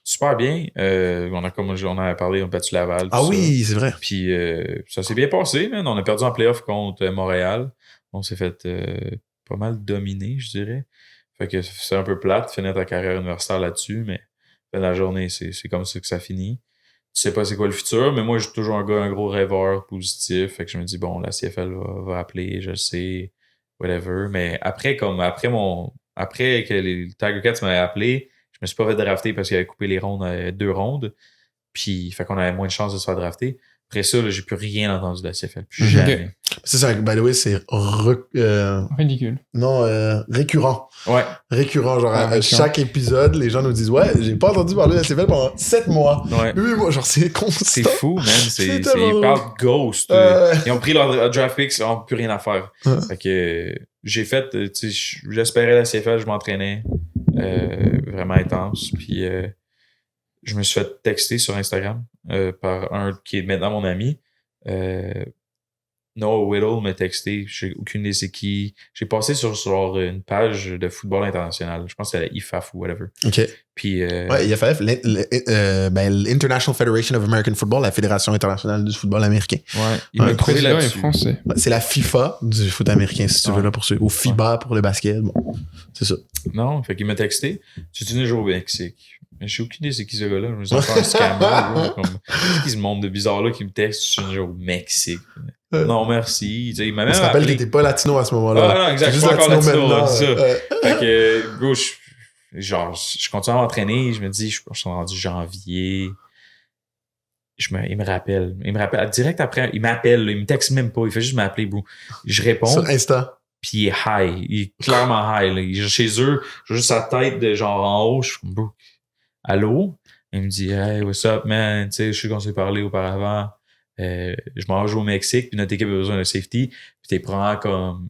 Super bien. Comme on a parlé, on a battu Laval.
Ah oui, c'est vrai.
Puis ça s'est bien passé, man. On a perdu en playoff contre Montréal. On s'est fait pas mal dominer, je dirais. Fait que c'est un peu plate, finir ta carrière universitaire là-dessus, mais la journée, c'est comme ça que ça finit. Tu sais pas c'est quoi le futur, mais moi, je suis toujours un gros rêveur positif. Fait que je me dis, bon, la CFL va appeler, je sais, whatever. Mais après après que les Tiger Cats m'avaient appelé, je me suis pas fait drafter parce qu'il avait coupé les rondes à 2 rondes. Puis, fait qu'on avait moins de chances de se faire drafter. Après ça, là, j'ai plus rien entendu de la CFL. Plus jamais.
C'est ça, by the way, c'est
Ridicule.
récurrent.
Ouais.
Récurrent, genre à
récurrent.
chaque épisode, les gens nous disent ouais, j'ai pas entendu parler de la CFL pendant 7 mois.
Ouais.
8 mois, genre c'est constant.
C'est fou, man.
tellement
Ils
drôle.
parlent de Ghost. Ils ont pris leur draft picks, ils n'ont plus rien à faire.
Ouais.
Fait que j'ai fait, tu sais, j'espérais la CFL, je m'entraînais vraiment intense. Puis je me suis fait texter sur Instagram par un qui est maintenant mon ami. Noah Whittle m'a texté, je sais aucune idée c'est qui. J'ai passé sur une page de football international. Je pense que c'était la IFAF ou whatever.
OK.
Puis
Ouais, IFF, l'International Federation of American Football, la Fédération internationale du football américain.
ouais, il
Ouais,
m'a
Le
trouvé
président est
là-dessus.
français.
Ouais, c'est la FIFA du foot américain, si tu veux,
Ouais.
là, pour ceux. Ou FIBA pour le basket. Bon, c'est ça.
Non, fait qu'il m'a texté. Tu es jouer au Mexique. Mais je sais aucune idée c'est qui ce gars-là. Je me suis fait un scammer. là, comme, c'est qui ce monde de bizarre-là qui me texte tu es jouer au Mexique? Non, merci. Tu sais, il m'a
On
même
se rappelle que
appelé.
t'étais pas latino à ce moment-là.
Ah non, exact.
T'es
Je suis pas encore latino,
maintenant,
c'est ça.
ouais.
Fait que, bro, je continue à m'entraîner. Je me dis, je suis rendu janvier. Il me rappelle. Direct après, il m'appelle. Il me texte même pas. Il fait juste m'appeler, bro. Je réponds.
Sur Insta.
Puis il est high. Il est clairement high. Là. Il est chez eux. J'ai juste sa tête de genre en haut. Je suis comme, bro, allô? Il me dit, hey, what's up, man? Tu sais, je sais qu'on s'est parlé auparavant. Je m'en vais jouer au Mexique. Puis notre équipe a besoin d'un safety. Puis t'es prends comme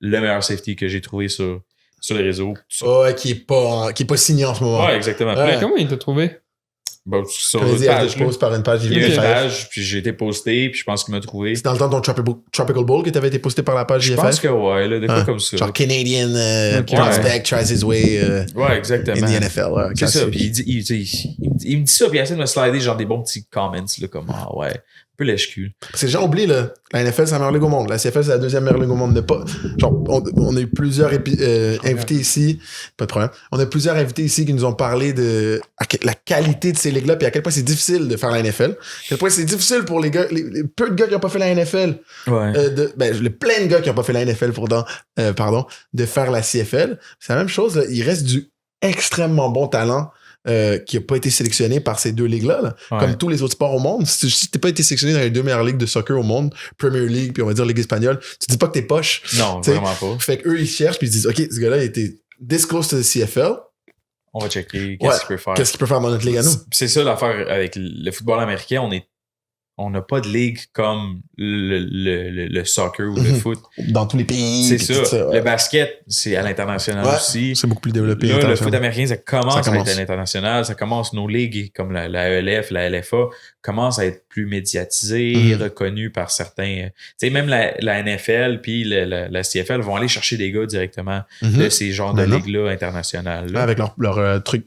le meilleur safety que j'ai trouvé sur les réseaux.
Ouais, qui est pas signé en ce moment.
Ouais, exactement.
Ouais.
Mais comment il t'a trouvé?
Bon, sur
Comme il
une
dit, elle
page.
te
là.
pose par une page.
Il y a une
IFF.
page, puis j'ai été posté, puis je pense qu'il m'a trouvé.
C'est dans le temps de ton Tropical Bowl que t'avais été posté par la page
Je
IFF?
pense que ouais, là, des fois
Ah.
comme ça.
Genre Canadian
Ok.
prospect tries his way
Ouais, exactement.
in the NFL. Ouais,
C'est ça,
classique.
puis il me dit ça, puis il essaie de me slider genre des bons petits comments, là, comme ah ouais, un peu lèche-cul.
Parce que les gens oublient, là, la NFL, c'est la meilleure ligue au monde. La CFL, c'est la deuxième meilleure ligue au monde. Genre, on a eu plusieurs invités ici. Pas de problème. On a plusieurs invités ici qui nous ont parlé de la qualité de ces ligues-là, puis à quel point c'est difficile de faire la NFL. À quel point c'est difficile pour les gars, les peu de gars qui n'ont pas fait la NFL,
Ouais.
le plein de gars qui n'ont pas fait la NFL pourtant, de faire la CFL. C'est la même chose, là. Il reste du extrêmement bon talent qui n'a pas été sélectionné par ces deux ligues-là, là.
Ouais.
Comme tous les autres sports au monde. Si t'es pas été sélectionné dans les deux meilleures ligues de soccer au monde, Premier League, puis on va dire Ligue espagnole, tu dis pas que t'es poche.
Non,
T'sais,
vraiment pas.
Fait qu'eux, ils cherchent, puis ils disent, OK, ce gars-là, il était this close to the CFL.
On va checker
Ouais.
qu'est-ce qu'il peut faire.
Qu'est-ce qu'il peut faire dans notre ligue à nous?
C'est ça l'affaire avec le football américain, on n'a pas de ligue comme le soccer ou le
Mhm.
foot.
Dans tous les pays.
C'est
puis
ça.
tout ça, ouais.
Le basket, c'est à l'international
Ouais.
aussi.
C'est beaucoup plus développé.
Là, le
international.
foot américain, ça commence
Ça commence.
à être à l'international. Ça commence, nos ligues comme la ELF, la LFA, commencent à être plus médiatisées,
Mhm.
reconnues par certains. Tu sais, même la NFL puis la CFL vont aller chercher des gars directement
Mhm.
de ces genres de
Ben non.
ligues-là internationales. là.
Ouais, avec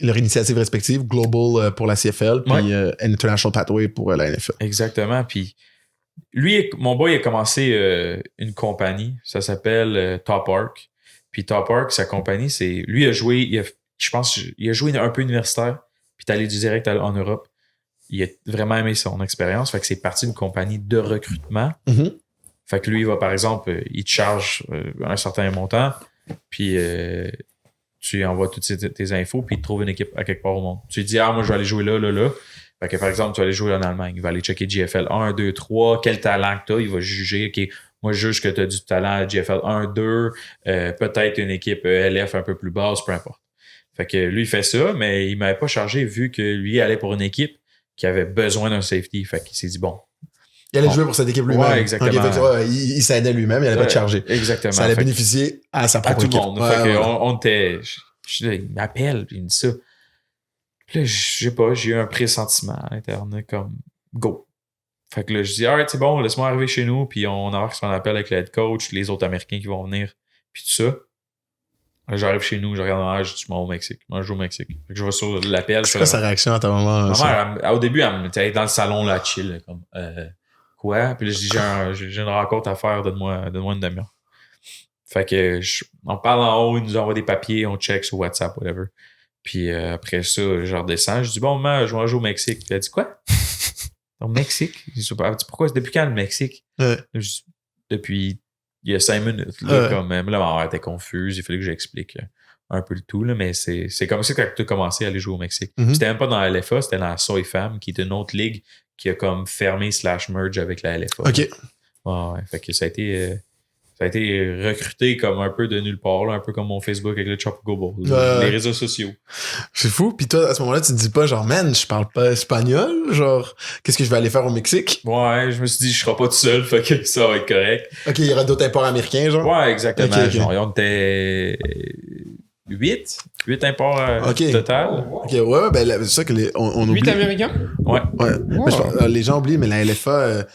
leur initiative respective, Global pour la CFL, puis
Ouais.
International Pathway pour la NFL.
Exactement. Puis lui, mon boy, il a commencé une compagnie. Ça s'appelle Top Arc. Puis Top Arc, sa compagnie, c'est. Lui, je pense, il a joué un peu universitaire. Puis il est allé direct en Europe. Il a vraiment aimé son expérience. Fait que c'est parti d'une compagnie de recrutement.
Mhm.
Fait que lui, il va, par exemple, il te charge un certain montant. Puis tu lui envoies toutes tes infos. Puis il te trouve une équipe à quelque part au monde. Tu lui dis, moi, je vais aller jouer là. Fait que, par exemple, tu vas aller jouer en Allemagne. Il va aller checker GFL 1, 2, 3. Quel talent que tu as. Il va juger, OK, moi, je juge que tu as du talent à GFL 1, 2. Peut-être une équipe LF un peu plus basse, peu importe. Fait que lui, il fait ça, mais il m'avait pas chargé vu que lui allait pour une équipe qui avait besoin d'un safety. Fait qu'il s'est dit, bon.
Il allait
Bon.
jouer pour cette équipe lui-même.
Ouais, exactement.
Ok, fait que, ouais, il s'aidait lui-même, il allait pas te charger.
Exactement.
Ça allait
Fait que-
bénéficier à sa
à
propre
tout
équipe.
le monde.
Ouais,
Fait que
ouais.
on était. Il m'appelle, puis il me dit ça. Puis là, je sais pas, j'ai eu un pressentiment à l'interne, comme go. Fait que là, je dis, alright, c'est bon, laisse-moi arriver chez nous, puis on a ce qu'on appelle avec le head coach, les autres Américains qui vont venir, puis tout ça. Là, j'arrive chez nous, je regarde en l'air, je dis, je m'en vais au Mexique. Moi, je joue au Mexique. Fait que je vais sur l'appel.
C'est quoi sa réaction à ta maman?
Ma
ça?
mère, au début, elle était dans le salon, là, chill, là, comme, quoi? Puis là, je dis, j'ai une rencontre à faire, donne-moi une demi-heure. Fait que, on parle en haut, ils nous envoient des papiers, on check sur WhatsApp, whatever. Puis après ça, je redescends, je dis, bon, maman, je vais jouer au Mexique. Puis elle dit, quoi? Au Mexique? Je dis, pourquoi? Depuis quand le Mexique?
Ouais.
Depuis il y a 5 minutes, là, quand même. Là, ma mère était confuse. Il fallait que j'explique un peu le tout, là, mais c'est comme ça que tu as commencé à aller jouer au Mexique. C'était même pas dans la LFA, c'était dans la Soy Fam, qui est une autre ligue qui a comme fermé / merge avec la LFA.
OK.
Ouais. Fait que ça a été recruté comme un peu de nulle part, là, un peu comme mon Facebook avec le Chop Go Ball, les réseaux sociaux.
C'est fou. Puis toi, à ce moment-là, tu te dis pas genre, man, je parle pas espagnol, genre, qu'est-ce que je vais aller faire au Mexique?
Ouais, je me suis dit, je serai pas tout seul, fait que ça va être correct.
OK, il y aura d'autres imports américains, genre?
Ouais, exactement.
Ok.
Genre, on était 8 imports total.
OK, ouais, ben c'est ça que on
8
oublie.
Américains?
Ouais.
Ouais.
Wow.
Mais les gens oublient, mais la LFA,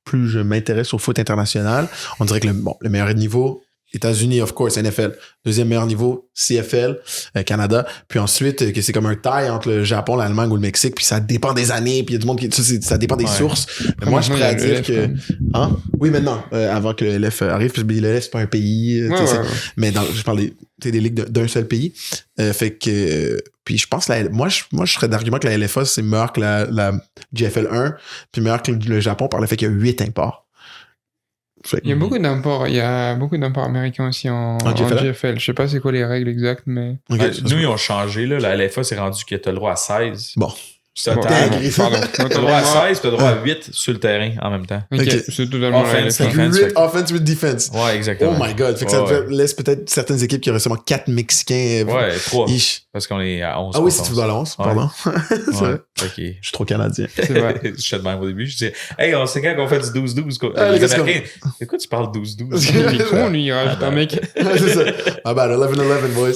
plus je m'intéresse au foot international, on dirait que le meilleur niveau, États-Unis, of course, NFL. Deuxième meilleur niveau, CFL, Canada. Puis ensuite, que c'est comme un tie entre le Japon, l'Allemagne ou le Mexique. Puis ça dépend des années. Puis il y a du monde qui... Ça dépend des sources. Mais moi, je suis prêt à dire que... Hein? Oui, maintenant, avant que le LF arrive. Puis le LF, c'est pas un pays. Mais je parle des ligues d'un seul pays. Fait que... puis je pense que moi, je serais d'argument que la LFA, c'est meilleur que la GFL 1. Puis meilleur que le Japon par le fait qu'il y a 8 imports.
Il y a beaucoup d'imports américains aussi en GFL. Je sais pas c'est quoi les règles exactes, mais...
Okay,
nous, ils ont changé. Là. La LFA, c'est rendu que tu as le droit à 16.
Bon.
Pardon. Tu as le droit à 16, tu as le droit à 8 sur le terrain en même temps.
OK, c'est totalement la LFA.
Offense with defense.
Ouais, exactement.
Oh my God. Fait que ça laisse peut-être certaines équipes qui auraient seulement 4 Mexicains.
Ouais, 3. Parce qu'on est à 11.
Ah oui, c'est football à 11, pardon. C'est vrai.
OK.
Je suis trop canadien.
C'est vrai.
Je suis de même au début. Je dis, hey, on sait quand qu'on fait du 12-12. Les Américains, de quoi tu parles 12-12?
Il est con, lui, il rajoute un mec.
C'est ça. Ah ben, 11-11, boys.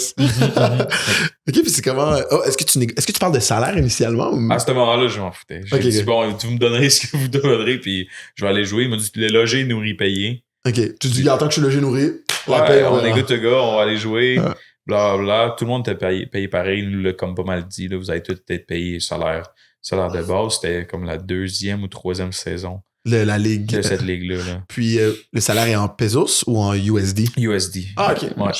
OK, puis c'est comment... Oh, est-ce que tu parles de salaire initialement? Ou...
À ce moment-là, je m'en foutais. J'ai dit, bon, vous me donnerez ce que vous donnerez, puis je vais aller jouer. Il m'a dit, le loger, nourri, payé.
OK. Tu dis, en tant que je suis logé, nourri,
on est good to go, on va aller jouer. Blablabla. Tout le monde était payé pareil. Il nous l'a comme pas mal dit. Là, vous avez tous été payé salaire de base. C'était comme la 2e ou 3e saison.
La ligue.
De cette ligue-là. Là.
Puis, le salaire est en pesos ou en USD?
USD.
Ah, OK.
Ouais.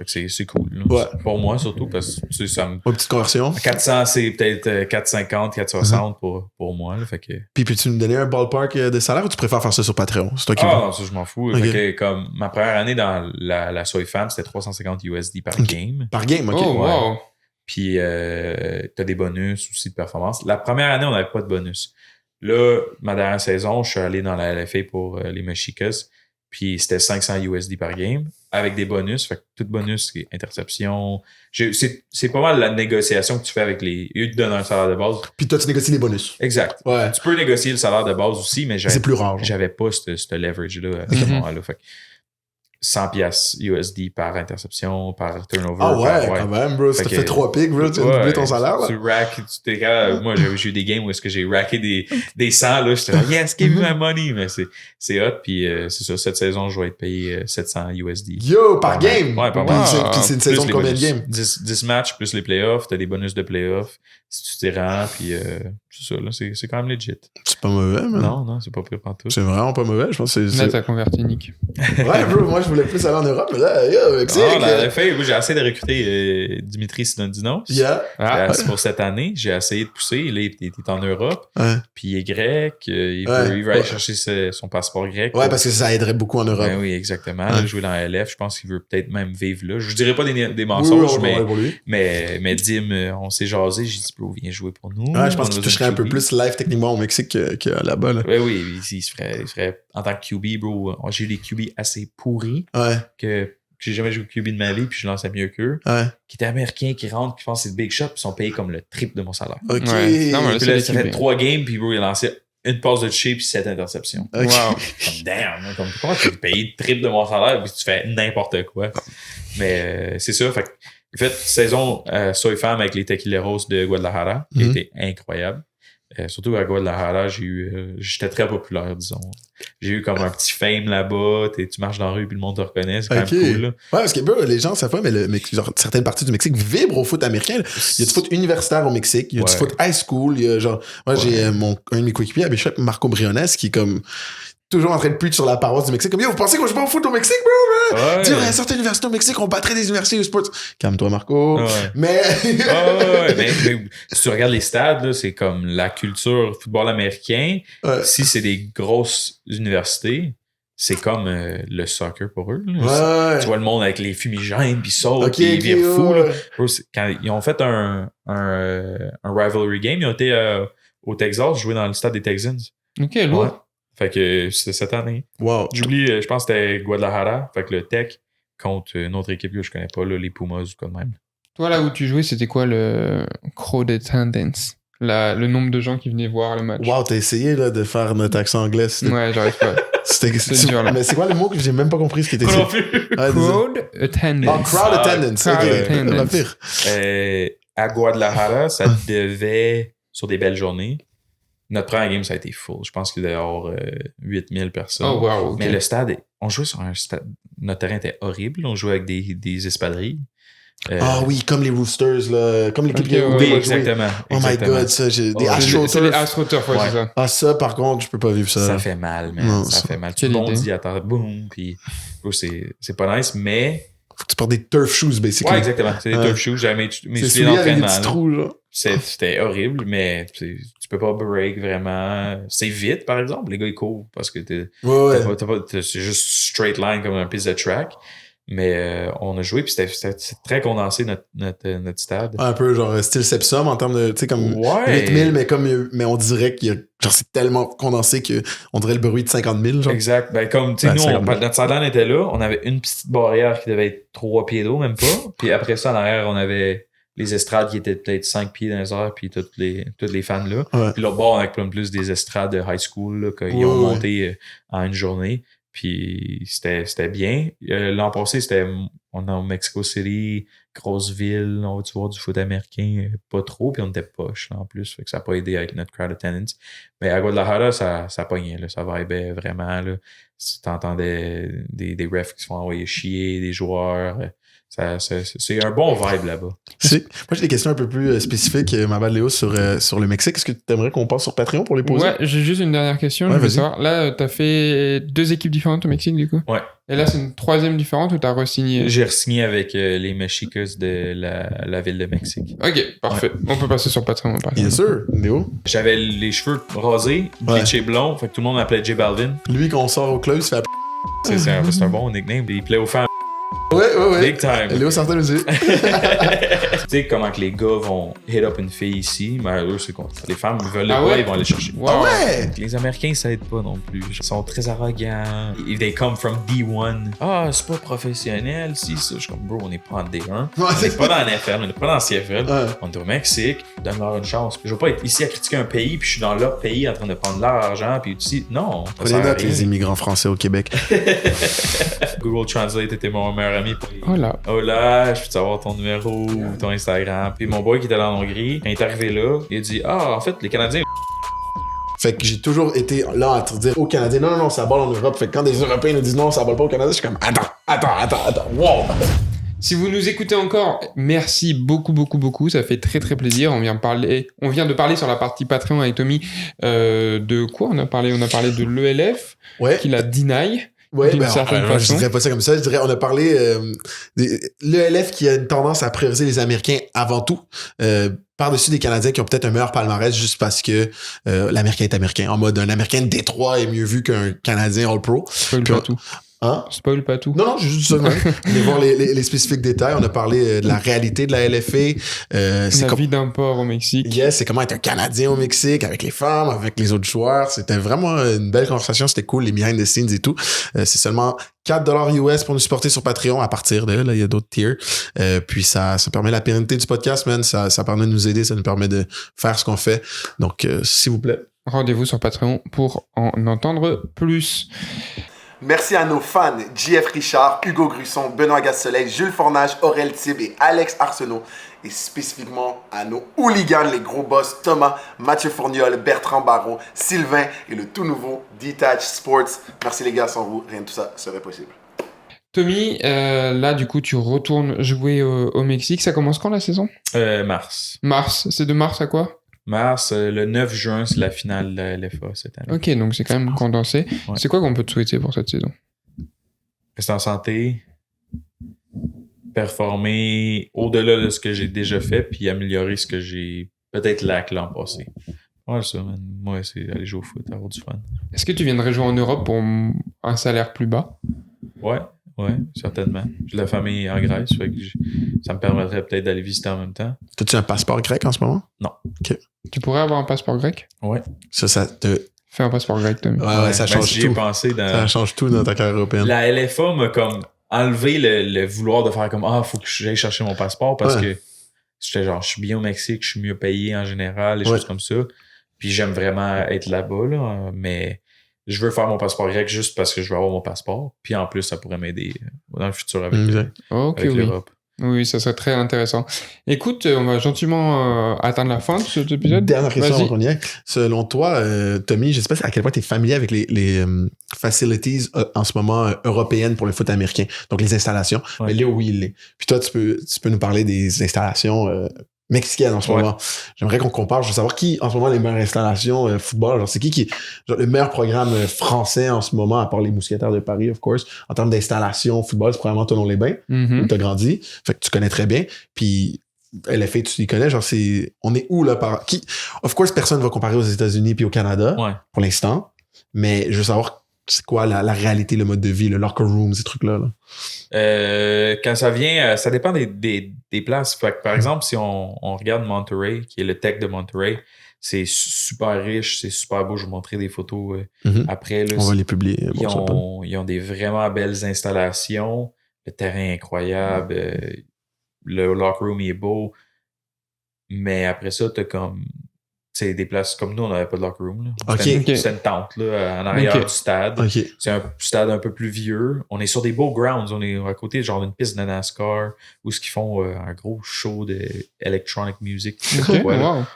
C'est cool. Là.
Ouais.
Pour moi, surtout, parce que tu sais, ça me...
Une petite conversion.
400, c'est peut-être 450, 460 pour moi. Là, fait que...
Puis, peux-tu nous donner un ballpark de salaire ou tu préfères faire ça sur Patreon? C'est toi qui
non, ça, je m'en fous.
Okay.
Fait que, comme ma première année dans la Soy Fam, c'était 350 USD par game.
Par game, OK.
Oh, wow.
Puis, t'as des bonus aussi de performance. La première année, on n'avait pas de bonus. Là, ma dernière saison, je suis allé dans la LFA pour les Mexicas. Puis c'était 500 USD par game avec des bonus. Fait que tout bonus, c'est interception. C'est pas mal la négociation que tu fais avec les... Eux te donnent un salaire de base.
Puis toi, tu négocies les bonus.
Exact.
Ouais.
Tu peux négocier le salaire de base aussi, mais
c'est plus rare.
J'avais pas ce leverage-là à ce moment-là. Fait que 100 piastres USD par interception, par turnover.
Ah ouais, quand même, bro. Si t'as fait 3 picks, bro, tu viens de doubler ton salaire, là.
Tu rack, moi, j'ai eu des games où est-ce que j'ai racké des 100, là. J'étais là, yes, give me my money. Mais c'est hot. Puis c'est ça, cette saison, je vais être payé 700 USD.
Yo, par game?
Ouais, par
match. Puis c'est une saison de combien de games?
10 matchs plus les playoffs. T'as des bonus de playoffs. Si tu t'y rends, puis c'est ça, là. C'est quand même legit.
C'est pas mauvais, man.
Non, c'est pas pire pantoute.
C'est vraiment pas mauvais. Je pense que c'est...
Là, t'as converti Nick.
Ouais, bro. Moi, je voulais plus aller en Europe, mais là, yo, Mexique.
J'ai essayé de recruter Dimitri Sinodinos.
Yeah.
Pour cette année, j'ai essayé de pousser. Là, il est en Europe.
Ouais.
Puis il est grec. Il veut aller chercher son passeport grec.
Ouais, parce que ça aiderait beaucoup en Europe.
Ben oui, exactement. Ouais. Jouer dans la LF, je pense qu'il veut peut-être même vivre là. Je dirais pas des mensonges, mais Dim, on s'est jasé. J'ai dit, bro, viens jouer pour nous.
Ouais, je pense qu'il toucherait un peu plus live techniquement au Mexique que là-bas. Là.
Oui, il se ferait en tant que QB, bro. J'ai eu des QB assez pourris que j'ai jamais joué QB de ma vie, puis je lançais mieux qu'eux. Qui étaient américains, qui rentrent, qui pensent que c'est le big shot, puis sont payés comme le triple de mon salaire.
OK.
Ouais. Non, mais
puis là, ça fait 3 games, puis bro, il a lancé une passe de toucher, puis 7 interceptions.
Okay.
Wow.
Comme damn, comme comment tu es payé le triple de mon salaire, puis tu fais n'importe quoi. Mais c'est ça, fait que j'ai fait saison Soy Fam avec les Tequileros de Guadalajara, qui a été incroyable. Surtout à Guadalajara, j'étais très populaire, disons. J'ai eu comme un petit fame là-bas. Tu marches dans la rue puis le monde te reconnaît. C'est quand même cool. Là.
Ouais, parce que bro, les gens savent pas, mais genre, certaines parties du Mexique vibrent au foot américain. Là. Il y a du foot universitaire au Mexique. Il y a du foot high school. Il y a genre, moi, j'ai un de mes coéquipiers à Bishop, Marco Briones, qui est comme toujours en train de preach sur la paroisse du Mexique. Comme, yo, vous pensez qu'on joue pas au foot au Mexique, bro? Ouais. Dire, il y a certaines universités au Mexique, on battrait des universités de sport. Calme-toi, Marco. Ouais. Mais...
mais si tu regardes les stades, là, c'est comme la culture football américain. Si c'est des grosses universités, c'est comme le soccer pour eux. Là.
Ouais.
Tu vois le monde avec les fumigènes, puis sautent,
Ok,
puis ils virent fous.
ouais.
Là. Bro, quand ils ont fait un rivalry game, ils ont été au Texas, jouer dans le stade des Texans.
Ok, lourd.
Ouais. Fait que c'était cette année.
Wow.
J'oublie, je pense que c'était Guadalajara. Fait que le Tech contre une autre équipe que je connais pas, là, les Pumas ou quoi de même.
Toi, là où tu jouais, c'était quoi le crowd attendance? Le nombre de gens qui venaient voir le match.
Wow, t'as essayé là, de faire notre accent anglais.
Ouais, j'arrive pas.
C'est
dur, là.
Mais c'est quoi le mot que j'ai même pas compris ce qui était dit?
Non plus.
Ah, désolé.
Crowd attendance.
Oh, crowd attendance.
Crowd
ok.
attendance.
La pire.
À Guadalajara, ça devait, sur des belles journées, notre première game, ça a été full. Je pense qu'il devait y avoir 8000 personnes.
Oh, wow, ok.
Mais le stade, on jouait sur un stade. Notre terrain était horrible. On jouait avec des espadrilles.
Ah oui, comme les Roosters, là. Comme l'équipe
Ok,
qui a
ouais,
Oui,
ouais,
exactement.
Oh my god, ça, j'ai des
Oh,
AstroTurf.
C'est les AstroTurf, ouais,
Ouais.
c'est ça.
Ah, ça, par contre, je peux pas vivre ça.
Ça fait mal, man.
Non,
ça
ça-
fait mal. Tu
Quelle
bondis
idée.
à terre, boum, puis oh, c'est pas nice, mais...
Faut que tu portes des turf shoes, basically.
Ouais, exactement. C'est des
Ouais.
turf shoes. J'avais mes
C'est
souliers
souliers avec des
d'entraînement.
petits
là.
trous, là.
C'était horrible, mais tu peux pas break vraiment. C'est vite, par exemple. Les gars, ils courent parce que
Ouais.
c'est juste straight line comme un piece de track. Mais on a joué, puis c'était très condensé, notre stade.
Un peu genre style Sepsum en termes de, tu sais, comme
Ouais.
8000, mais on dirait qu'il y a, genre, c'est tellement condensé que on dirait le bruit de 50 000, genre.
Exact. Ben, comme, tu sais,
Ben,
nous,
50 000.
notre sideline était là. On avait une petite barrière qui devait être 3 pieds d'eau, même pas. Puis après ça, en arrière, on avait les estrades qui étaient peut-être 5 pieds dans les airs, puis toutes les fans là.
Ouais.
Puis l'autre bord, on avait plein plus des estrades de high school, là, qu'ils
Ouais,
ont
ouais.
monté en une journée. Puis c'était bien. L'an passé, on est au Mexico City, grosse ville, on va-tu voir du foot américain? Pas trop, puis on était poche là, en plus. Fait que ça n'a pas aidé avec notre crowd attendance. Mais à Guadalajara, ça pognait, là, ça vibait vraiment. Là. T'entendais des refs qui se font envoyer chier, des joueurs. C'est un bon vibe là-bas.
Moi, j'ai des questions un peu plus spécifiques, ma belle Léo, sur le Mexique. Est-ce que tu aimerais qu'on passe sur Patreon pour les poser?
Ouais, j'ai juste une dernière question.
Ouais,
Je veux
vas-y.
savoir. Là, t'as fait 2 équipes différentes au Mexique, du coup.
Ouais.
Et là, c'est une 3e différente ou t'as re-signé?
J'ai re-signé avec les Mexicas de la ville de Mexique.
Ok, parfait. On peut passer sur Patreon, par
Bien
exemple.
sûr, Léo.
J'avais les cheveux rasés, bleachés blonds, fait que tout le monde m'appelait J Balvin.
Lui, qu'on sort au club, il se fait
C'est un bon nickname. Il plaît aux femmes.
Ouais.
Big time.
Léo Sartel aussi.
Tu sais comment que les gars vont hit up une fille ici, mais eux, c'est con. Les femmes, ils veulent le
Ah
pas,
ouais?
ils vont aller chercher.
Wow.
Ah ouais!
Les Américains, ça aide pas non plus. Ils sont très arrogants. They come from D1. Ah, c'est pas professionnel, si, ça. Je suis comme, bro, on n'est pas en D1. On n'est pas dans la NFL, on n'est pas dans la CFL.
Ouais.
On est au Mexique. Donne-leur une chance. Je veux pas être ici à critiquer un pays, puis je suis dans l'autre pays en train de prendre leur argent, puis ici. Non. ça
Prenez
sert à
note,
rien.
les immigrants français au Québec.
Google Translate était mon meilleur ami pour
Oh là.
oh là, je peux savoir ton numéro ou ton Instagram. Puis mon boy qui était là en Hongrie, quand il est arrivé là, il a dit ah, en fait, les Canadiens.
Fait que j'ai toujours été là à te dire aux Canadiens, non, ça balle en Europe. Fait que quand des Européens nous disent non, ça balle pas au Canada, je suis comme, attends, wow!
Si vous nous écoutez encore, merci beaucoup. Ça fait très très plaisir. On vient de parler sur la partie Patreon avec Tommy de quoi on a parlé de l'ELF
Ouais.
qu'il a deny.
Ouais,
d'une
ben,
certaine
je
façon.
dirais pas ça comme ça. Je dirais, on a parlé l'ELF qui a une tendance à prioriser les Américains avant tout, par-dessus des Canadiens qui ont peut-être un meilleur palmarès juste parce que l'Américain est Américain. En mode, un Américain de Détroit est mieux vu qu'un Canadien All-Pro.
Spoil
Puis
pas
on-
tout.
Hein?
Spoil pas tout.
Non, j'ai juste ça de même. Mais voir les spécifiques détails. On a parlé de la réalité de la LFA. C'est
La
comme...
vie d'un port au Mexique.
Yes, c'est comment être un Canadien au Mexique, avec les femmes, avec les autres joueurs. C'était vraiment une belle conversation, c'était cool, les behind the scenes et tout. C'est seulement $4 US pour nous supporter sur Patreon à partir de là, il y a d'autres tiers. Puis ça permet la pérennité du podcast, man. Ça permet de nous aider, ça nous permet de faire ce qu'on fait. Donc, s'il vous plaît.
Rendez-vous sur Patreon pour en entendre plus.
Merci à nos fans, JF Richard, Hugo Grusson, Benoît Gassoleil, Jules Fornage, Aurel Thib et Alex Arsenault. Et spécifiquement à nos hooligans, les gros boss Thomas, Mathieu Fourniol, Bertrand Baron, Sylvain et le tout nouveau Detach Sports. Merci les gars, sans vous, rien de tout ça serait possible.
Tommy, là du coup tu retournes jouer au Mexique. Ça commence quand la saison?
Mars.
Mars. C'est de mars à quoi?
Mars, le 9 juin, c'est la finale de la LFA cette année.
Ok, donc c'est quand même condensé.
Ouais.
C'est quoi qu'on peut te souhaiter pour cette saison?
Rester en santé, performer au-delà de ce que j'ai déjà fait, puis améliorer ce que j'ai peut-être lack l'an passé. Ouais, ça, man. Moi, c'est aller jouer au foot, avoir du fun.
Est-ce que tu viendrais jouer en Europe pour un salaire plus bas.
Ouais, certainement. J'ai de la famille en Grèce, fait que ça me permettrait peut-être d'aller visiter en même temps.
T'as-tu un passeport grec en ce moment?
Tu pourrais avoir un passeport grec?
Ouais.
Ça te...
Fais un passeport grec, Tommy.
Ouais, ça change
j'y ai
tout.
pensé
Ça change tout dans ta carrière européenne.
La LFA m'a comme enlevé le vouloir de faire comme faut que j'aille chercher mon passeport parce que j'étais genre, je suis bien au Mexique, je suis mieux payé en général, des choses comme ça. Puis j'aime vraiment être là-bas, là, mais je veux faire mon passeport grec juste parce que je veux avoir mon passeport. Puis en plus, ça pourrait m'aider dans le futur avec l'Europe.
Oui, ça serait très intéressant. Écoute, on va gentiment atteindre la fin de cet épisode.
Dernière question
Vas-y.
avant qu'on y aille. Selon toi, Tommy, je sais pas à quel point tu es familier avec les facilities en ce moment européennes pour le foot américain. Donc les installations.
Ouais.
Mais Léo, oui, il l'est. Puis toi, tu peux nous parler des installations mexicaine en ce moment. J'aimerais qu'on compare. Je veux savoir qui, en ce moment, les meilleures installations football. Genre, c'est qui genre, le meilleur programme français en ce moment, à part les Mousquetaires de Paris, of course, en termes d'installation football, c'est probablement Toulon-les-Bains, où t'as grandi. Fait que tu connais très bien. Puis, LFA, tu les connais. Genre, on est où, là, of course, personne ne va comparer aux États-Unis puis au Canada, pour l'instant. Mais je veux savoir, c'est quoi la réalité, le mode de vie, le locker room, ces trucs-là, là.
Quand ça vient, ça dépend des places. Fait que, par exemple, si on regarde Monterey, qui est le tech de Monterey, c'est super riche, c'est super beau. Je vais vous montrer des photos après. Là,
on va les publier.
Ils ont des vraiment belles installations. Le terrain est incroyable. Le locker room il est beau. Mais après ça, t'as comme... C'est des places comme nous, on n'avait pas de locker room. Là. C'était une tente là, en arrière du stade. C'est un stade un peu plus vieux. On est sur des beaux grounds. On est à côté genre d'une piste de NASCAR où ils font un gros show de electronic music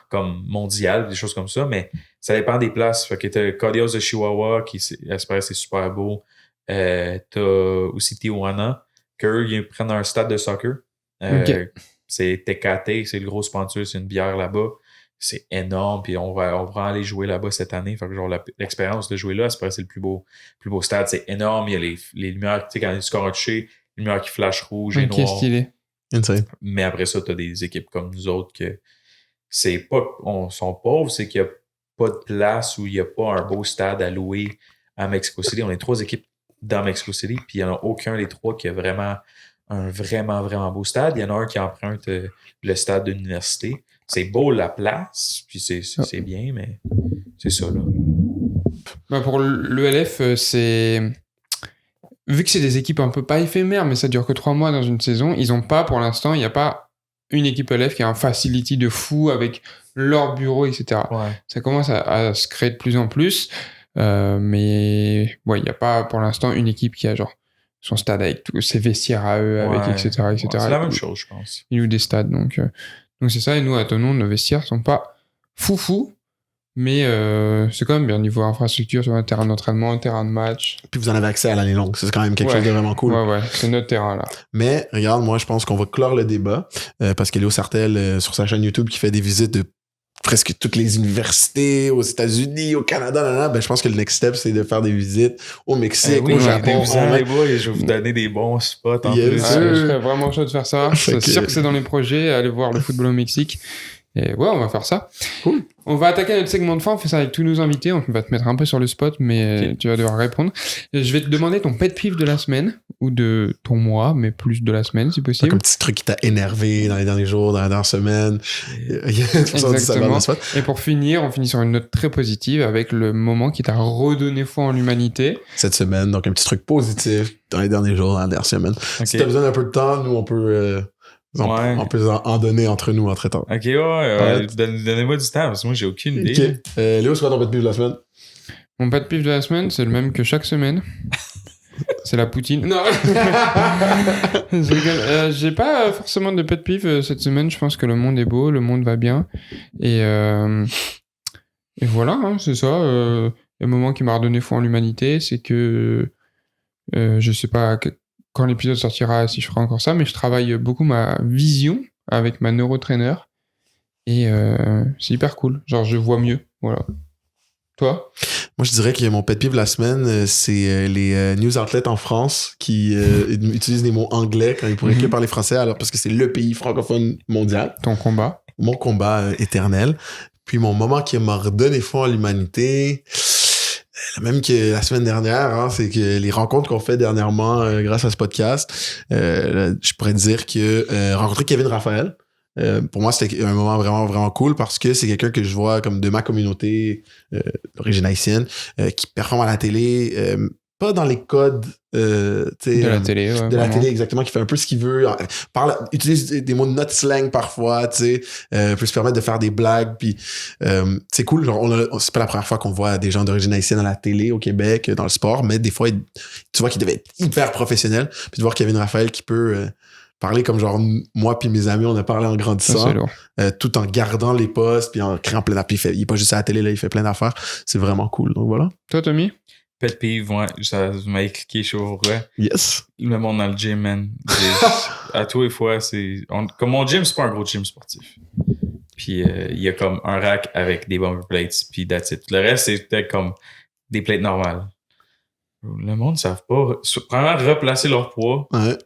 comme mondial, des choses comme ça. Mais ça dépend des places. Fait que t'as Codios de Chihuahua qui c'est super beau. T'as aussi Tijuana qu'eux ils prennent un stade de soccer. C'est Tecate, c'est le gros sponsor, c'est une bière là-bas. C'est énorme, puis on va aller jouer là-bas cette année. Fait que genre l'expérience de jouer là, c'est le plus beau stade. C'est énorme. Il y a les lumières, tu sais, quand tu scores un toucher, les lumières qui flashent rouge et noir.
Stylé.
Insane.
Mais après ça, t'as des équipes comme nous autres que on sont pauvres, c'est qu'il n'y a pas de place où il n'y a pas un beau stade à louer à Mexico City. On est 3 équipes dans Mexico City, puis il n'y en a aucun des 3 qui a vraiment un vraiment beau stade. Il y en a un qui emprunte le stade de l'université. C'est beau la place, puis c'est bien, mais c'est ça, là.
Bah pour l'ELF, c'est... Vu que c'est des équipes un peu pas éphémères, mais ça dure que 3 mois dans une saison, ils ont pas, pour l'instant, il n'y a pas une équipe ELF qui a un facility de fou avec leur bureau, etc. Ça commence à se créer de plus en plus, mais il n'y a pas, pour l'instant, une équipe qui a genre son stade avec tous ses vestiaires à eux, avec etc.
C'est la même chose, je pense.
Ils louent des stades, donc c'est ça, et nous, à Tonon, nos vestiaires sont pas fou, mais c'est quand même bien niveau infrastructure, sur un terrain d'entraînement, un terrain de match.
Puis vous en avez accès à l'année longue, c'est quand même quelque chose de vraiment cool.
Ouais, c'est notre terrain, là.
Mais, regarde, moi, je pense qu'on va clore le débat, parce qu'Léo Sartel, sur sa chaîne YouTube, qui fait des visites de presque toutes les universités aux États-Unis, au Canada, ben je pense que le next step, c'est de faire des visites au Mexique, au Japon.
Je vais vous donner des bons spots en plus.
Je serais vraiment chaud de faire ça. C'est sûr que c'est dans les projets, aller voir le football au Mexique. Et ouais, on va faire ça.
Cool.
On va attaquer notre segment de fin, on fait ça avec tous nos invités, on va te mettre un peu sur le spot, mais tu vas devoir répondre. Je vais te demander ton pet peeve de la semaine, ou de ton mois, mais plus de la semaine si possible.
Donc, un petit truc qui t'a énervé dans les derniers jours, dans la dernière semaine.
Exactement. Et pour finir, on finit sur une note très positive avec le moment qui t'a redonné foi en l'humanité.
Cette semaine, donc un petit truc positif dans les derniers jours, dans la dernière semaine. Si t'as besoin d'un peu de temps, nous on peut... On peut en donner entre nous entre-temps.
Ok, donnez-moi du temps, parce que moi, j'ai aucune idée.
Ok. Léo, c'est quoi ton pet peeve de la semaine?
Mon pet peeve de la semaine, c'est le même que chaque semaine. C'est la poutine. Non. Je rigole. J'ai pas forcément de pet peeve cette semaine. Je pense que le monde est beau, le monde va bien. Et voilà, hein, c'est ça. Le moment qui m'a redonné foi en l'humanité, c'est que je sais pas... quand l'épisode sortira, si je ferai encore ça, mais je travaille beaucoup ma vision avec ma neurotrainer et c'est hyper cool. Genre, je vois mieux. Voilà. Toi?
Moi, je dirais que mon pet peeve de la semaine, c'est les news outlets en France qui utilisent des mots anglais quand ils pourraient que parler français, alors parce que c'est le pays francophone mondial.
Ton combat?
Mon combat éternel. Puis mon moment qui m'a redonné foi en l'humanité... Même que la semaine dernière, hein, c'est que les rencontres qu'on fait dernièrement grâce à ce podcast, je pourrais dire que rencontrer Kevin Raphaël, pour moi, c'était un moment vraiment, vraiment cool parce que c'est quelqu'un que je vois comme de ma communauté d'origine haïtienne qui performe à la télé, pas dans les codes
De la télé, ouais,
de la
vraiment.
télé, exactement, qui fait un peu ce qu'il veut, utilise des mots de notre slang parfois, tu sais, peut se permettre de faire des blagues, puis c'est cool, genre c'est pas la première fois qu'on voit des gens d'origine haïtienne à la télé au Québec, dans le sport, mais des fois, tu vois qu'ils devaient être hyper professionnels, puis de voir Kevin Raphaël qui peut parler comme genre moi puis mes amis, on a parlé en
Ça,
grandissant,
c'est lourd.
tout en gardant les postes, puis en créant plein d'affaires, il est pas juste à la télé, là, il fait plein d'affaires, c'est vraiment cool, donc voilà.
Toi, Tommy?
Pet peeve, ouais, ça m'a cliqué chaud, ouais.
Yes.
Le monde dans le gym, man. À tous les fois, comme mon gym, c'est pas un gros gym sportif. Puis il y a comme un rack avec des bumper plates, puis that's it. Le reste, c'était comme des plates normales. Le monde ne savent pas. Premièrement, replacer leur poids,
Ouais.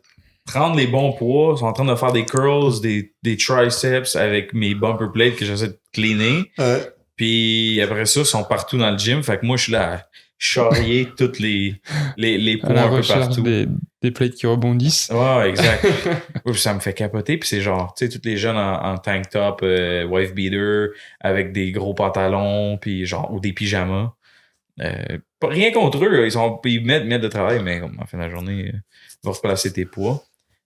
prendre les bons poids. Ils sont en train de faire des curls, des triceps avec mes bumper plates que j'essaie de cleaner.
Ouais.
Puis après ça, ils sont partout dans le gym. Fait que moi, je suis là à charrier toutes les
À
poids
la
un peu
recherche
partout.
des plates qui rebondissent.
Ouais, exact. Oui, puis ça me fait capoter. Puis c'est genre, tu sais, tous les jeunes en tank top, wife beater, avec des gros pantalons, puis genre, ou des pyjamas. Rien contre eux, ils mettent de travail, mais comme, en fin de la journée, va replacer tes poids.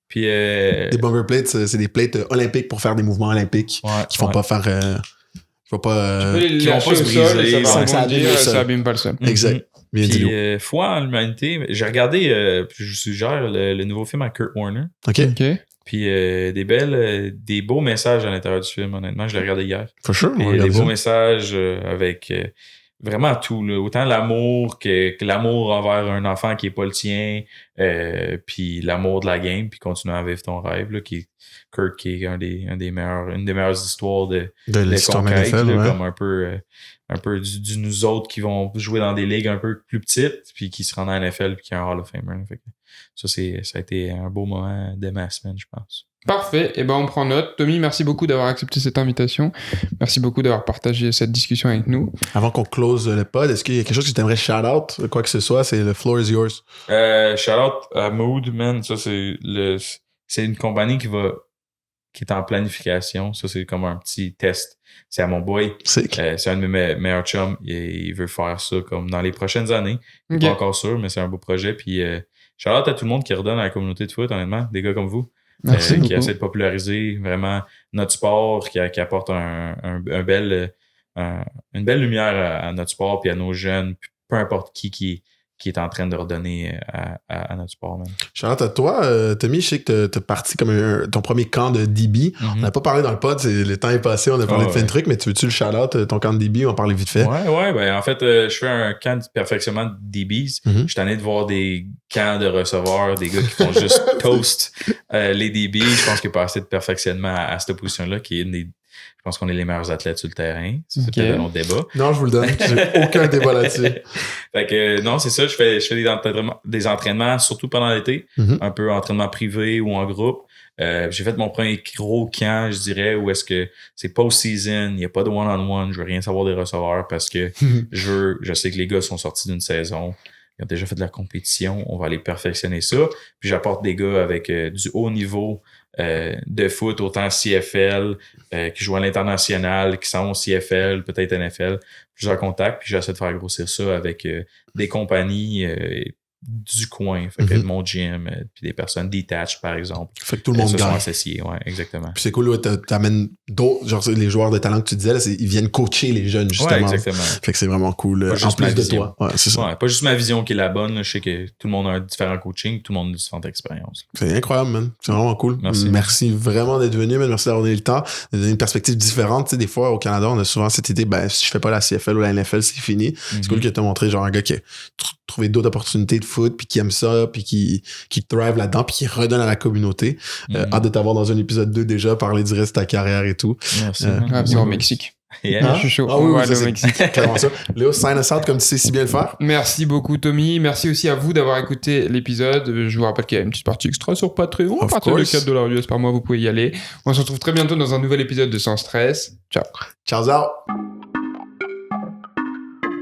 Puis,
Des bumper plates, c'est des plates olympiques pour faire des mouvements olympiques
ouais,
qui font
ouais.
pas faire... qui vont pas...
qui vont pas se briser,
ça va
ça abîme
rebondir,
le sol.
ça abîme pas le sol.
Exact.
Mhm.
Bien dit, Léo.
Puis, foi en l'humanité, j'ai regardé, puis je vous suggère le nouveau film à Kurt Warner.
OK.
OK.
Puis des beaux messages à l'intérieur du film, honnêtement. Je l'ai regardé hier.
For sure.
Puis
on
il y a des
regarde
beaux
ça.
messages avec vraiment tout. Là. Autant l'amour que l'amour envers un enfant qui est pas le tien, puis l'amour de la game, puis continuer à vivre ton rêve, là, Kurt qui est une des meilleures histoires de
l'histoire de
conquête,
NFL,
là,
ouais.
comme un peu du nous autres qui vont jouer dans des ligues un peu plus petites, puis qui se rendent en NFL, puis qui ont un Hall of Famer. Fait que ça a été un beau moment de ma semaine, je pense.
Parfait. Et ben, on prend note. Tommy, merci beaucoup d'avoir accepté cette invitation. Merci beaucoup d'avoir partagé cette discussion avec nous.
Avant qu'on close le pod, est-ce qu'il y a quelque chose que tu aimerais shout-out? Quoi que ce soit, c'est le floor is yours.
Shout out à Mood, man. Ça, c'est une compagnie qui est en planification. Ça, c'est comme un petit test. C'est à mon boy.
Sick.
C'est un de mes meilleurs chums. Il veut faire ça comme dans les prochaines années. Il
Ok.
est pas encore sûr, mais c'est un beau projet. Puis, shout out à tout le monde qui redonne à la communauté de foot, honnêtement. Des gars comme vous.
Merci
Qui
beaucoup.
essaie de populariser vraiment notre sport, qui apporte une belle lumière à notre sport puis à nos jeunes, puis peu importe qui est en train de redonner à notre sport. Man.
Shout-out à toi, Tommy. Je sais que t'as parti comme ton premier camp de DB. On n'a pas parlé dans le pod, le temps est passé, on a parlé de plein de trucs, mais tu veux-tu le shout-out, ton camp de DB? On va parler vite fait.
Ouais, ben en fait, je fais un camp de perfectionnement de DBs.
Mhm.
Je suis tanné de voir des camps de receveurs, des gars qui font juste toast les DBs. Je pense qu'il n'y a pas assez de perfectionnement à cette position-là, qui est une des... Je pense qu'on est les meilleurs athlètes sur le terrain. Ça, c'est
Ok.
peut-être un autre débat.
Non, je vous le donne. J'ai aucun débat là-dessus.
Fait que non, c'est ça, je fais des entraînements, surtout pendant l'été,
Mhm.
un peu entraînement privé ou en groupe. J'ai fait mon premier gros camp, je dirais, où est-ce que c'est post-season, il n'y a pas de one-on-one, je veux rien savoir des receveurs parce que je sais que les gars sont sortis d'une saison, ils ont déjà fait de la compétition, on va aller perfectionner ça. Puis j'apporte des gars avec du haut niveau de foot, autant CFL, qui jouent à l'international, qui sont au CFL, peut-être NFL, plusieurs contacts, puis j'essaie de faire grossir ça avec des compagnies du coin, fait que
Mhm.
mon gym, puis des personnes detached, par exemple.
Fait que tout le monde
se sont
gagne.
associés, ouais, exactement.
Puis c'est cool, ouais, t'amènes d'autres, genre les joueurs de talent que tu disais, là, ils viennent coacher les jeunes, justement.
Ouais, exactement.
Fait que c'est vraiment cool.
Pas
En
juste
plus
ma
de
vision.
toi. Ouais, c'est ça.
Ouais, pas juste ma vision qui est la bonne, là. Je sais que tout le monde a un différent coaching, tout le monde a une différente expérience.
C'est incroyable, man. C'est vraiment cool.
Merci.
Vraiment d'être venu, man. Merci d'avoir donné le temps, de donner une perspective différente. Tu sais, des fois, au Canada, on a souvent cette idée, ben, si je fais pas la CFL ou la NFL, c'est fini. C'est cool que tu as montré, genre, un gars qui a trouvé d'autres opportunités de foot, puis qui aime ça, puis qui thrive là-dedans, puis qui redonne à la communauté. Hâte de t'avoir dans un épisode 2 déjà, parler du reste de ta carrière et tout.
Merci.
Ah, c'est au Mexique.
Yeah.
Je suis chaud.
Ah
On
oui,
va
oui,
aller
ça,
au
c'est
Mexique.
clairement ça. Léo, sign us out comme tu sais si bien le faire.
Merci beaucoup, Tommy. Merci aussi à vous d'avoir écouté l'épisode. Je vous rappelle qu'il y a une petite partie extra sur Patreon. À
Of
partir de
course.
$4 US par mois, vous pouvez y aller. On se retrouve très bientôt dans un nouvel épisode de Sans Stress. Ciao.
Ciao, out.